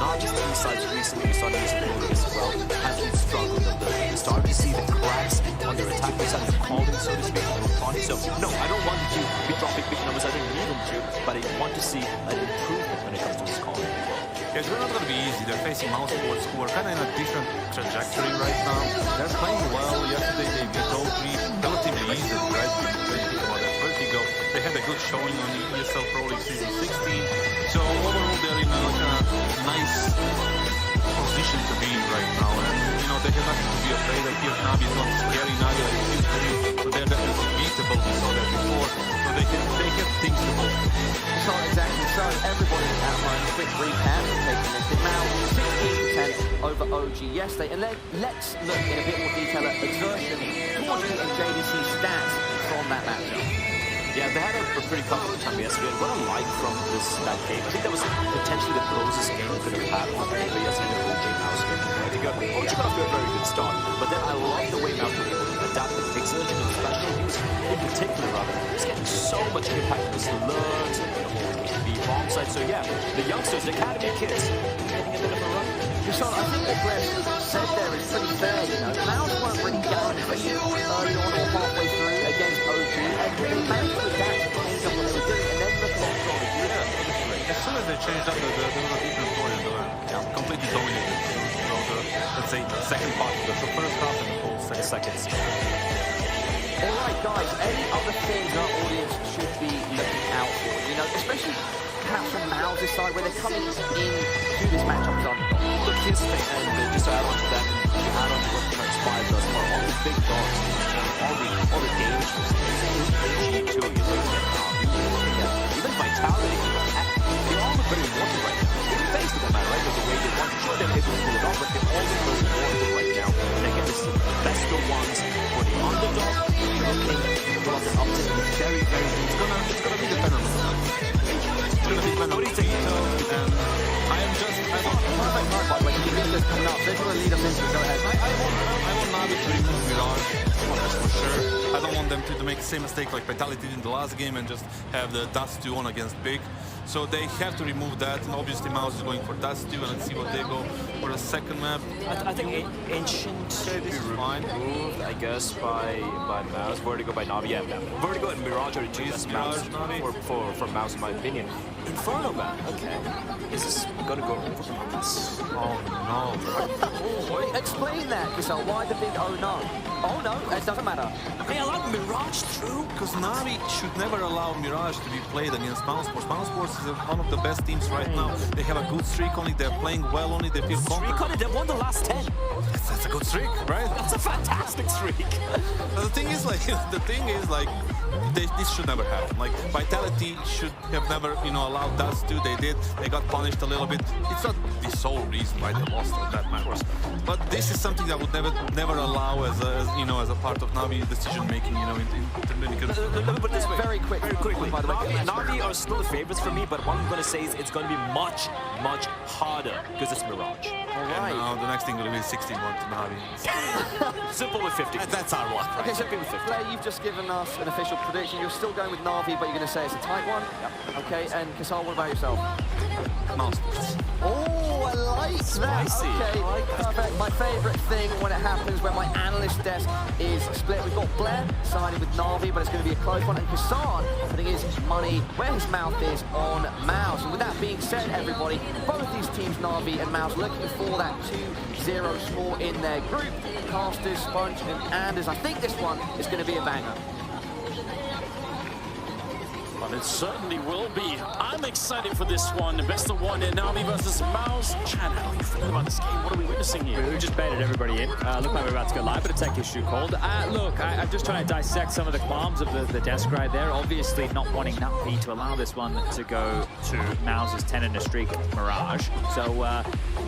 [SPEAKER 5] not just team sides recently, we started using as well, have been struggling a little. We started to see the cracks on their attack side of calling, so to speak, on Electronic. So, no, I don't want to be dropping big numbers. I don't need them to, but I want to see an improvement when it comes to this calling.
[SPEAKER 12] Yeah, it's not going to be easy. They're facing Mouse Sports, who are kind of in a different trajectory right now. They're playing well. Yesterday they beat OG relatively easily, right? Vertigo. They had a good showing on the ESL Pro League Season 16. So overall, they're in a nice position to be in right now. And, you know, they have nothing to be afraid of. Here, Navi is not scary. Navi like it used to be. So they're definitely beatable. We saw that before. So they have things to hold.
[SPEAKER 11] So exactly, so everybody at home, quick recap, taking this in now, 16-10 over OG yesterday, and let's look in a bit more detail at exertion, Torgy and JDC stats from that matchup.
[SPEAKER 5] Yeah, they had a pretty comfortable time yesterday, and what I like from that game, I think that was potentially the closest game we could have had on paper yesterday, the OG Mouse game. I think OG got off to a very good start, but then I love the way Mouse were able to adapt the exertion and special use, in particular, rather. He's getting so much impact with his learns, the bomb side. So yeah, the youngsters, the academy kids, getting a bit of a run.
[SPEAKER 11] So I think what Greg said there is pretty fair, you know. Mouse weren't really going for you early on or halfway through against OG, and they managed to adapt to change up what they were doing, and then look at Electronic.
[SPEAKER 12] As soon as they changed up, there was a different story. They were completely dominated. Let's say the second part of the first half and the whole second.
[SPEAKER 11] Alright guys, any other things our audience should be looking out for? You know, especially perhaps from Mouse's side where they're coming in to this matchup as underdog.
[SPEAKER 5] Look, here's the thing, and just to add on to that, to add on to what transpired thus far, all the big dogs, all the games, even Vitality, they all look very wanted right now. They faced it, no matter, right? The way they want to show them able to pull it off, but they're all very wanted right now. And again, this is the best of ones for the underdog. Looking to up to it's very, very good. It's gonna be the better one. It's gonna be better. What do you think?
[SPEAKER 12] I am just. I want Navi to remove Mirage, that's for sure. I don't want them to make the same mistake like Vitality did in the last game and just have the Dust 2 on against Big. So they have to remove that, and obviously Mouse is going for Dust 2, and let's see what they go for a second map.
[SPEAKER 5] I think Ancient should be removed, I guess, by Mouse. Vertigo by Navi. Yeah, Vertigo and Mirage are the two best maps for Mouse, in my opinion. Inferno map, okay. Is this gonna go over Mouse?
[SPEAKER 12] Oh no.
[SPEAKER 11] Explain that, Cassard. Why the big oh no? Oh no, it doesn't matter.
[SPEAKER 5] They allowed Mirage through?
[SPEAKER 12] Because Navi should never allow Mirage to be played against Mouse Sports. Mouse Sports is one of the best teams right now. They have a good streak on it, they're playing well on it, they feel confident.
[SPEAKER 5] Streak on it, they won the last 10.
[SPEAKER 12] That's a good streak, right?
[SPEAKER 5] That's a fantastic streak.
[SPEAKER 12] The thing is like, this should never happen. Like, Vitality should have never, allowed Dust to. They did. They got punished a little bit. It's not the sole reason why they lost on that match. But this is something that would never allow as a part of Navi decision making.
[SPEAKER 5] Let me put this way.
[SPEAKER 11] Very quickly, by the way.
[SPEAKER 5] Navi are still the favorites for me, but what I'm going to say is it's going to be much, much harder because it's Mirage.
[SPEAKER 11] All right.
[SPEAKER 12] Now the next thing will be 16-1 to Navi.
[SPEAKER 5] Simple with 50. That's our luck. Right?
[SPEAKER 11] Okay, so
[SPEAKER 5] Simple with 50.
[SPEAKER 11] Blair, you've just given us an official prediction. You're still going with Navi, but you're going to say it's a tight one.
[SPEAKER 5] Yep.
[SPEAKER 11] Okay, and Cassard, what about yourself?
[SPEAKER 12] Mouse.
[SPEAKER 11] Oh, I like that. Okay, perfect. My favourite thing when it happens when my analyst desk is split. We've got Blair siding with Navi, but it's going to be a close one. And Cassard putting his money where his mouth is on Mouse. said, everybody, both these teams, Na'Vi and Mouse, looking for that 2-0 score in their group. Casters, Sponge, and Anders. I think this one is going to be a banger.
[SPEAKER 10] Well, it certainly will be. I'm excited for this one. Best of one in Na'Vi versus Mouse. Chad, how are you feeling about this game? What are we witnessing here?
[SPEAKER 9] We just baited everybody in. Look like we're about to go live, but a tech issue called. Look, I'm just trying to dissect some of the qualms of the desk right there. Obviously not wanting Na'Vi to allow this one to go to Mouse's 10 in a streak Mirage. So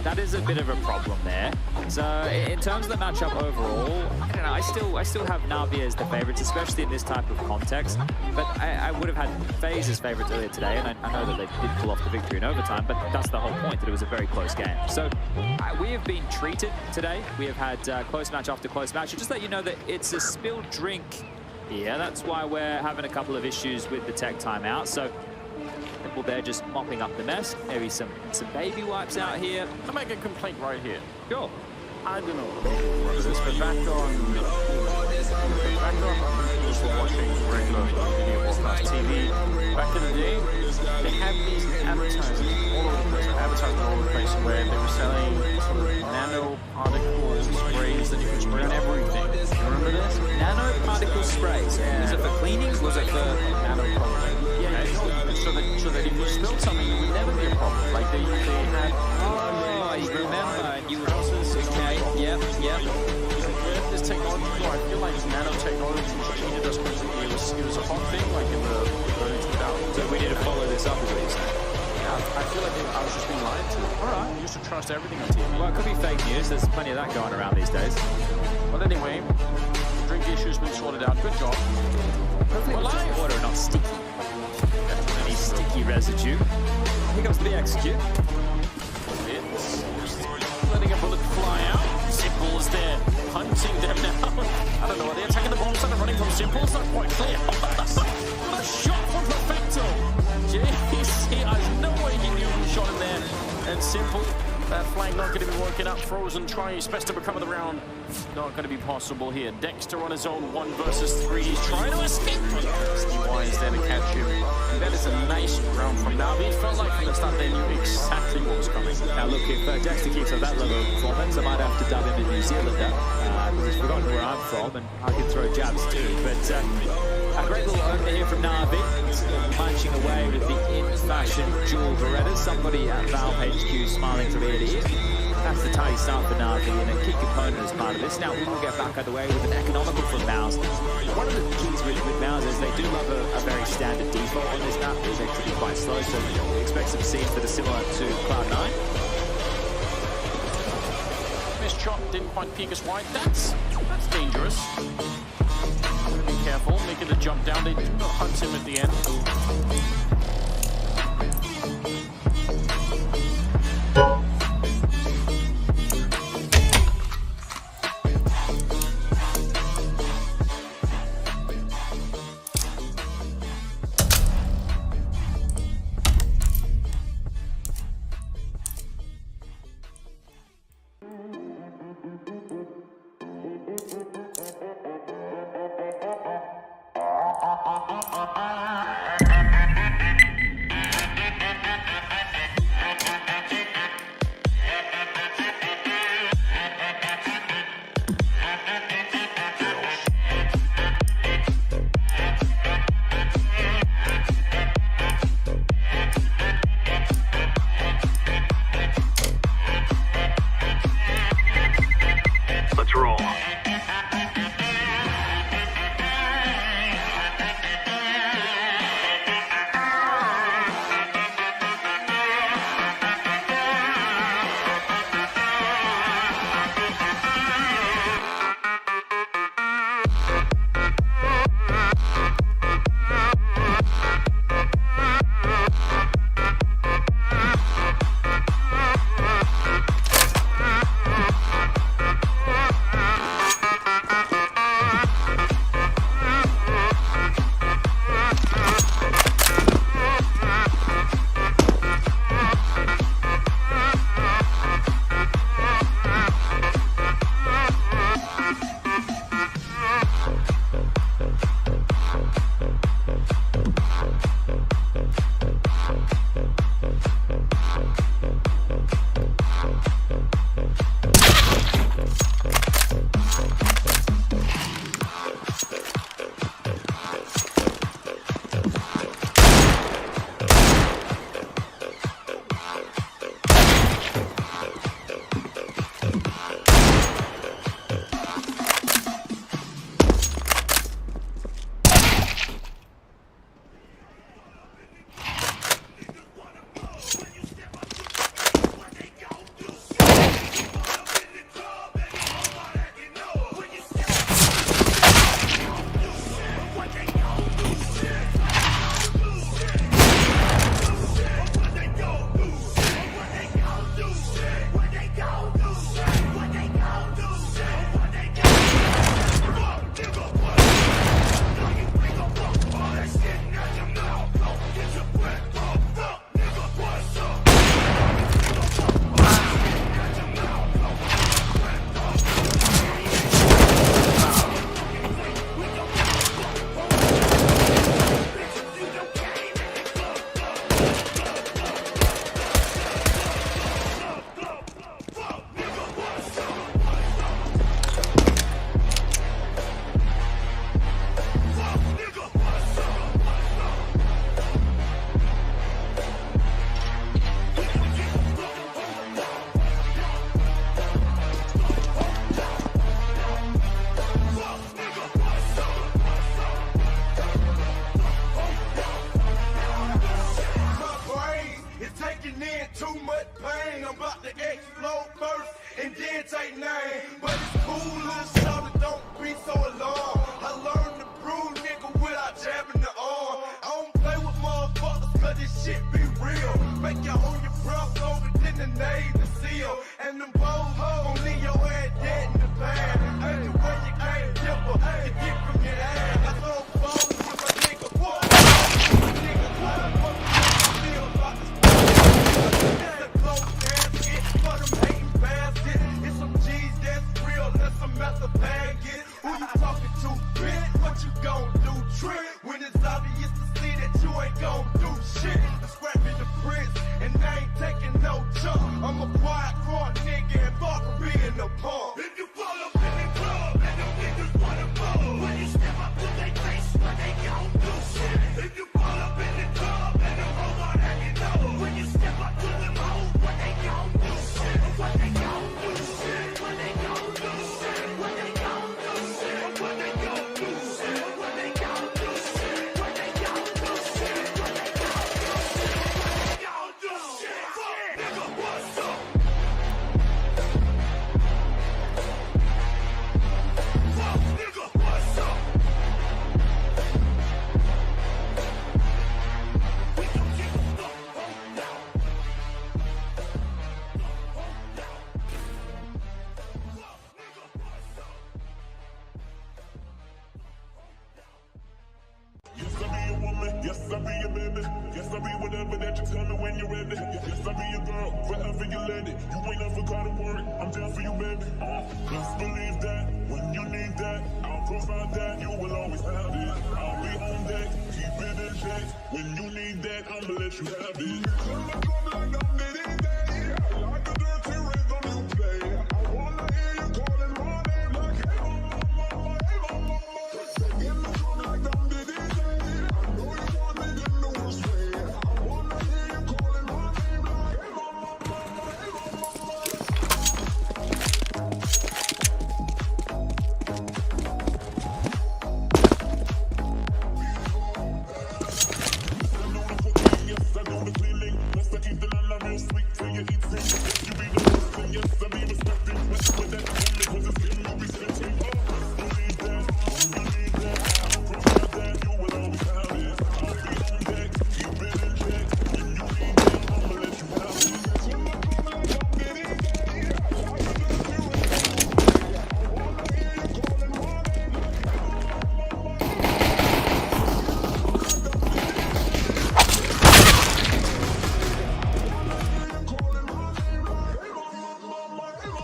[SPEAKER 9] that is a bit of a problem there. So in terms of the matchup overall, I don't know, I still have Na'Vi as the favorites, especially in this type of context. But I would have had FaZe as favorites earlier today, and I know that they did pull off the victory in overtime, but that's the whole point, that it was a very close game. So we have been treated today. We have had close match after close match. Just let you know that it's a spilled drink here. That's why we're having a couple of issues with the tech timeout. So people there just mopping up the mess. Maybe some baby wipes out here.
[SPEAKER 10] I'll make a complaint right here.
[SPEAKER 9] Sure.
[SPEAKER 10] I don't know what is this, but back on those who are watching regular video broadcast TV, back in the day, they had these advertisements all over the place, where they were selling nanoparticle sprays that you could spray on everything. You remember this?
[SPEAKER 9] Nanoparticle sprays.
[SPEAKER 10] Yeah.
[SPEAKER 9] Is it for cleaning? Was it for
[SPEAKER 10] nanoparticle? Yeah, so that if you spilled something, it would never be a problem. Like they had.
[SPEAKER 9] Oh, you remember? And you would also okay. Yep.
[SPEAKER 10] This technology, I feel like nanotechnology cheated us completely. It was a hot thing, like in the early 2000s.
[SPEAKER 9] So we need to follow this up, is what you're saying?
[SPEAKER 10] Yeah, I feel like I was just being lied to. All right. I used to trust everything on TV.
[SPEAKER 9] Well, it could be fake news. There's plenty of that going around these days.
[SPEAKER 10] But anyway, drink issue's been sorted out. Good job.
[SPEAKER 9] Hopefully
[SPEAKER 10] we're live.
[SPEAKER 9] Water, not sticky. Any sticky residue. Here comes the execute.
[SPEAKER 10] It's letting a bullet fly out. Simple is there, hunting them now. I don't know, are they attacking the bomb center, running from Simple? It's not quite clear. What a shot from Perfecto. JC, there's no way he knew who shot him there. And Simple, that flank not going to be working out. Frozen trying his best to recover the round. Not going to be possible here. Dexter on his own, 1 versus 3. He's trying to escape. SDY is there to catch him. That is a nice round from Na'Vi. It felt like from the start they knew exactly what was coming.
[SPEAKER 9] Now look, if Dexter keeps up that level of performance, I might have to dub him a New Zealander, because he's forgotten where I'm from, and I can throw jabs too. But a great little opener here from Na'Vi, punching away with the in-fashion dual Beretta. Somebody at Valve HQ smiling from ear to ear. That's the tidy start for Na'Vi, and a key component as part of this. Now we will get back out of the way with an economical from Mouse. One of the keys with Mouse is they do love a very standard default on this map. It's actually quite slow, so we expect some scenes that are similar to Cloud9.
[SPEAKER 10] Missed shot, didn't quite peek us wide. That's dangerous. Be careful, making the jump down. They do not hunt him at the end.
[SPEAKER 2] make you hold your breath over than the Navy SEAL. And them bold hoes gon' leave your head dead in the bag. Ain't the way you can't dipper, you get from your ass. I throw balls to my nigga, what? My nigga, what you feel about this? It's a close casket for them hating baskets. It's some G's that's real, that's some method packet. Who you talking to, bitch? What you gon' do, trick? When it's obvious to see that you ain't gon' do shit. I'm scrapping the bricks, and I ain't taking no chunk. I'm a quiet, core nigga, and far from being no punk.
[SPEAKER 1] If you pull up in the club and them niggas wanna ball, when you step up to their face, what they gon' do shit. If you pull up in the club and them hoes are acting up, when you step up to them hoes, what they gon' do shit. What they gon' do shit. What they gon' do shit. What they gon' do shit. What they gon' do shit. What they gon' do shit. What they gon' do shit. What they gon' do shit. What they gon' do shit. Fuck nigga, what's up? Fuck nigga, what's up? We gon' keep the phone down.
[SPEAKER 3] Yes, I be a woman. Yes, I be a baby. Yes, I be whatever that you tell me when you're ready. Yes, I be a girl. Forever you let it. You ain't never gotta worry. I'm down for you, baby. Just believe that when you need that, I'll provide that. You will always have it. I'll be on deck. Keep it in check. When you need that, I'ma let you have it. Like a dirty rhythm you play. I wanna hear you calling my name like hey mama, hey mama. Singing the song like I'm the DJ. I know you want it in the worst way. I wanna hear you calling my name like hey mama, hey mama. Yes, I know the feeling. Must I keep the line real sweet till you eat things. Yes, you be the best, and yes, I be respected. Mess with that family, cause it's him you be sitting. Believe that, when you need that, I'll provide that. You will always have it. I'll be on deck, keep it in check. When you need that, I'ma let you have it. When I come like I'm the DJ, like a dirty rhythm you play. I wanna hear you calling my name like hey mama, hey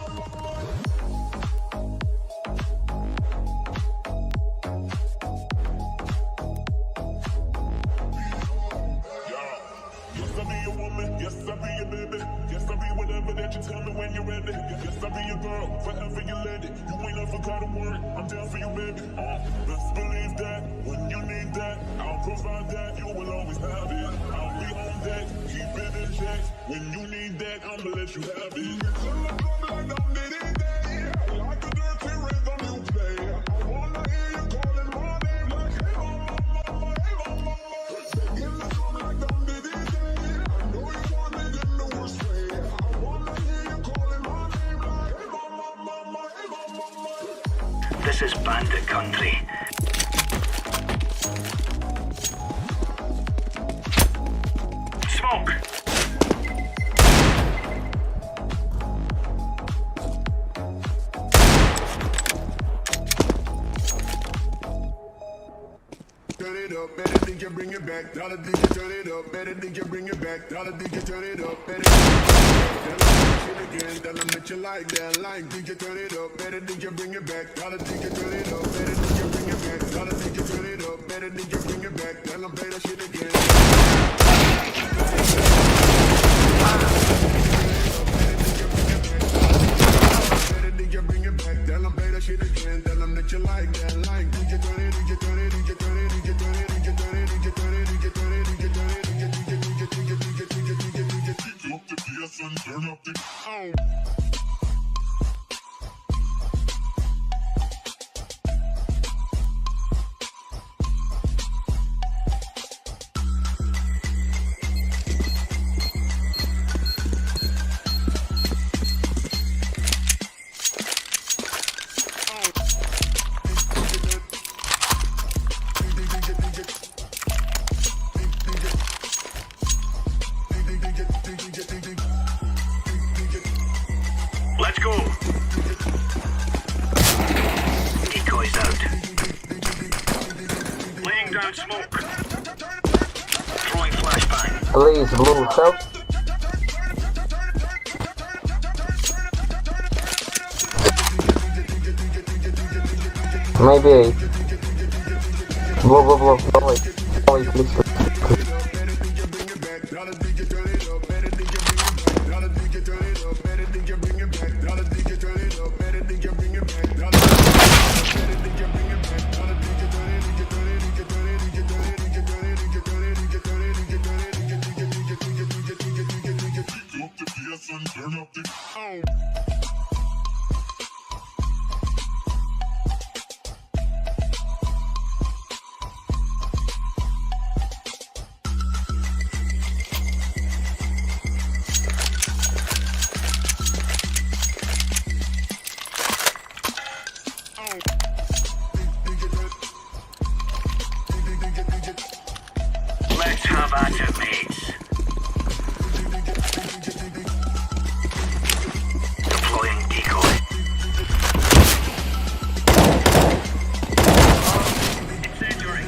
[SPEAKER 3] Yes, I be a woman. Yes, I be a baby. Yes, I be whatever that you tell me when you're ready. Yes, I be a girl. Forever you let it. You ain't never gotta worry. I'm down for you, baby. Best believe that when you need that, I'll provide that. You will always have it. I'll be on deck. Keep it in check. When you need that, I'ma let you have it. Like I'm the DJ. Like a dirty rhythm you play. I wanna hear you calling my name like hey mama, hey mama. Singing the song like I'm the DJ. I know you want it in the worst way. I wanna hear you calling my name like hey mama, hey mama.
[SPEAKER 4] This is Bandit Country. Smoke.
[SPEAKER 2] Turn it up, better think you bring it back. Dollar think you turn it up, better think you bring it back. Dollar think you turn it up, better think you bring it back. Tell them shit again, tell them that you like that line. Think you turn it up, better think you bring it back. Dollar think you turn it up, better think you bring it back. Dollar think you turn it up, better think you bring it back. Tell them play that shit again. Better think you bring it back. Tell them play that shit again. Tell them that you like that line. Think you turn it, think you turn it, think you turn it, think you turn it, think you turn it, think you turn it, think you turn it, think you turn it, think you turn it, think you turn it, think you turn it, think you turn it, think you turn it, think you turn it.
[SPEAKER 3] Up the PS and turn up the
[SPEAKER 1] Let's go. Decoys out. Laying down smoke. Throwing flashbang.
[SPEAKER 4] Please, blue, help. Maybe 8. Blue. Давай, please.
[SPEAKER 1] Let's have at it, mates. Deploying decoy. Incendiary.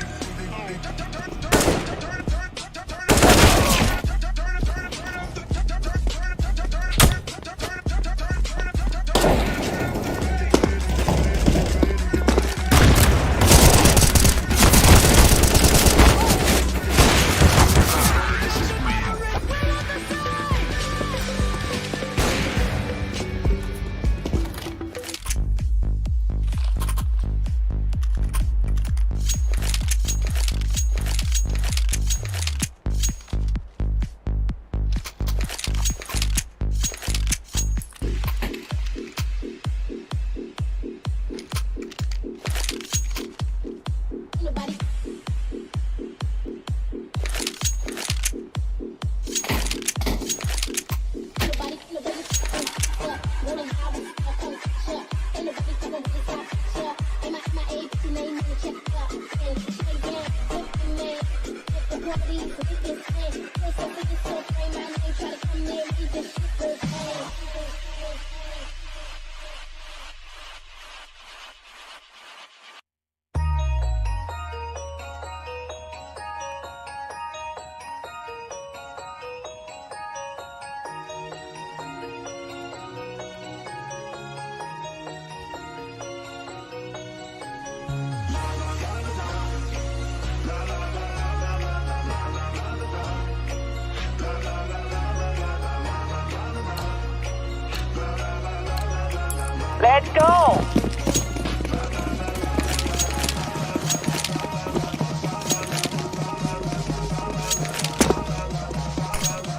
[SPEAKER 11] Let's go!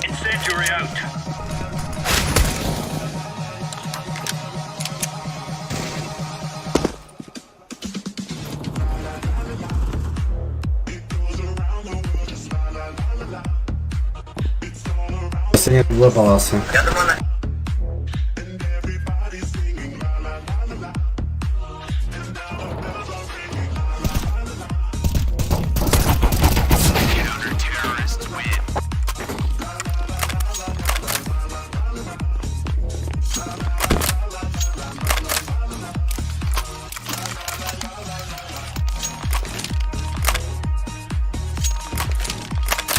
[SPEAKER 1] Incendiary out.
[SPEAKER 14] Нет глобаласа.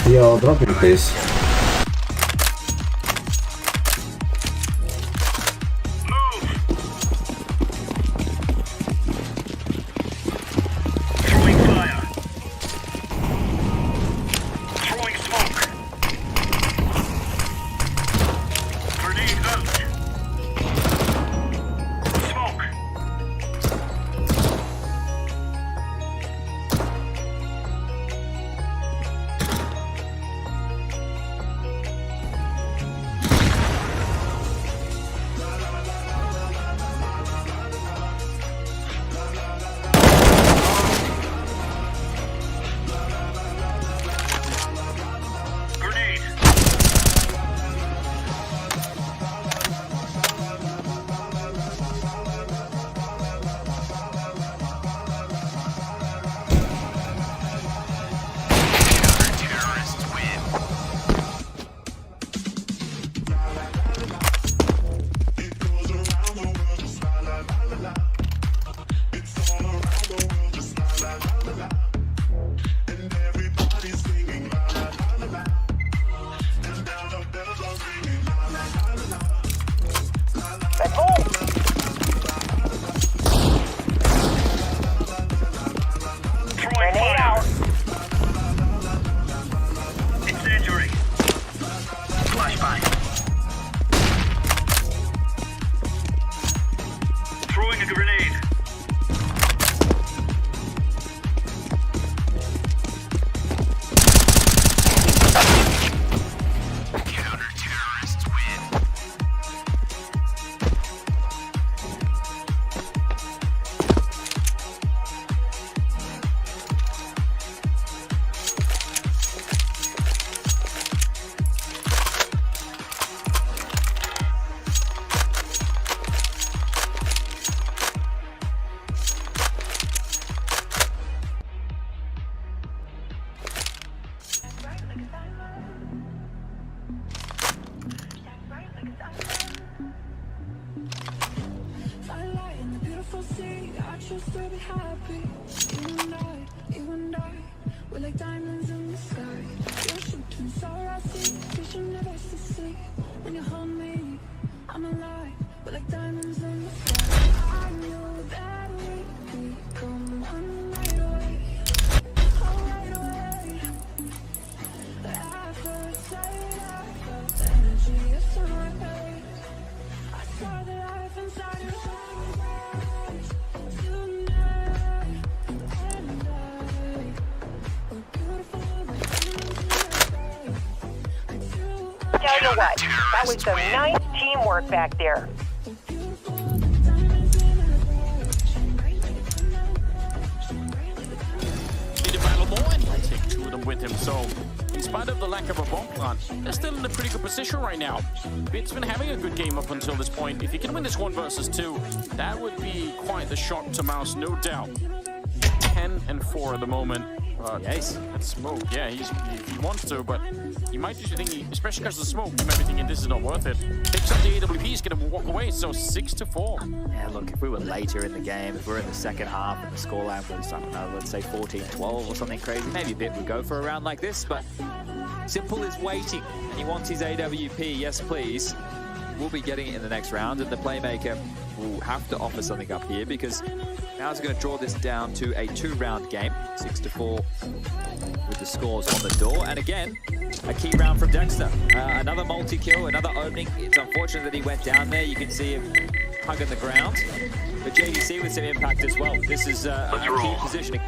[SPEAKER 14] Yo, drop me please.
[SPEAKER 1] Firelight in the beautiful sea, I choose to be happy. You and I, we're like diamonds in the sky. You're shooting star I see, vision of ecstasy. When you hold me, I'm alive, we're like diamonds in the sky. I knew that we'd come on right away. Oh, right away. At first sight, I felt the energy of sun rays. I saw the life inside your eyes tonight, and we're beautiful like diamonds in the sky.
[SPEAKER 15] Tell you what, that was some nice teamwork back there.
[SPEAKER 10] Need a battle more, and he'll take two of them with him. So, in spite of the lack of a bomb plant, they're still in a pretty good position right now. Bit's been having a good game up until this point. If he can win this 1 versus 2, that would be quite the shot to Mouse, no doubt. 10-4 at the moment. Yes, that's smoke. Yeah, he wants to, but he might just think, especially because of the smoke, he might be thinking this is not worth it. Picks up the AWP, he's going to walk away, so 6-4.
[SPEAKER 9] Yeah, look, if we were later in the game, if we're in the second half and the scoreline was, I don't know, let's say 14-12 or something crazy, maybe a bit would go for a round like this, but Simple is waiting. He wants his AWP, yes please. We'll be getting it in the next round, and the playmaker will have to offer something up here because now he's going to draw this down to a 2-round game, 6-4 with the scores on the door. And again, a key round from Dexter. Another multi-kill, another opening. It's unfortunate that he went down there. You can see him hugging the ground. But JDC with some impact as well. This is a key positioning.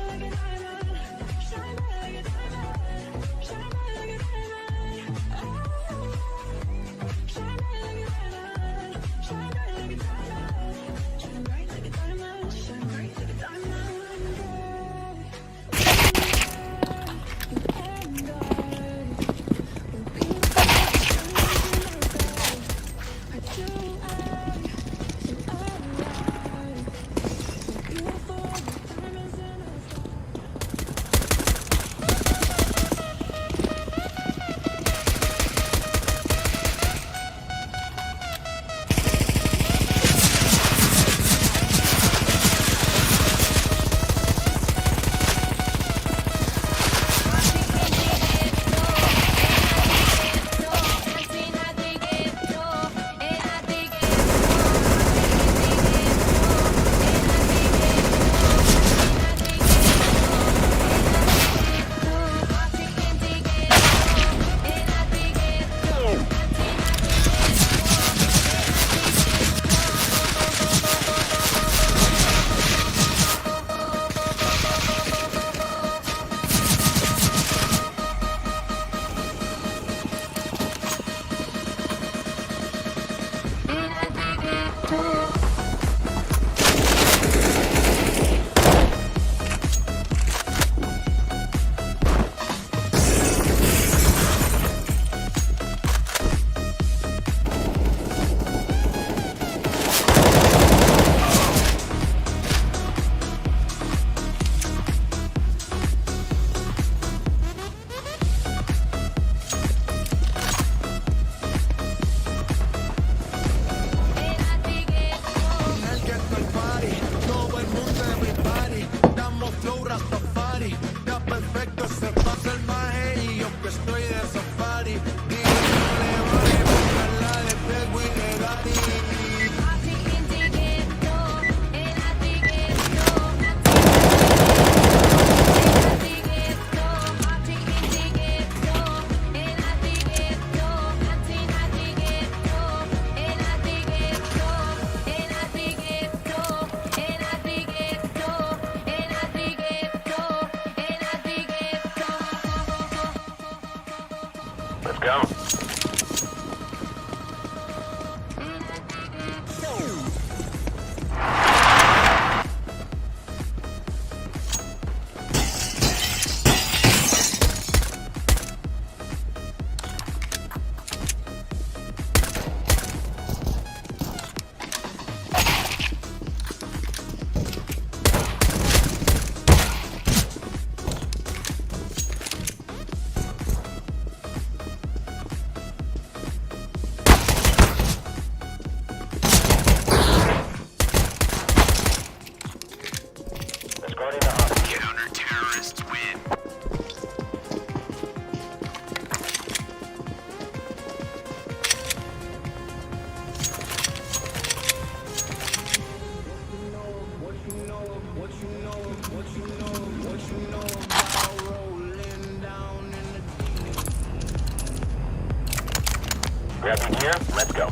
[SPEAKER 8] Grab your gear, let's go.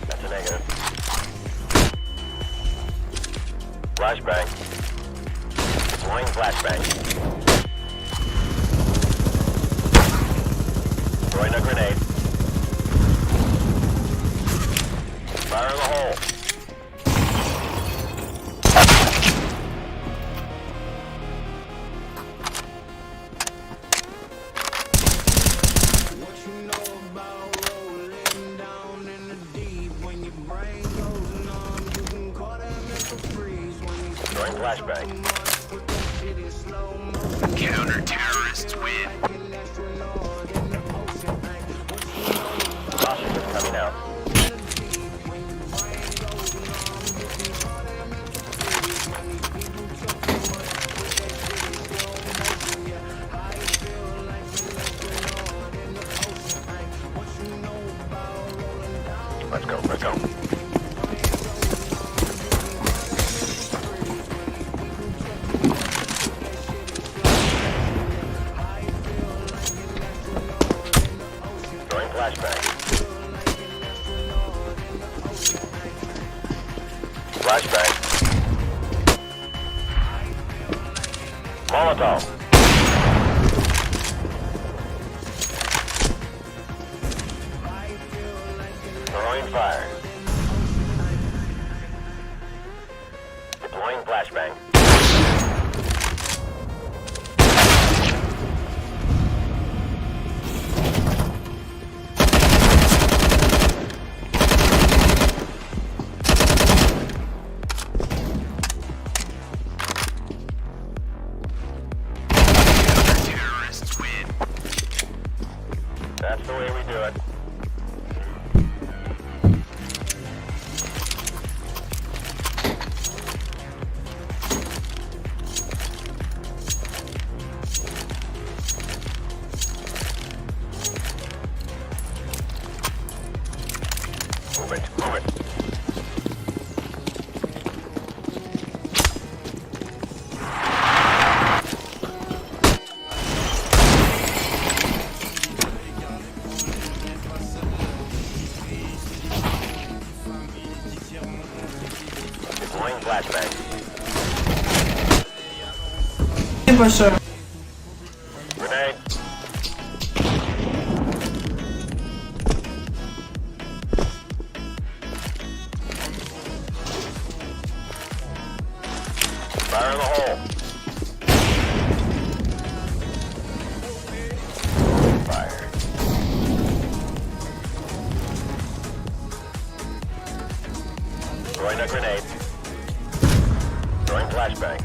[SPEAKER 8] That's a negative. Flashbang. Deploying flashbang. Throwing a grenade. Fire in the hole. Throwing flashbang.
[SPEAKER 1] Counter-terrorists win.
[SPEAKER 8] Caution is coming out. Let's go, let's go. Throwing flashbang. Flashbang. Molotov. Throwing fire. Deploying flashbang.
[SPEAKER 1] Terrorists win.
[SPEAKER 8] That's the way we do it. Move it, move it. Deploying flashbang. Grenade. Fire in the hole. Fire. Throwing a grenade. Throwing flashbang.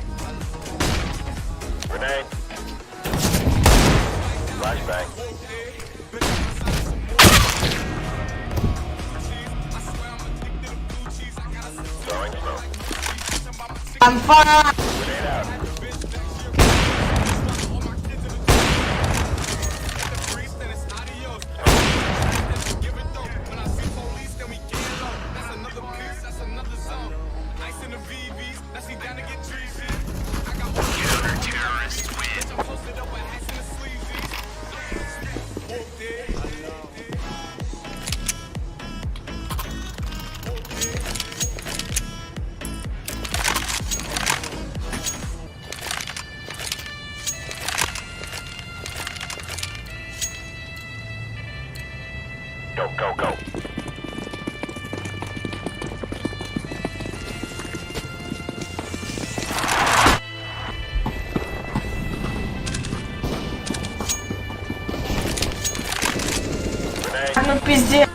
[SPEAKER 8] Grenade. Flashbang. Throwing smoke.
[SPEAKER 15] I'm fire!
[SPEAKER 8] Grenade out.
[SPEAKER 1] Counter-terrorists win.
[SPEAKER 8] Go, go, go.
[SPEAKER 15] Ну пиздец.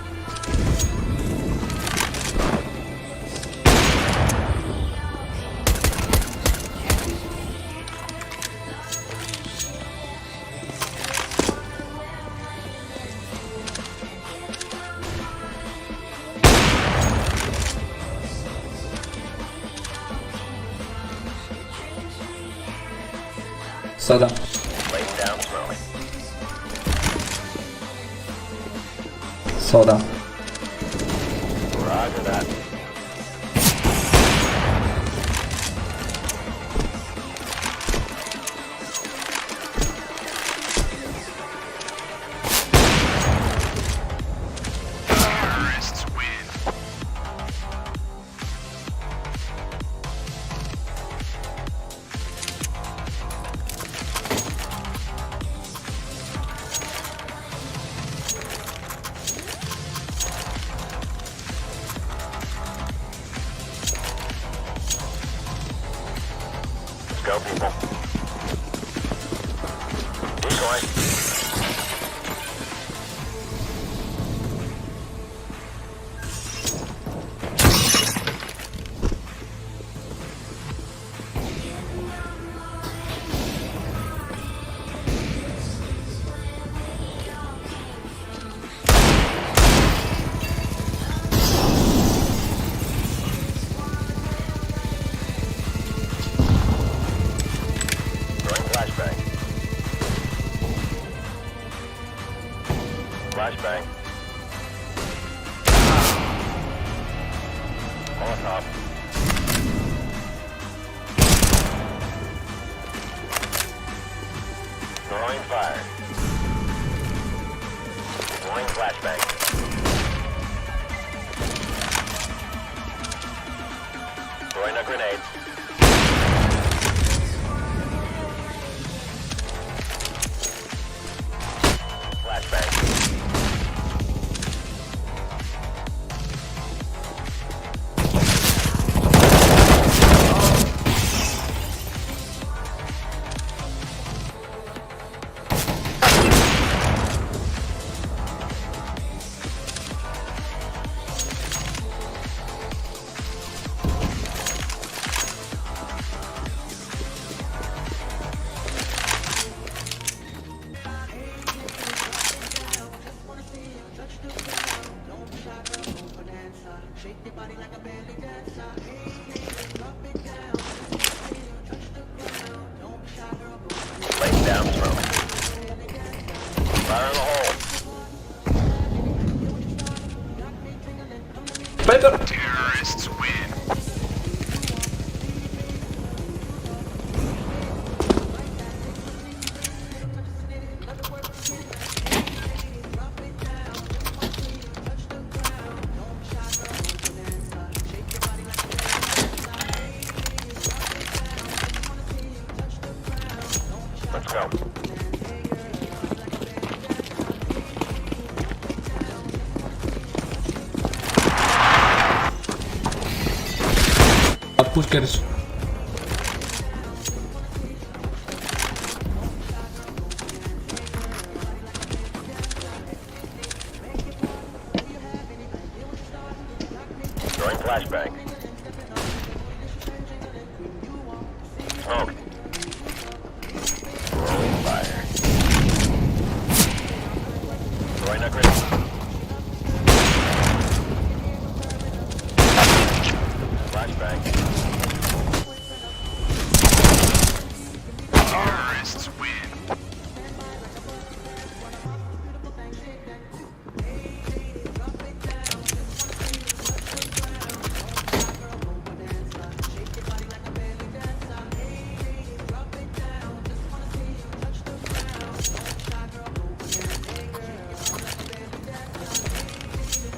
[SPEAKER 14] Soda.
[SPEAKER 8] Laying down slowly.
[SPEAKER 14] Soda.
[SPEAKER 8] Roger that. go, people. Decoy. Flashbang. Molotov. Throwing fire. Deploying flashbang. Throwing a grenade. Flashbang. Laying down smoke. Fire in the hole.
[SPEAKER 1] Paper. Terrorists win.
[SPEAKER 8] Let's go.
[SPEAKER 16] Pushkers.
[SPEAKER 8] Throwing flashbang. Smoke. Throwing fire. Throwing a grenade. Flashbang.
[SPEAKER 1] Terrorists win.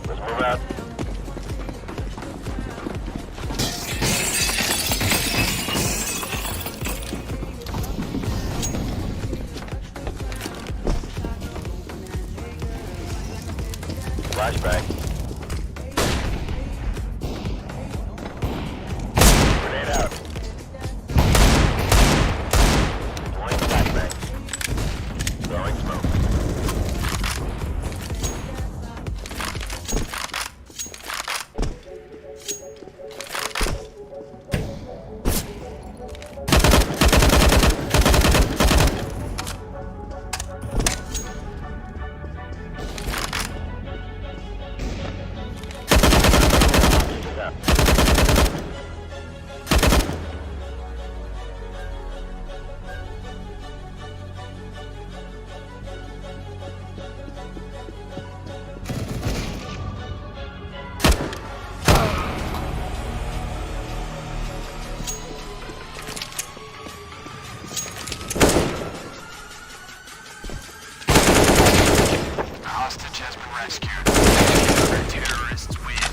[SPEAKER 8] Let's move out. Flashbang. Grenade out. Deploying flashbang. Throwing smoke.
[SPEAKER 1] The hostage has been rescued. Terrorists win.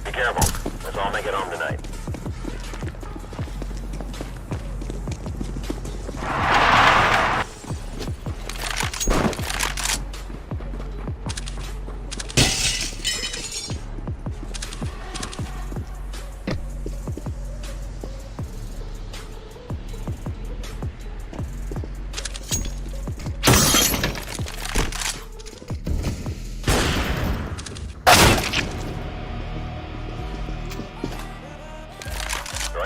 [SPEAKER 8] Be careful. Let's all make it home tonight.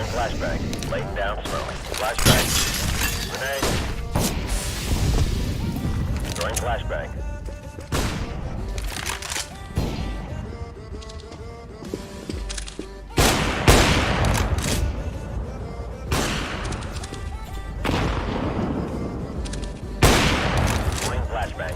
[SPEAKER 8] flashbang. Laying down smoke. Flashbang. Grenade. Throwing flashbang. Throwing flashbang.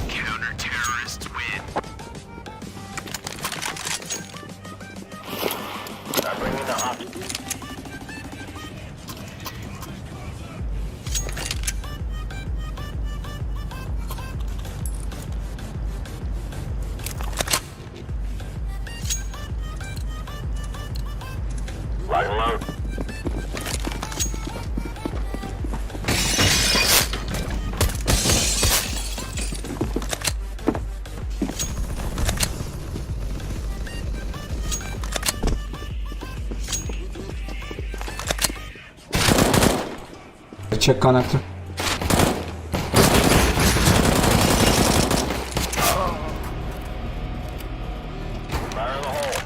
[SPEAKER 1] Counter-terrorists win.
[SPEAKER 8] I'm bringing the hostage. Lock and load.
[SPEAKER 14] Check connector.
[SPEAKER 8] Fire in the hole.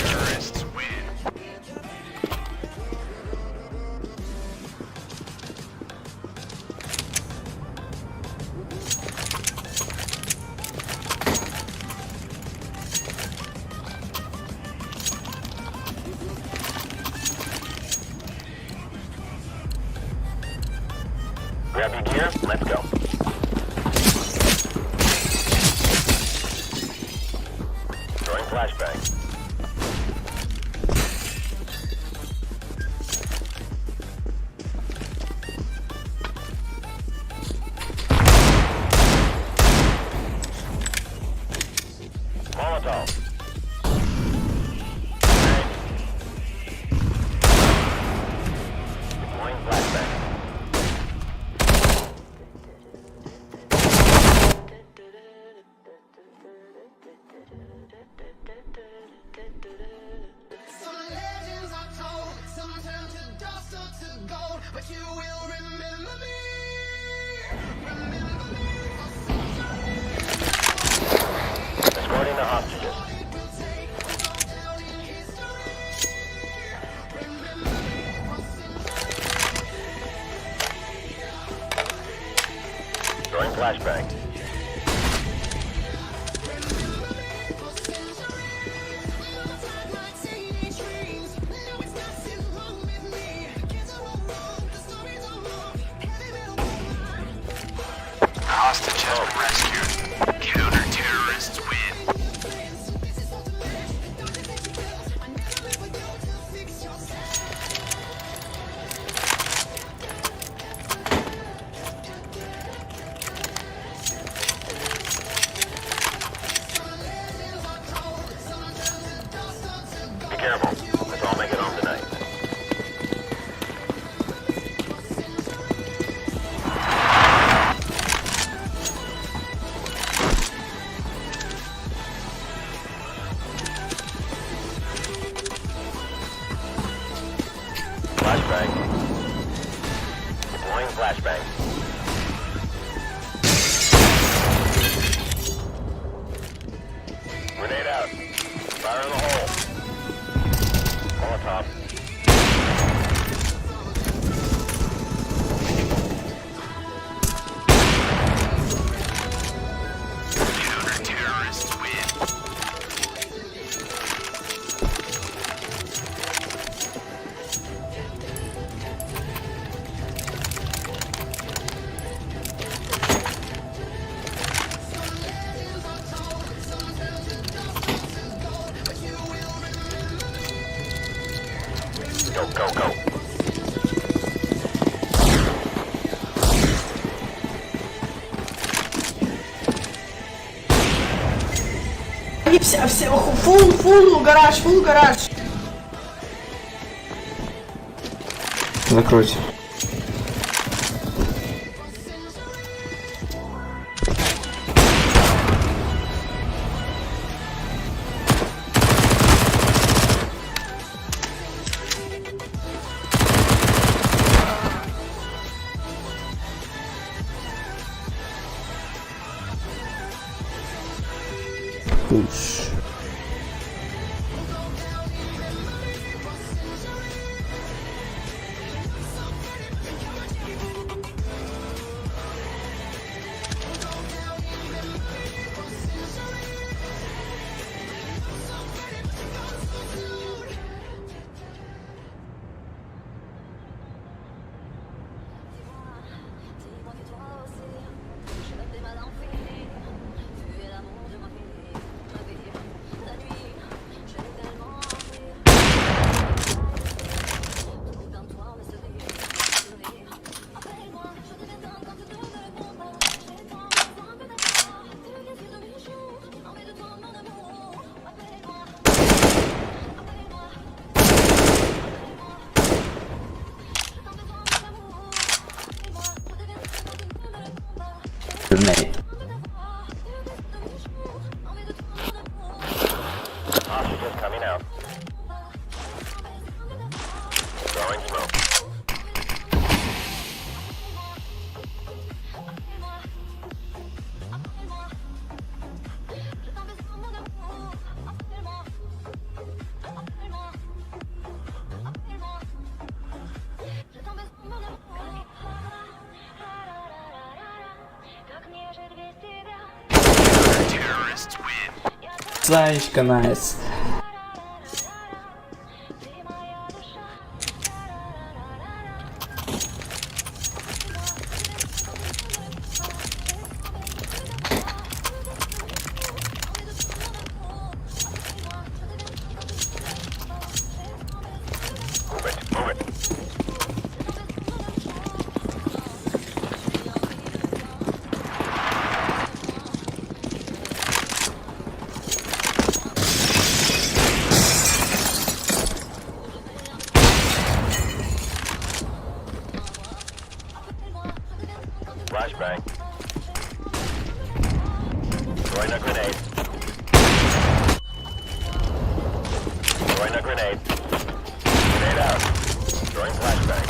[SPEAKER 1] Terrorists win.
[SPEAKER 8] Grab your gear. Let's go. Throwing flashbang. Molotov. Deploying flashbang.
[SPEAKER 1] Some legends are told, some turn to dust or to gold, but you will remember me. Remember me for centuries.
[SPEAKER 8] Escorting the hostages.
[SPEAKER 1] It will take to go down in history. Remember me for centuries.
[SPEAKER 8] Throwing flashbang.
[SPEAKER 1] Hostage has been rescued. Counter-terrorists win.
[SPEAKER 8] Be careful. Let's all make it home tonight. Flashbang. Deploying flashbang. Grenade out. Fire in the hole. Molotov.
[SPEAKER 1] Counter-terrorists win.
[SPEAKER 8] Go, go, go.
[SPEAKER 16] Фул гараж.
[SPEAKER 14] Закройте. Push. Grenade.
[SPEAKER 8] Oxygen coming out. Throwing smoke.
[SPEAKER 14] Зайчка, найс.
[SPEAKER 8] Flashbang. Throwing a grenade. Throwing a grenade. Grenade out. Throwing flashbang.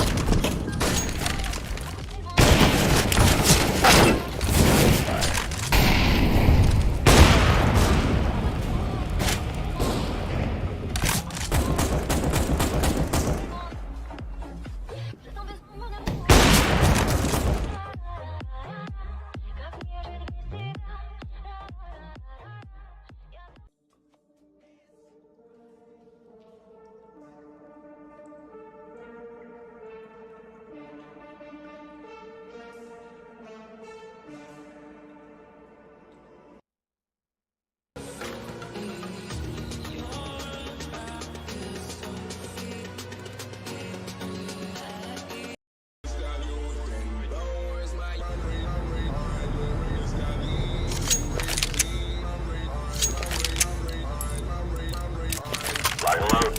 [SPEAKER 8] Lock and load.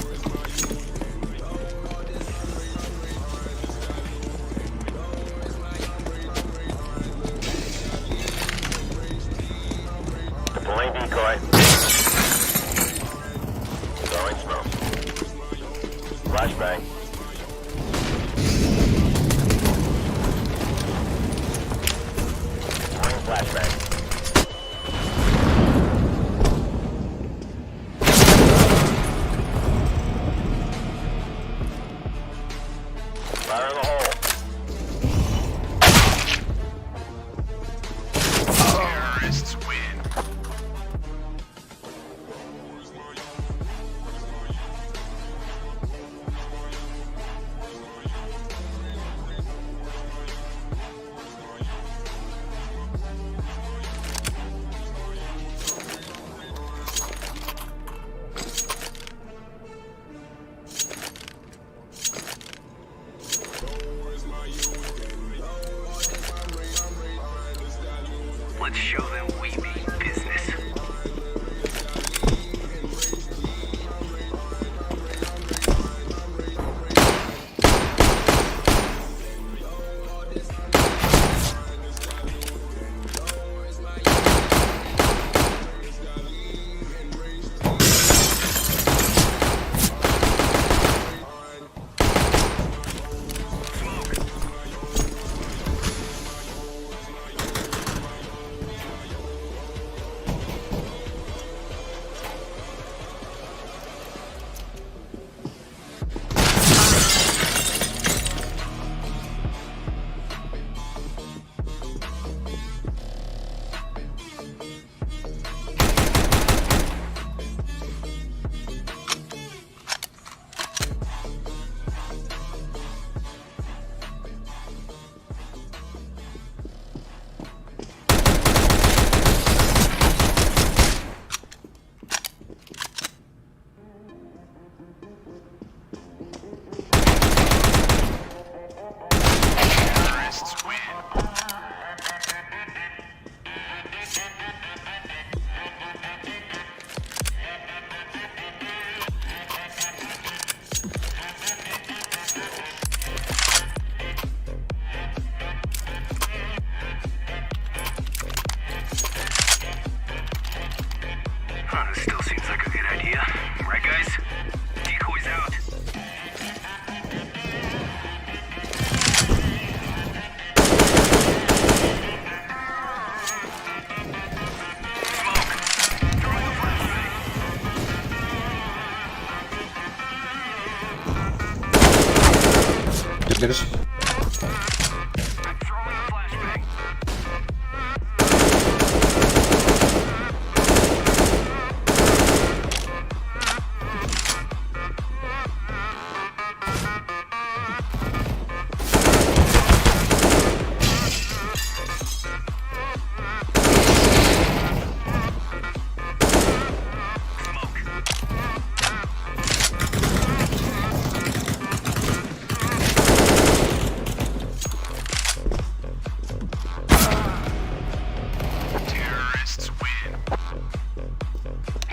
[SPEAKER 8] Deploying decoy. Throwing smoke. Flashbang. Throwing flashbang. Fire in the hole. Terrorists win.
[SPEAKER 1] This still seems like a good idea. Right, guys? Decoys out.
[SPEAKER 14] Держи.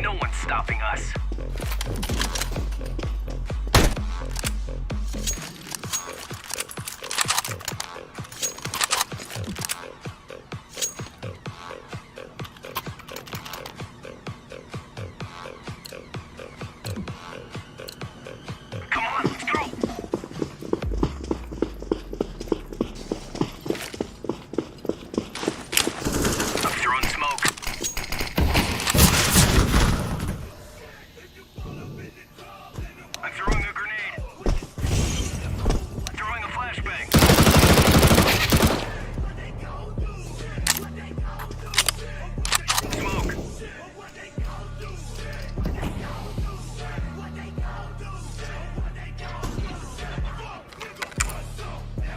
[SPEAKER 1] No one's stopping us. Come on, let's go. I'm throwing smoke. I'm throwing a grenade. Throwing a flashbang. Smoke.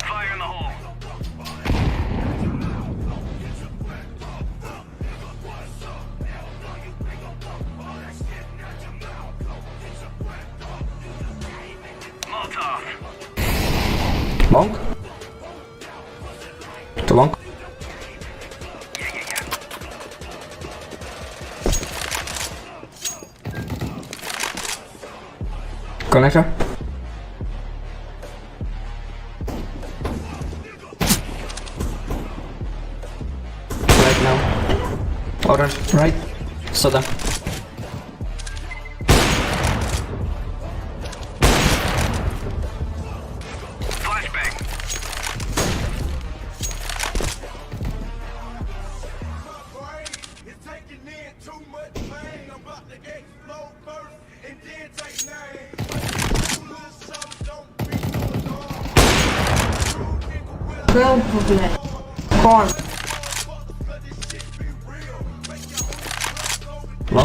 [SPEAKER 1] Fire in the hole. Molotov.
[SPEAKER 14] Monk? To monk? Connector? Right now. Orange, right? Soda.
[SPEAKER 1] Flashbang.
[SPEAKER 2] It's taking in too much pain. I'm about to explode first and then take name. Don't be so alarmed.
[SPEAKER 16] Help, блядь. Кон.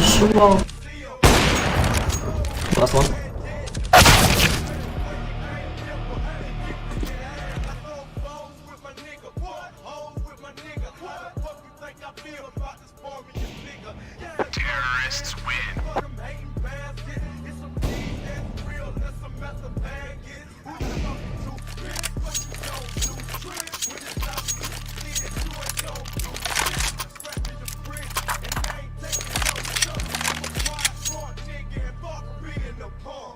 [SPEAKER 16] Шел.
[SPEAKER 14] Last one.
[SPEAKER 1] Terrorists win.
[SPEAKER 2] Nigga and fuck being the punk.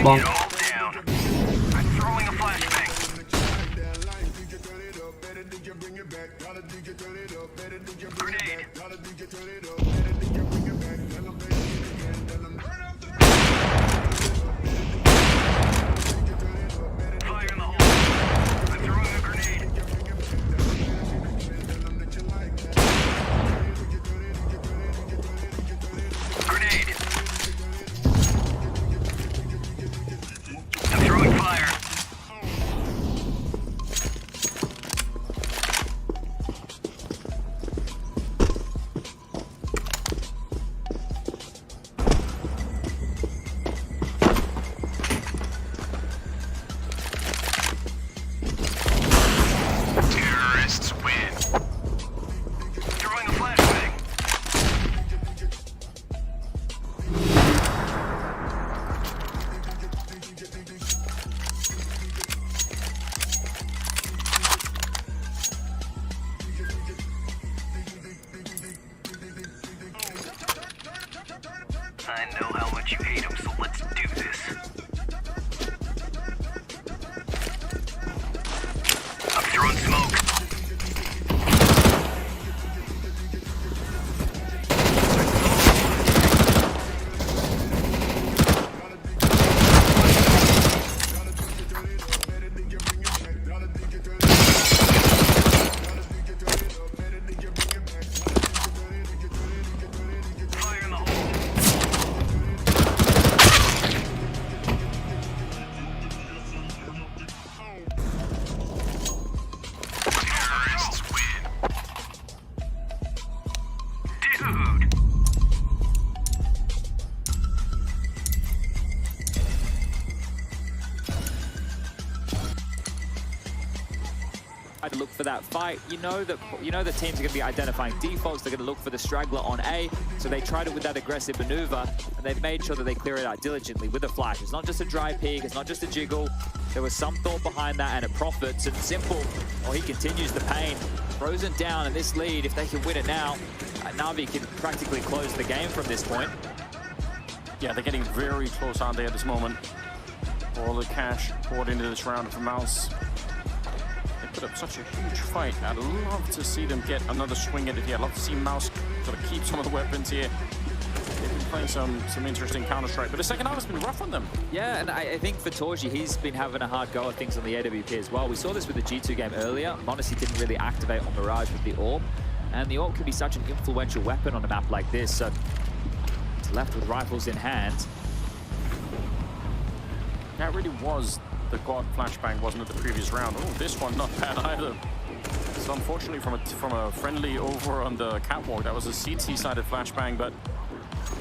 [SPEAKER 14] Long.
[SPEAKER 1] I know how much you hate him, so let's do this. I'm throwing smoke.
[SPEAKER 9] To look for that fight, you know the teams are going to be identifying defaults. They're going to look for the straggler on A, so they tried it with that aggressive maneuver, and they've made sure that they clear it out diligently with the flash. It's not just a dry peek, it's not just a jiggle. There was some thought behind that, and it profits. And Simple, oh, he continues the pain. Frozen down in this lead. If they can win it now, Na'Vi can practically close the game from this point.
[SPEAKER 10] Yeah, they're getting very close, aren't they, at this moment? All the cash poured into this round for Mouse. Put up such a huge fight. I'd love to see them get another swing at it here. I'd love to see Mouse sort of keep some of the weapons here. They've been playing some interesting counter-strike, but the second half has been rough on them.
[SPEAKER 9] Yeah, and I think for Torji, he's been having a hard go at things on the AWP as well. We saw this with the G2 game earlier. Monacy didn't really activate on Mirage with the AWP, and the AWP can be such an influential weapon on a map like this. So it's left with rifles in hand.
[SPEAKER 10] That really was the God flashbang, wasn't it, the previous round? Oh, this one not bad either. So unfortunately from a friendly over on the catwalk, that was a CT-sided flashbang, but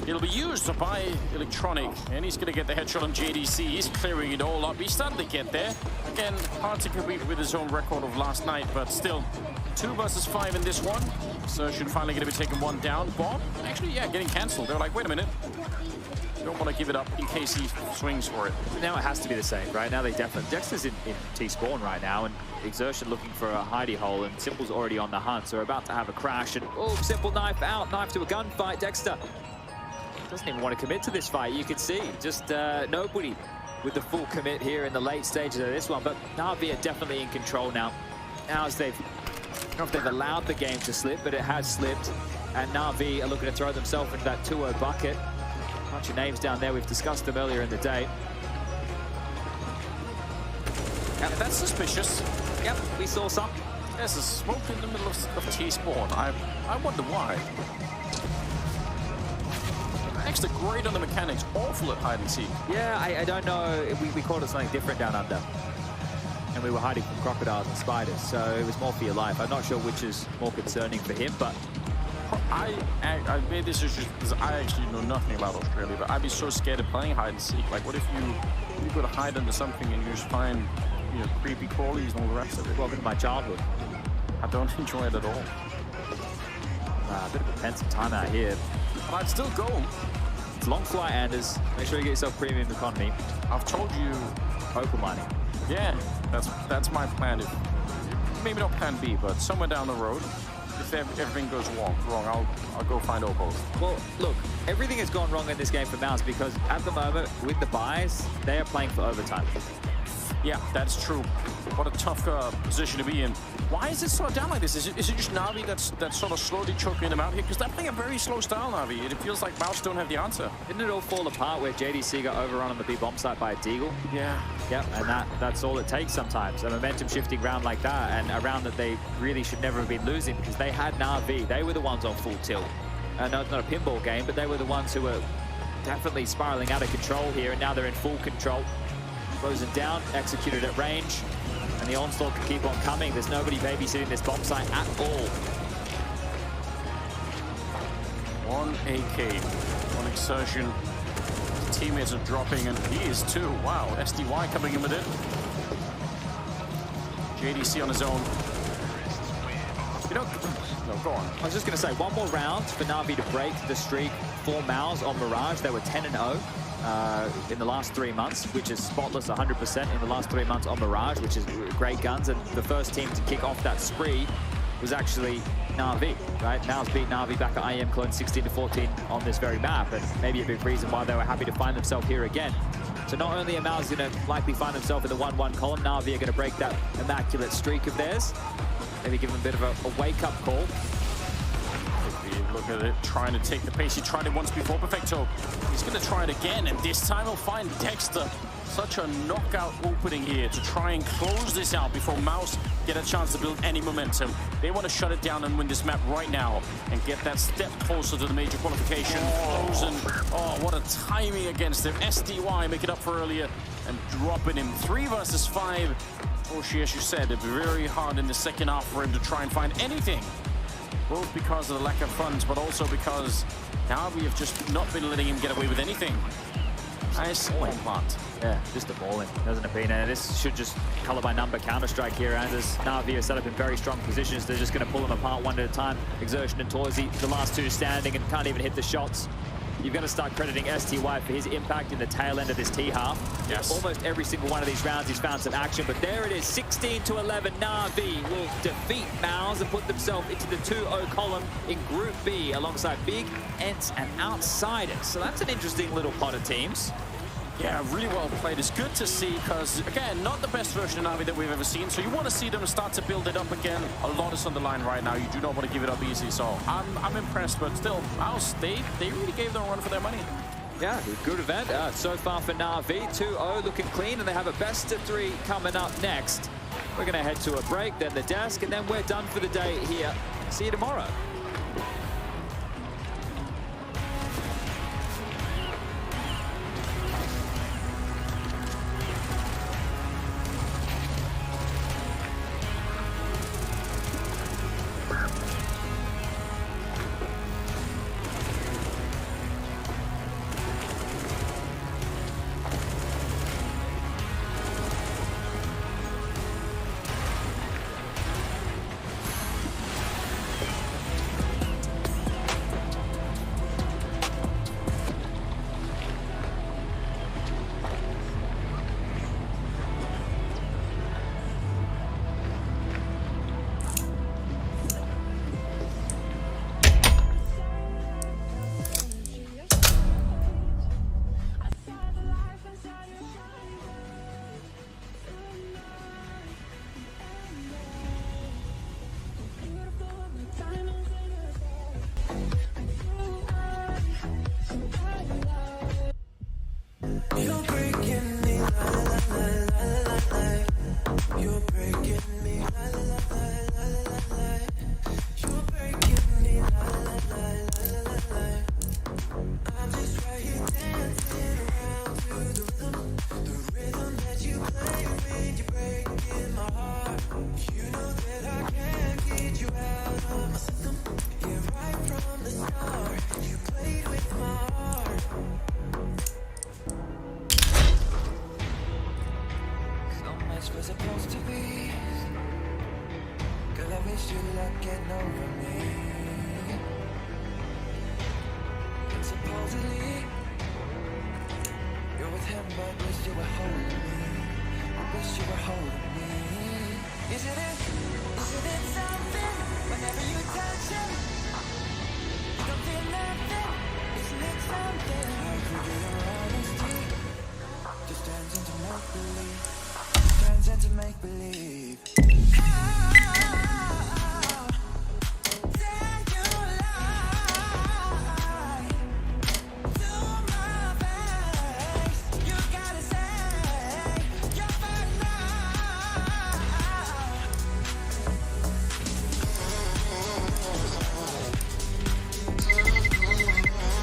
[SPEAKER 10] it'll be used by Electronic, and he's going to get the headshot on JDC. He's clearing it all up. He's starting to get there. Again, hard to compete with his own record of last night, but still, 2 versus 5 in this one. So should finally going to be taking one down. Bomb, actually, yeah, getting cancelled. They're like, wait a minute. Don't want to give it up in case he swings for it.
[SPEAKER 9] Now it has to be the same, right? Now they definitely... Dexter's in T-spawn right now, and Exertion looking for a hidey hole, and Simple's already on the hunt, so we're about to have a crash, and oh, Simple knife out, knife to a gunfight. Dexter doesn't even want to commit to this fight. You can see just nobody with the full commit here in the late stages of this one, but Na'Vi are definitely in control now. Now as they've... I don't know if they've allowed the game to slip, but it has slipped, and Na'Vi are looking to throw themselves into that 2-0 bucket. Bunch of names down there, we've discussed them earlier in the day.
[SPEAKER 10] Yeah, that's suspicious.
[SPEAKER 9] Yep, we saw some.
[SPEAKER 10] There's a smoke in the middle of T-spawn. I wonder why. Extra great on the mechanics, awful at hide and seek.
[SPEAKER 9] Yeah, I don't know. We called it something different down under. And we were hiding from crocodiles and spiders, so it was more for your life. I'm not sure which is more concerning for him, but
[SPEAKER 10] I made this issue because I actually know nothing about Australia, but I'd be so scared of playing hide and seek. Like, what if you go to hide under something and you just find, you know, creepy crawlies and all the rest of it?
[SPEAKER 9] Welcome to my childhood.
[SPEAKER 10] I don't enjoy it at all.
[SPEAKER 9] A bit of a pensive timeout here.
[SPEAKER 10] But I'd still go.
[SPEAKER 9] It's long flight, Anders. Make sure you get yourself premium economy.
[SPEAKER 10] I've told you.
[SPEAKER 9] Opal mining.
[SPEAKER 10] Yeah, that's my plan. Maybe not plan B, but somewhere down the road. if everything goes wrong, I'll go find Opals.
[SPEAKER 9] Well, look, everything has gone wrong in this game for Mouse because at the moment, with the buys, they are playing for overtime.
[SPEAKER 10] Yeah, that's true. What a tough position to be in. Why is it so down like this? Is it just Na'Vi that's sort of slowly choking them out here? Because they're playing a very slow style, Na'Vi. It feels like Mouse don't have the answer.
[SPEAKER 9] Didn't it all fall apart where JDC got overrun on the B bomb site by a Deagle?
[SPEAKER 10] Yeah.
[SPEAKER 9] Yep, and that's all it takes sometimes. A momentum shifting round like that, and a round that they really should never have been losing because they had Na'Vi. They were the ones on full tilt. No, not a pinball game, but they were the ones who were definitely spiraling out of control here, and now they're in full control. Frozen down, executed at range, and the onslaught can keep on coming. There's nobody babysitting this bomb site at all.
[SPEAKER 10] One AK, one exertion. Teammates are dropping, and he is too. Wow, SDY coming in with it. JDC on his own. You know, no, go on.
[SPEAKER 9] I was just going to say, one more round for Na'Vi to break the streak for Mouse on Mirage. They were 10-0. In the last 3 months, which is spotless 100% in the last 3 months on Mirage, which is great guns. And the first team to kick off that spree was actually Na'Vi, right? Now's beat Na'Vi back at IEM Cologne 16-14 on this very map, and maybe a big reason why they were happy to find themselves here again. So not only are Mouse going to likely find themselves in the 1-1 column, Na'Vi are going to break that immaculate streak of theirs. Maybe give them a bit of a wake-up call.
[SPEAKER 10] Look at it, trying to take the pace. He tried it once before, Perfecto. He's going to try it again, and this time he'll find Dexter. Such a knockout opening here to try and close this out before Mouse get a chance to build any momentum. They want to shut it down and win this map right now and get that step closer to the major qualification. Frozen. Oh, what a timing against him. SDY make it up for earlier and dropping him. 3 versus 5. Oshi, as you said, it'd be very hard in the second half for him to try and find anything. Both because of the lack of funds, but also because now we have just not been letting him get away with anything. Nice plant.
[SPEAKER 9] Yeah, just a balling, hasn't it been? And this should just color by number Counter-Strike here, and as Na'Vi are set up in very strong positions, they're just going to pull them apart one at a time. Exertion and Torzy, the last two standing and can't even hit the shots. You've got to start crediting STY for his impact in the tail end of this T-half.
[SPEAKER 10] Yes.
[SPEAKER 9] Almost every single one of these rounds he's found some action, but there it is, 16-11. Na'Vi will defeat Mouse and put themselves into the 2-0 column in Group B alongside Big, Ents, and Outsiders. So that's an interesting little pot of teams.
[SPEAKER 10] Yeah, really well played. It's good to see because, again, not the best version of Na'Vi that we've ever seen. So you want to see them start to build it up again. A lot is on the line right now. You do not want to give it up easy. So I'm impressed, but still, Mouse, they really gave them a run for their money.
[SPEAKER 9] Yeah, good event so far for Na'Vi. 2-0 looking clean, and they have a best of 3 coming up next. We're going to head to a break, then the desk, and then we're done for the day here. See you tomorrow.
[SPEAKER 1] Isn't it something?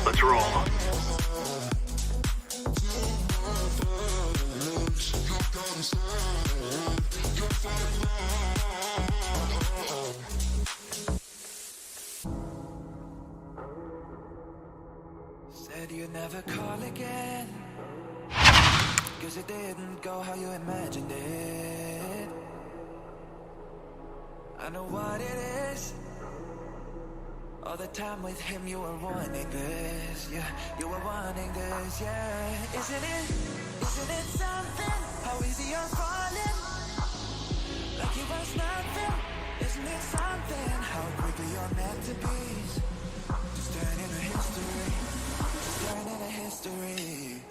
[SPEAKER 1] Let's roll.
[SPEAKER 17] Said you'd never call again, 'cause it didn't go how you imagined it. I know what it is. All the time with him you were wanting this, yeah. You were wanting this, yeah. Isn't it something? How easy you're falling, like it was nothing. Isn't it something? How quickly you're meant to be. Just turn into history. Just turn into history.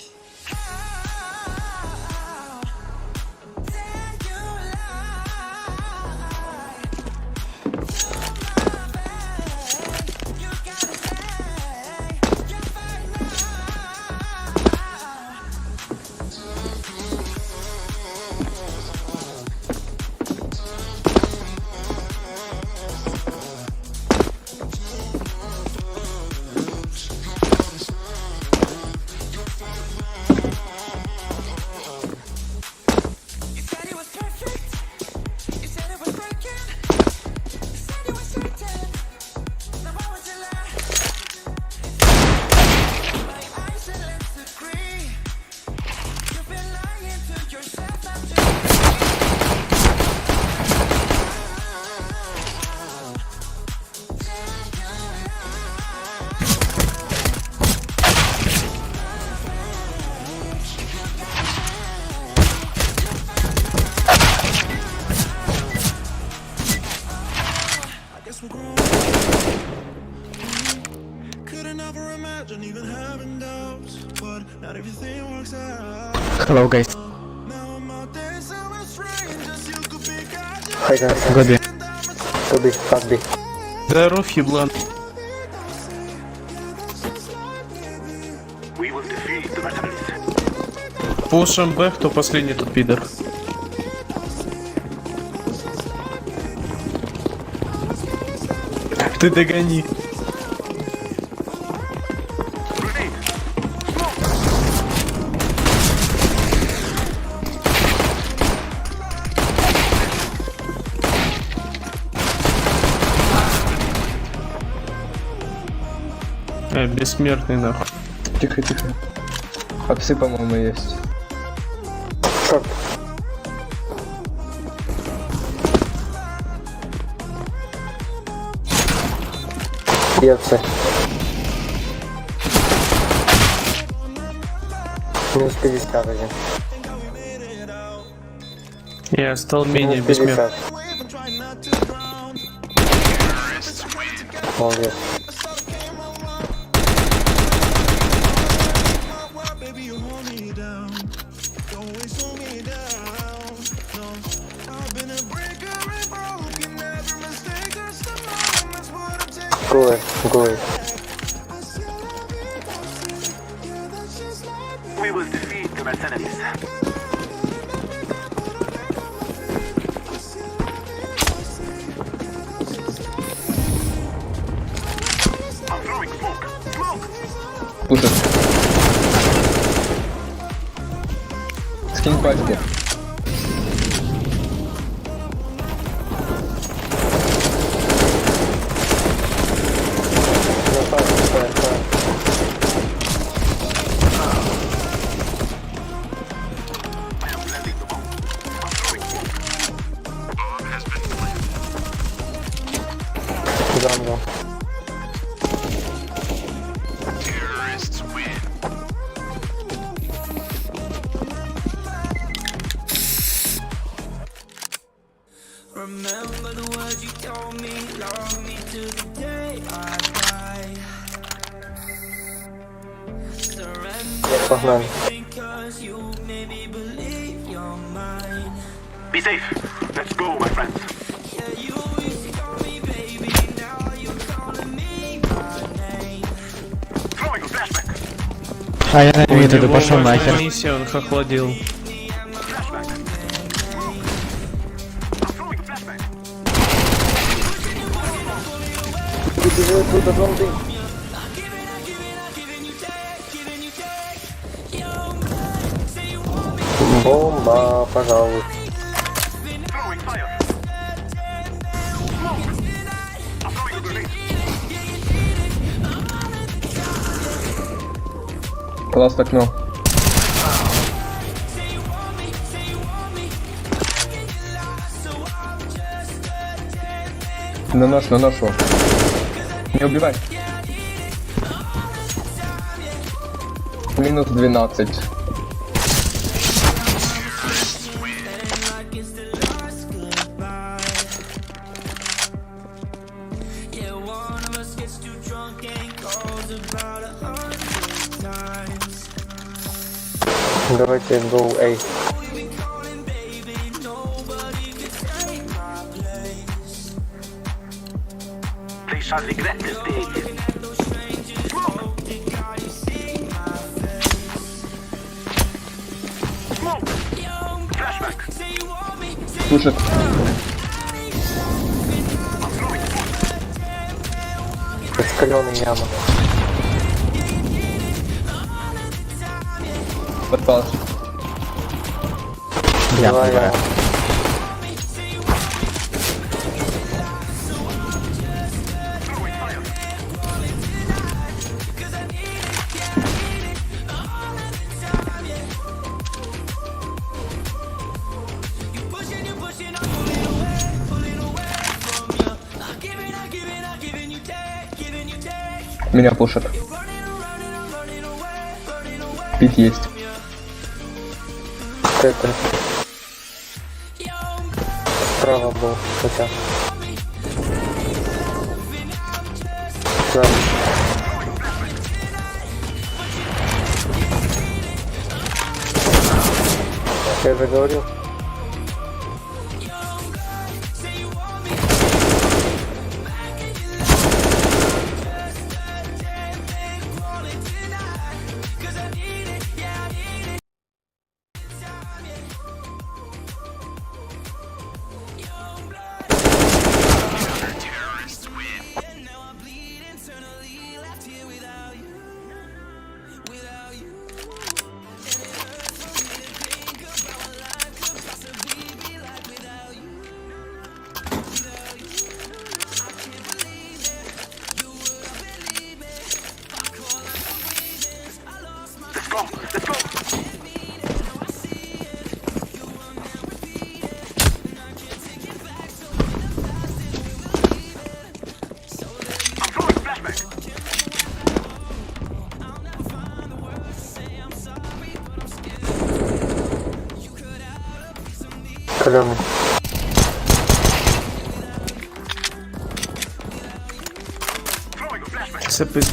[SPEAKER 18] Hello guys.
[SPEAKER 14] Hi guys.
[SPEAKER 18] Go B.
[SPEAKER 14] Go B, fuck B.
[SPEAKER 18] Здоров, еблан. Пушим Б, кто последний, тут пидор. Ты догони. Бессмертный нахуй.
[SPEAKER 14] Тихо, тихо. Апсы, по-моему, есть. Шорт. И апсы. Минус 50 один.
[SPEAKER 18] Я стал менее бессмертным.
[SPEAKER 14] Молодец. Голый, голый.
[SPEAKER 1] We will defeat the mercenaries. I'm throwing smoke. Smoke.
[SPEAKER 14] Пушит. Скинь пачки.
[SPEAKER 17] Remember the words you told me, love me to the day I die. Surrender because you made me believe you're mine.
[SPEAKER 1] Be safe. Let's go, my friends.
[SPEAKER 17] Yeah, you used to call me baby, now you're calling me by name.
[SPEAKER 1] Throwing a flashback.
[SPEAKER 19] А я на виду, пошел нахер.
[SPEAKER 18] Миссия, он их охладил.
[SPEAKER 14] Бомба, пожалуйста.
[SPEAKER 20] Класс окно. На нож его. Не убивай. Минус 12.
[SPEAKER 14] Давайте go A.
[SPEAKER 1] They shall regret this day. Smoke! Flashback!
[SPEAKER 20] Пушит.
[SPEAKER 14] Раскаленная яма.
[SPEAKER 20] Подпал.
[SPEAKER 14] Яма.
[SPEAKER 20] Меня пушат. Пить есть.
[SPEAKER 14] Это. Справа был, хотя. Справа. Я же говорил. Каленый.
[SPEAKER 20] Стедрес.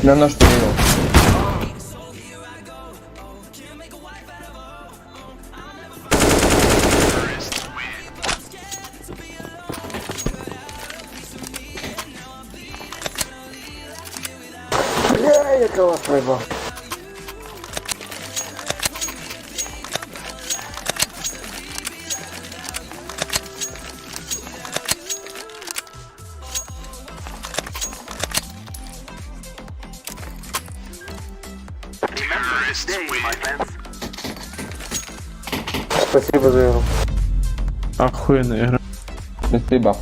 [SPEAKER 20] На нож перевел.
[SPEAKER 14] Бля, я кого проебал. Спасибо за игру.
[SPEAKER 18] Охуенная игра.
[SPEAKER 20] Спасибо.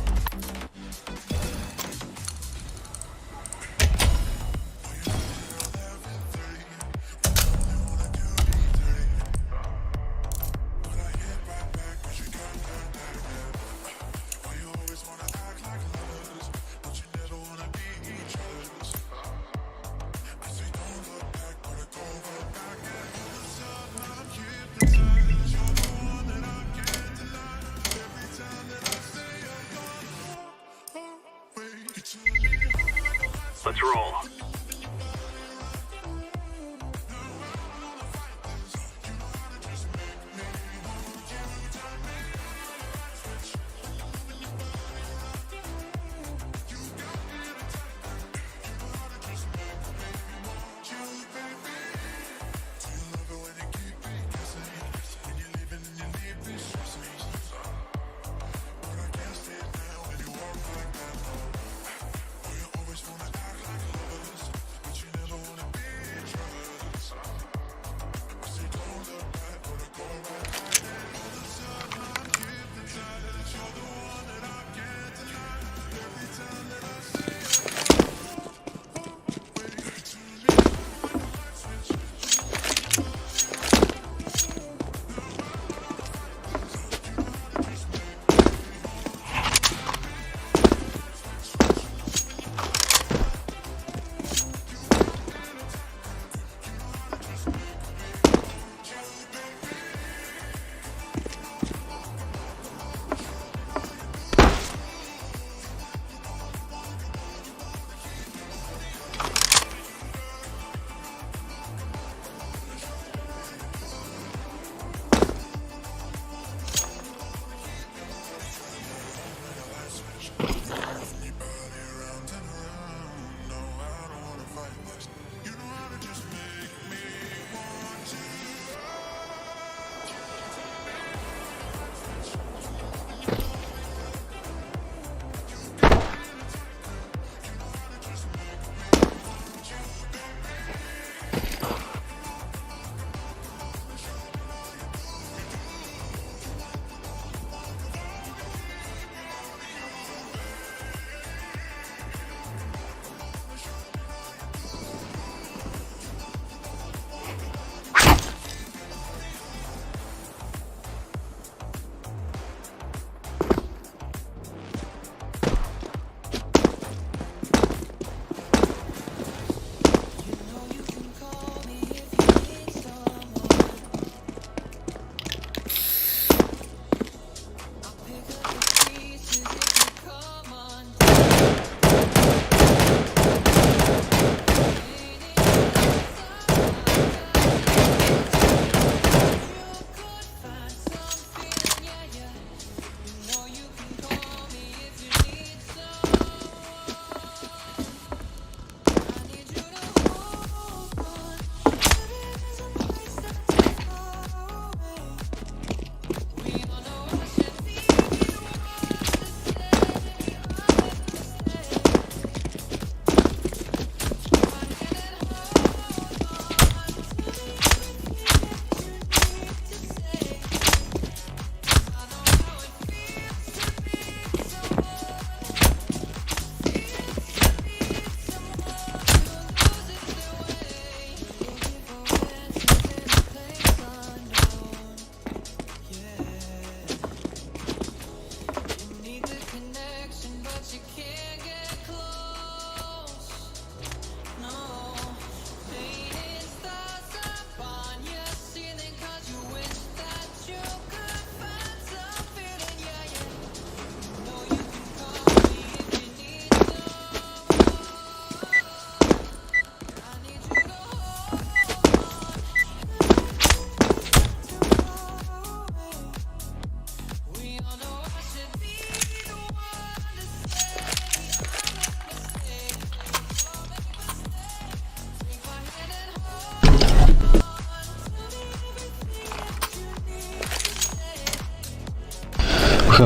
[SPEAKER 1] Let's roll.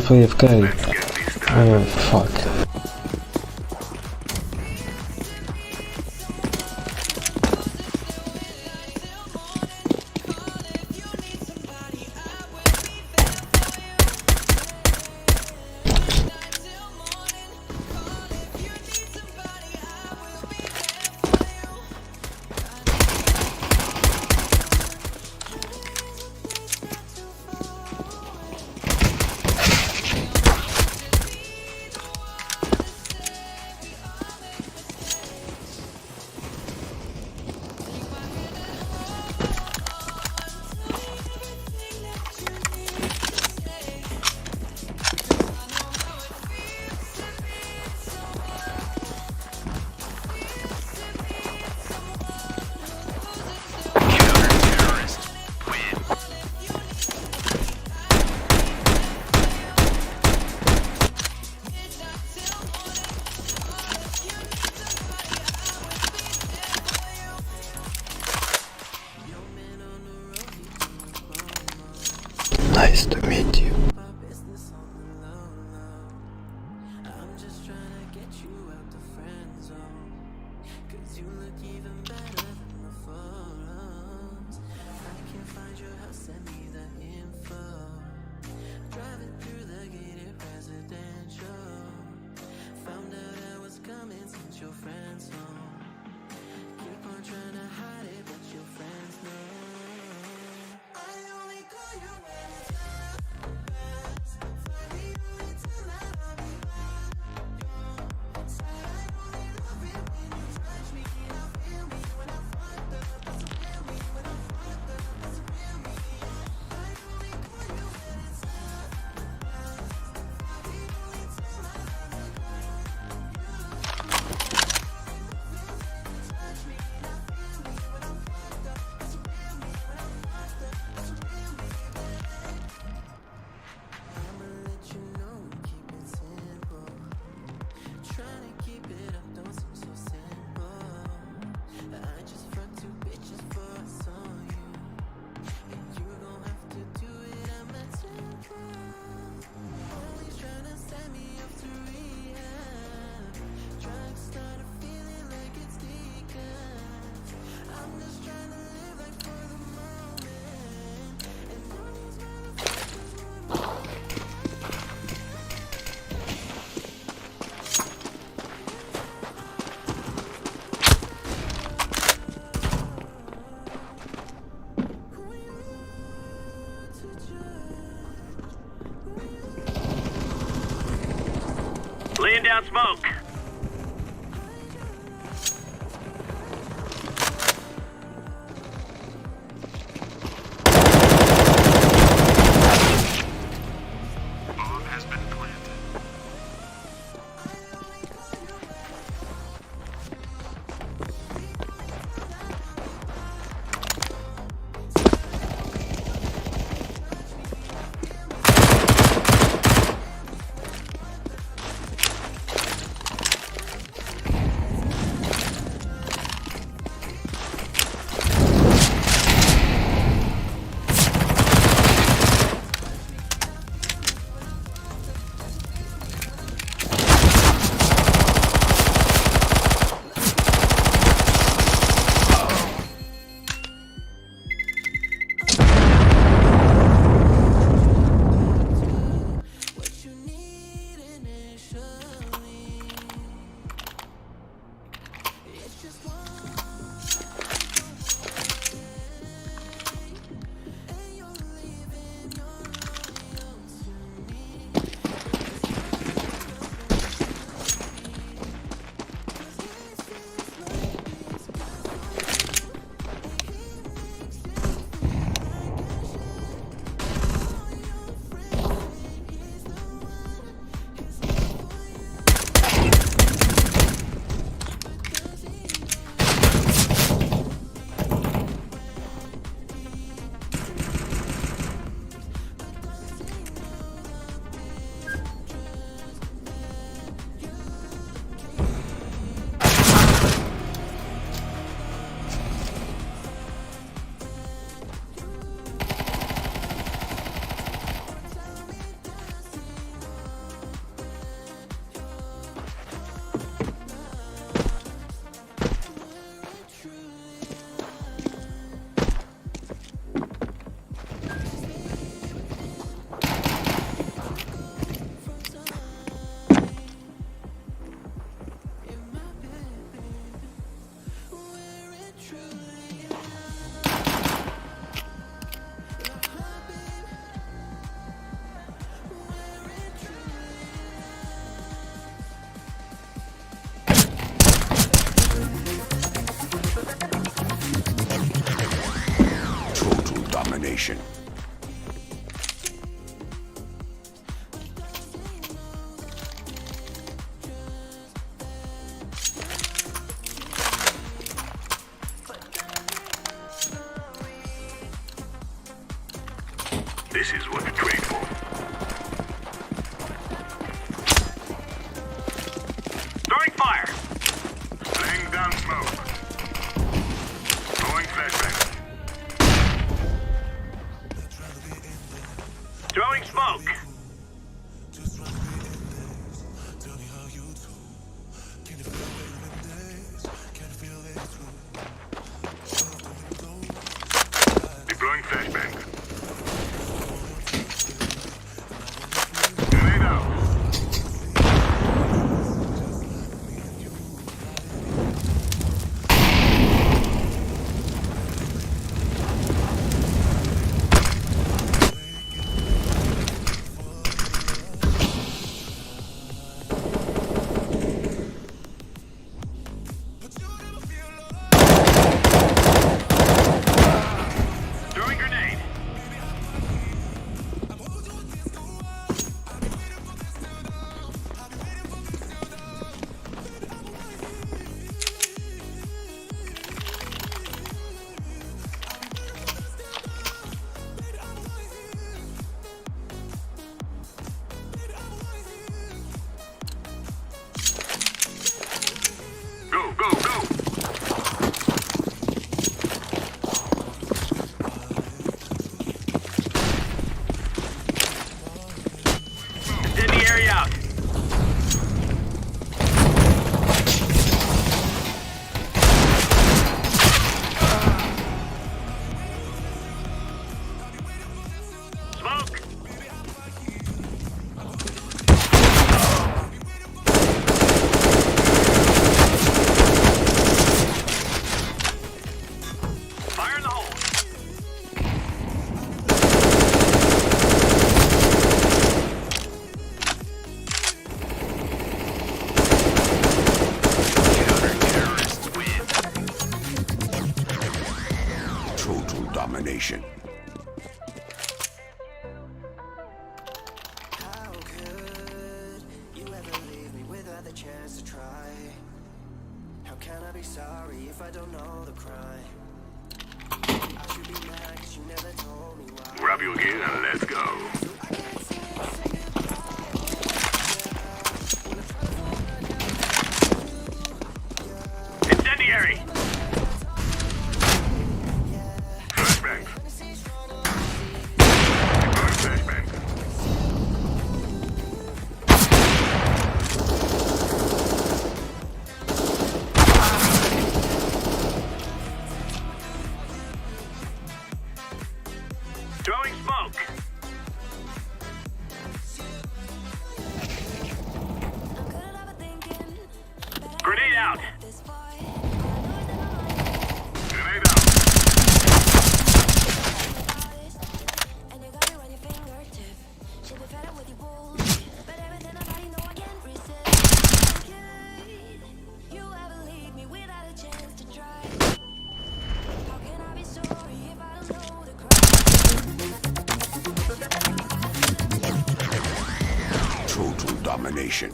[SPEAKER 19] have AFK. Oh, fuck. Nice to meet you.
[SPEAKER 1] Laying down smoke.
[SPEAKER 19] domination. This is what we trained for. Throwing fire. Laying down smoke. Throwing flashbang. domination.
[SPEAKER 17] How could you ever leave me without the chance to try? How can I be sorry if I don't know the crime? I should be mad 'cause you never told me why.
[SPEAKER 19] Grab you again and let's go. Incendiary! Flashbang. Flashbang. Throwing smoke. Grenade out. Grenade out. Total domination.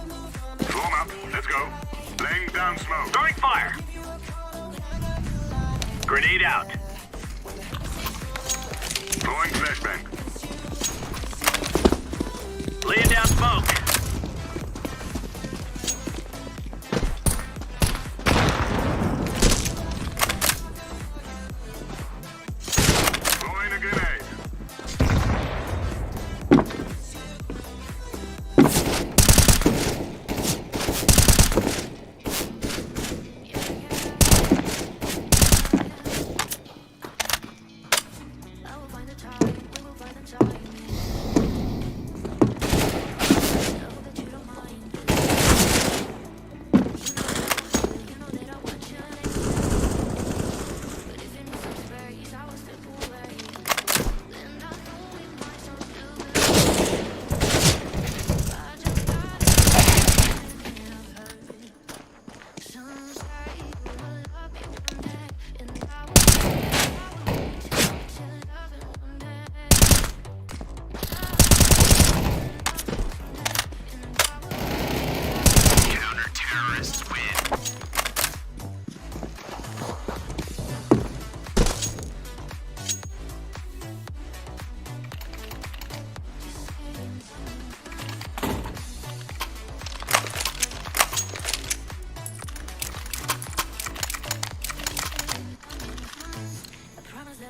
[SPEAKER 19] Form up. Let's go. Laying down smoke. Throwing fire. Grenade out. Throwing flashbang. Laying down smoke. Throwing a grenade.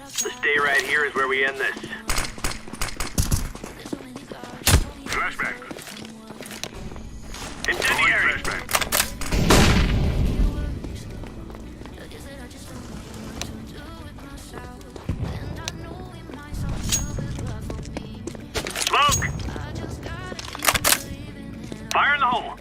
[SPEAKER 19] Stay right here is where we end this. Flashbang. Incendiary. Flashbang. Smoke. Fire in the hole.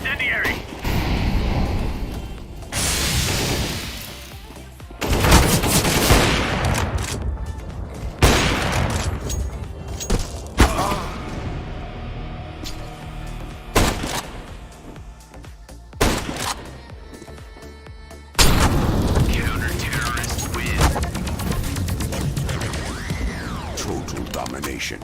[SPEAKER 1] Incendiary!
[SPEAKER 19] Counter-terrorists win. Total domination.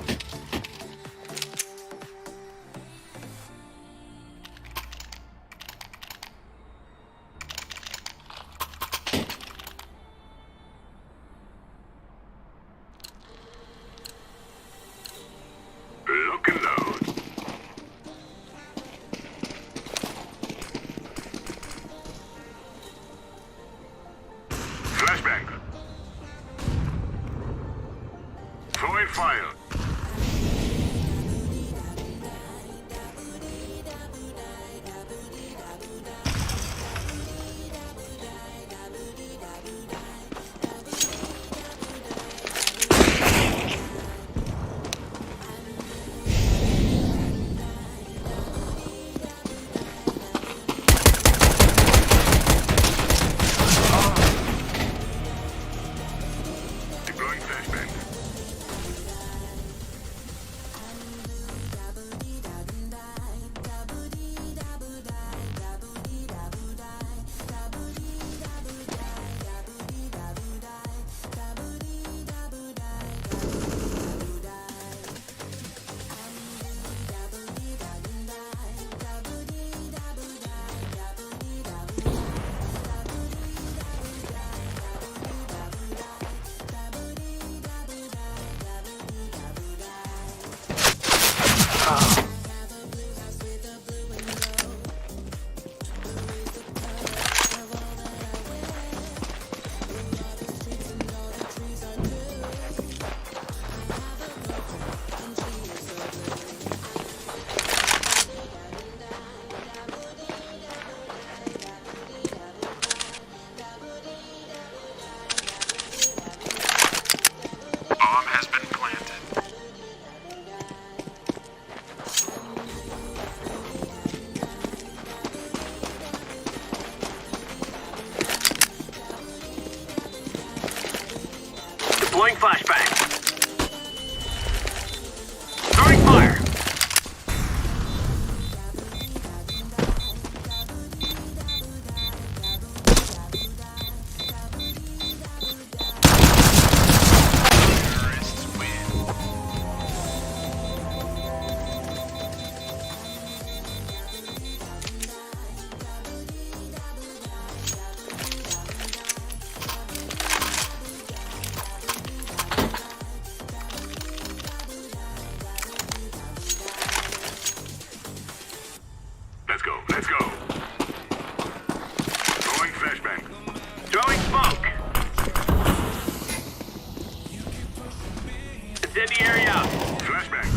[SPEAKER 1] Lock and load. Flashbang. Throwing fire. Deploying flashbang.
[SPEAKER 19] Bomb has been planted.
[SPEAKER 1] Deploying flashbang. Throwing fire.
[SPEAKER 19] Terrorists win.
[SPEAKER 1] Let's go, let's go. Throwing flashbang. Throwing smoke. Incendiary out. Flashbang.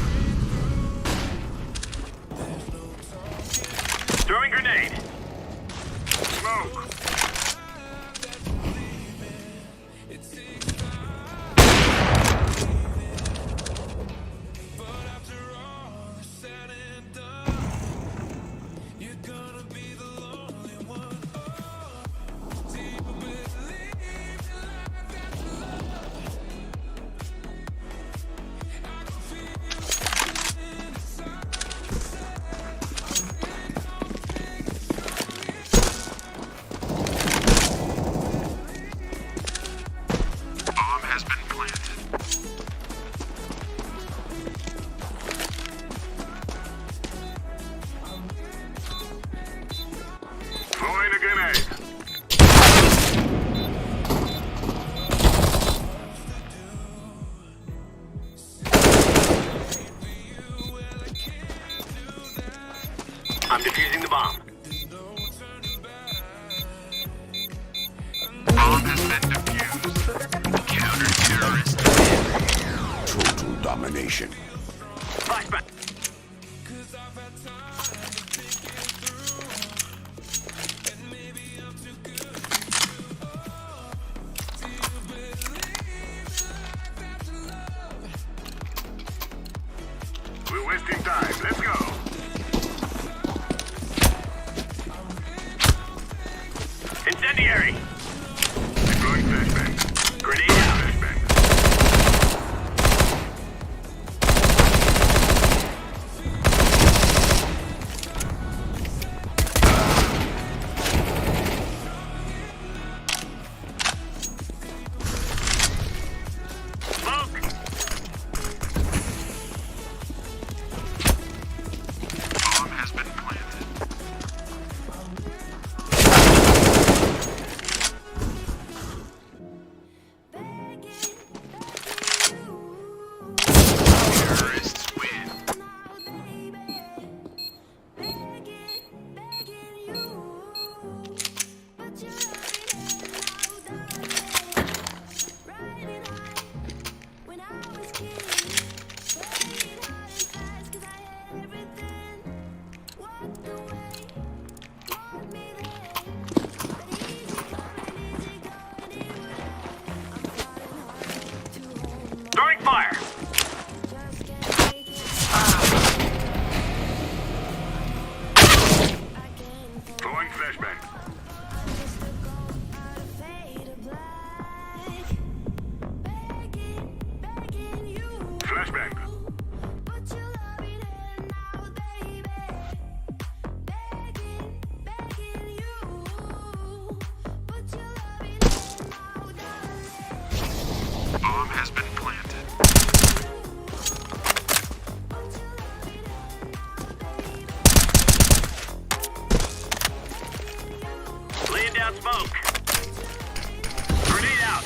[SPEAKER 1] Throwing grenade. Smoke.
[SPEAKER 19] Bomb has been planted.
[SPEAKER 1] Throwing a grenade. I'm defusing the bomb.
[SPEAKER 19] Bomb has been defused. Counter-terrorists win. Total domination.
[SPEAKER 1] Flashbang. We're wasting time. Let's go. Incendiary! Throwing flashbang. Grenade out. Flashbang. Throwing fire! Throwing flashbang. Flashbang. Bomb has been planted. Laying down smoke. Grenade out.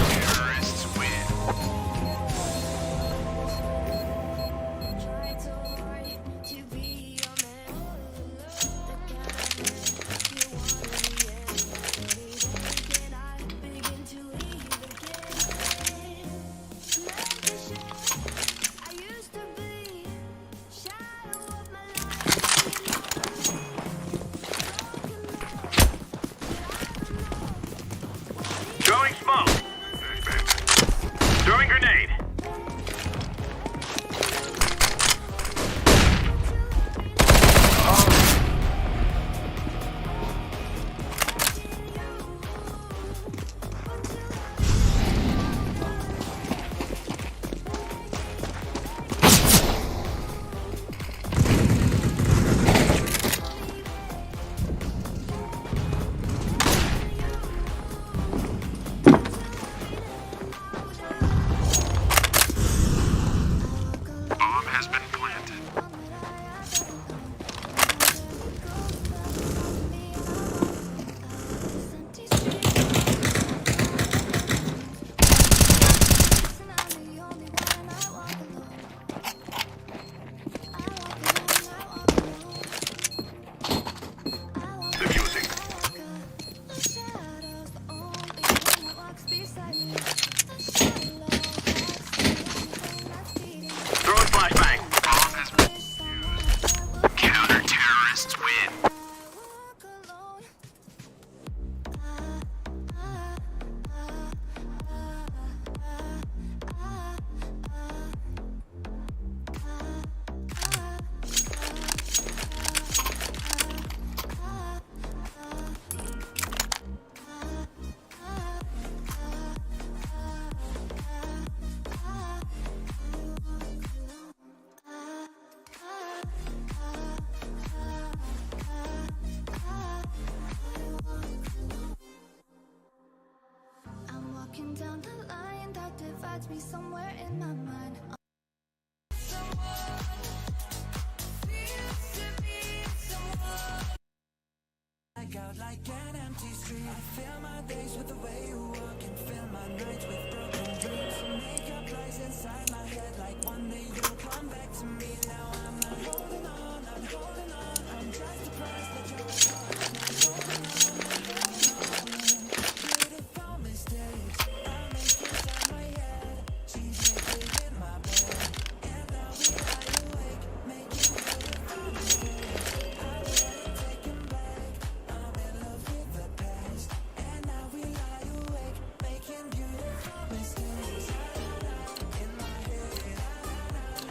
[SPEAKER 1] Terrorists win. Throwing smoke. Throwing grenade. Bomb has been planted. Diffusing. Throwing flashbang. Bomb has been used. Counter-terrorists win.
[SPEAKER 17] Down the line that divides me somewhere in my mind. Out like an empty street. I fill my days with the way you walk and fill my nights with broken dreams. Make up lies inside my head like one day you'll come back to me. Now I'm not holding on, I'm holding on. I'm just surprised that you're holding on. Beautiful mistakes I make inside my head. She's naked in my bed, and now we lie awake, making beautiful mistakes. I wasn't taken back. I'm in love with the past, and now we lie awake, making beautiful mistakes. In my head,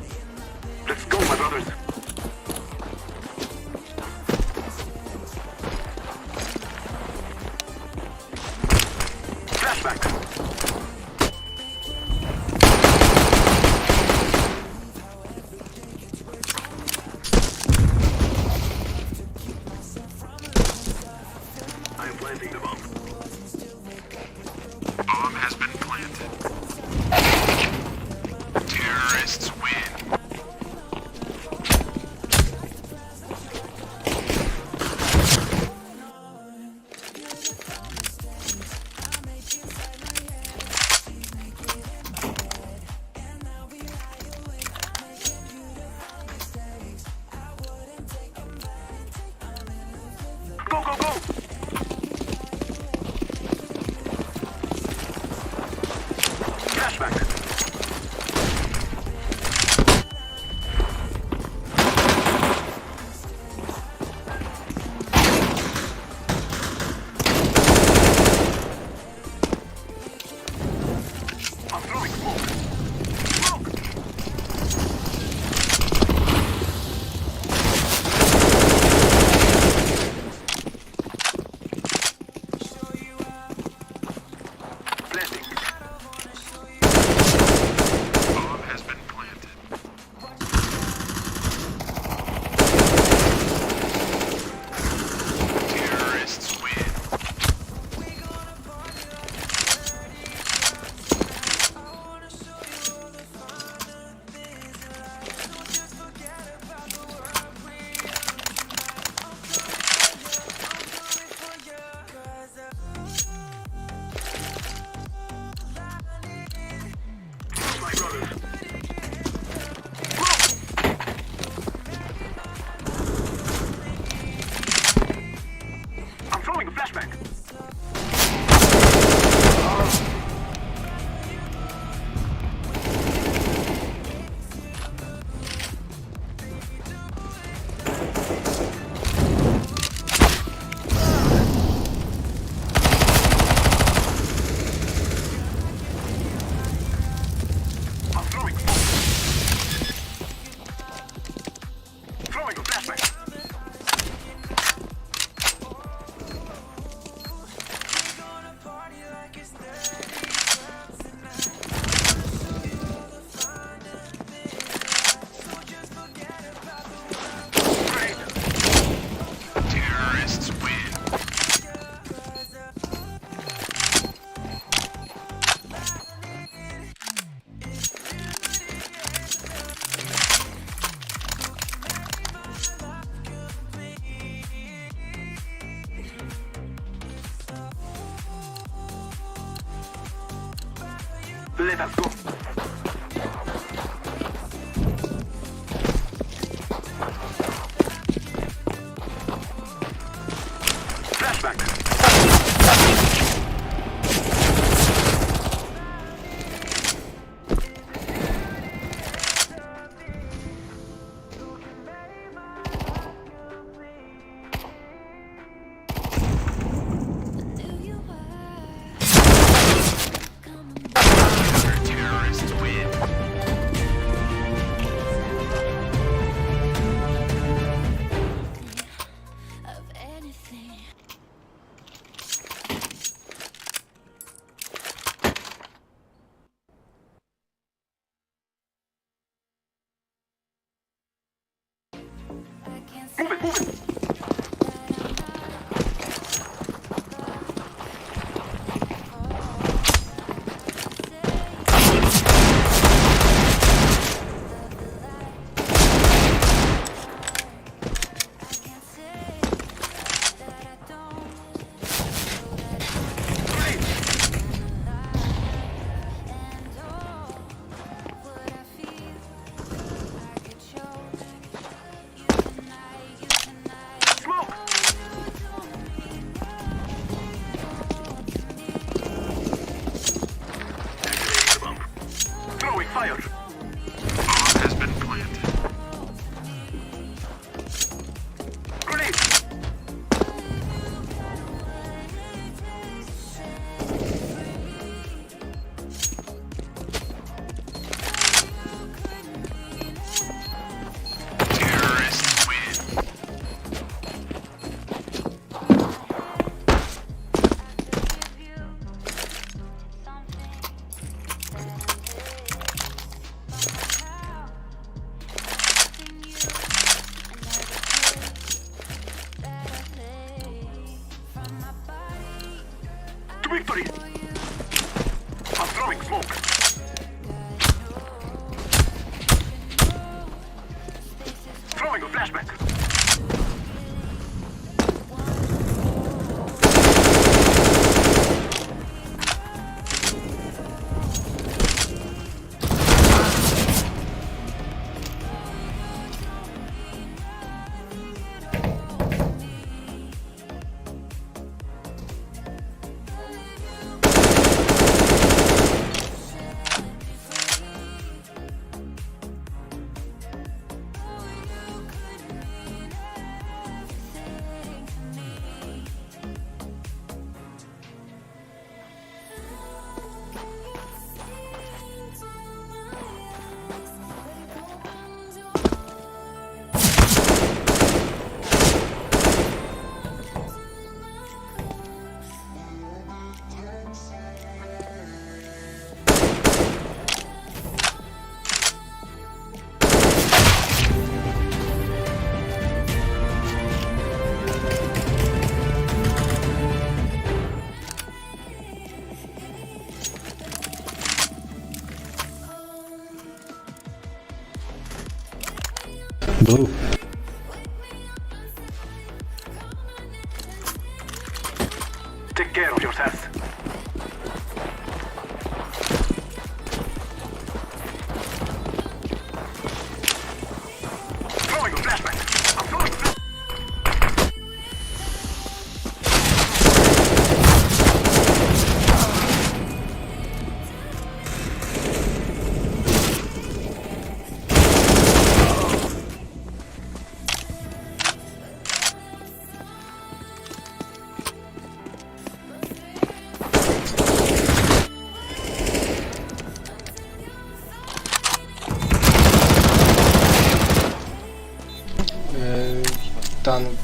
[SPEAKER 17] in my bed.
[SPEAKER 1] Let us go.
[SPEAKER 3] Terrorist
[SPEAKER 1] victory! I'm throwing smoke. Throwing a flashback.
[SPEAKER 7] Blue.
[SPEAKER 1] Take care of yourself. Throwing a flashback. I'm throwing a flashback.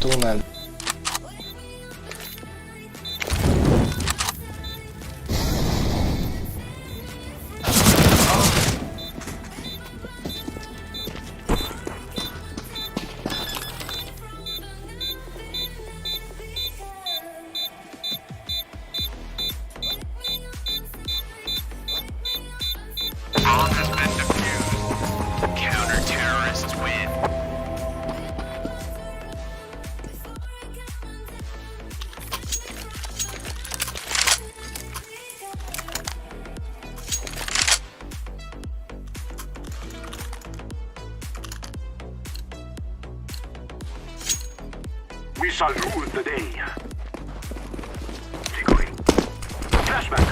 [SPEAKER 14] Tunel.
[SPEAKER 1] Bomb has been defused. Counter-terrorists win. We shall rule the day. Victory. Flashback.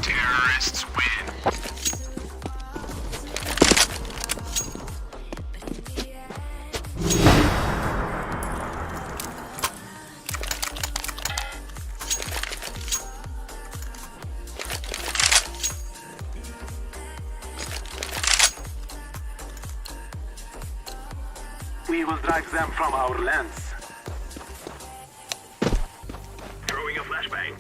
[SPEAKER 1] Terrorists win. We will drive them from our lands. Throwing a flashbang.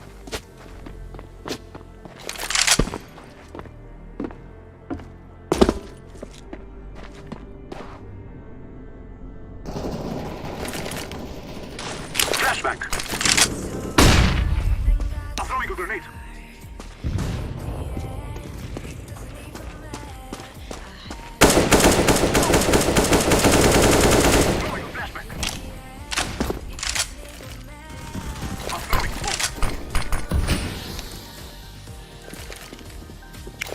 [SPEAKER 1] Flashback. I'm throwing a grenade. Throwing a flashback. I'm throwing smoke.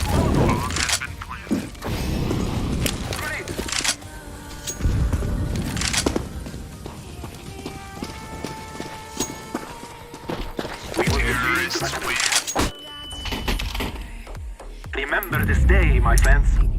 [SPEAKER 1] Bomb has been planted. Grenade. Terrorists win. Remember this day, my friends.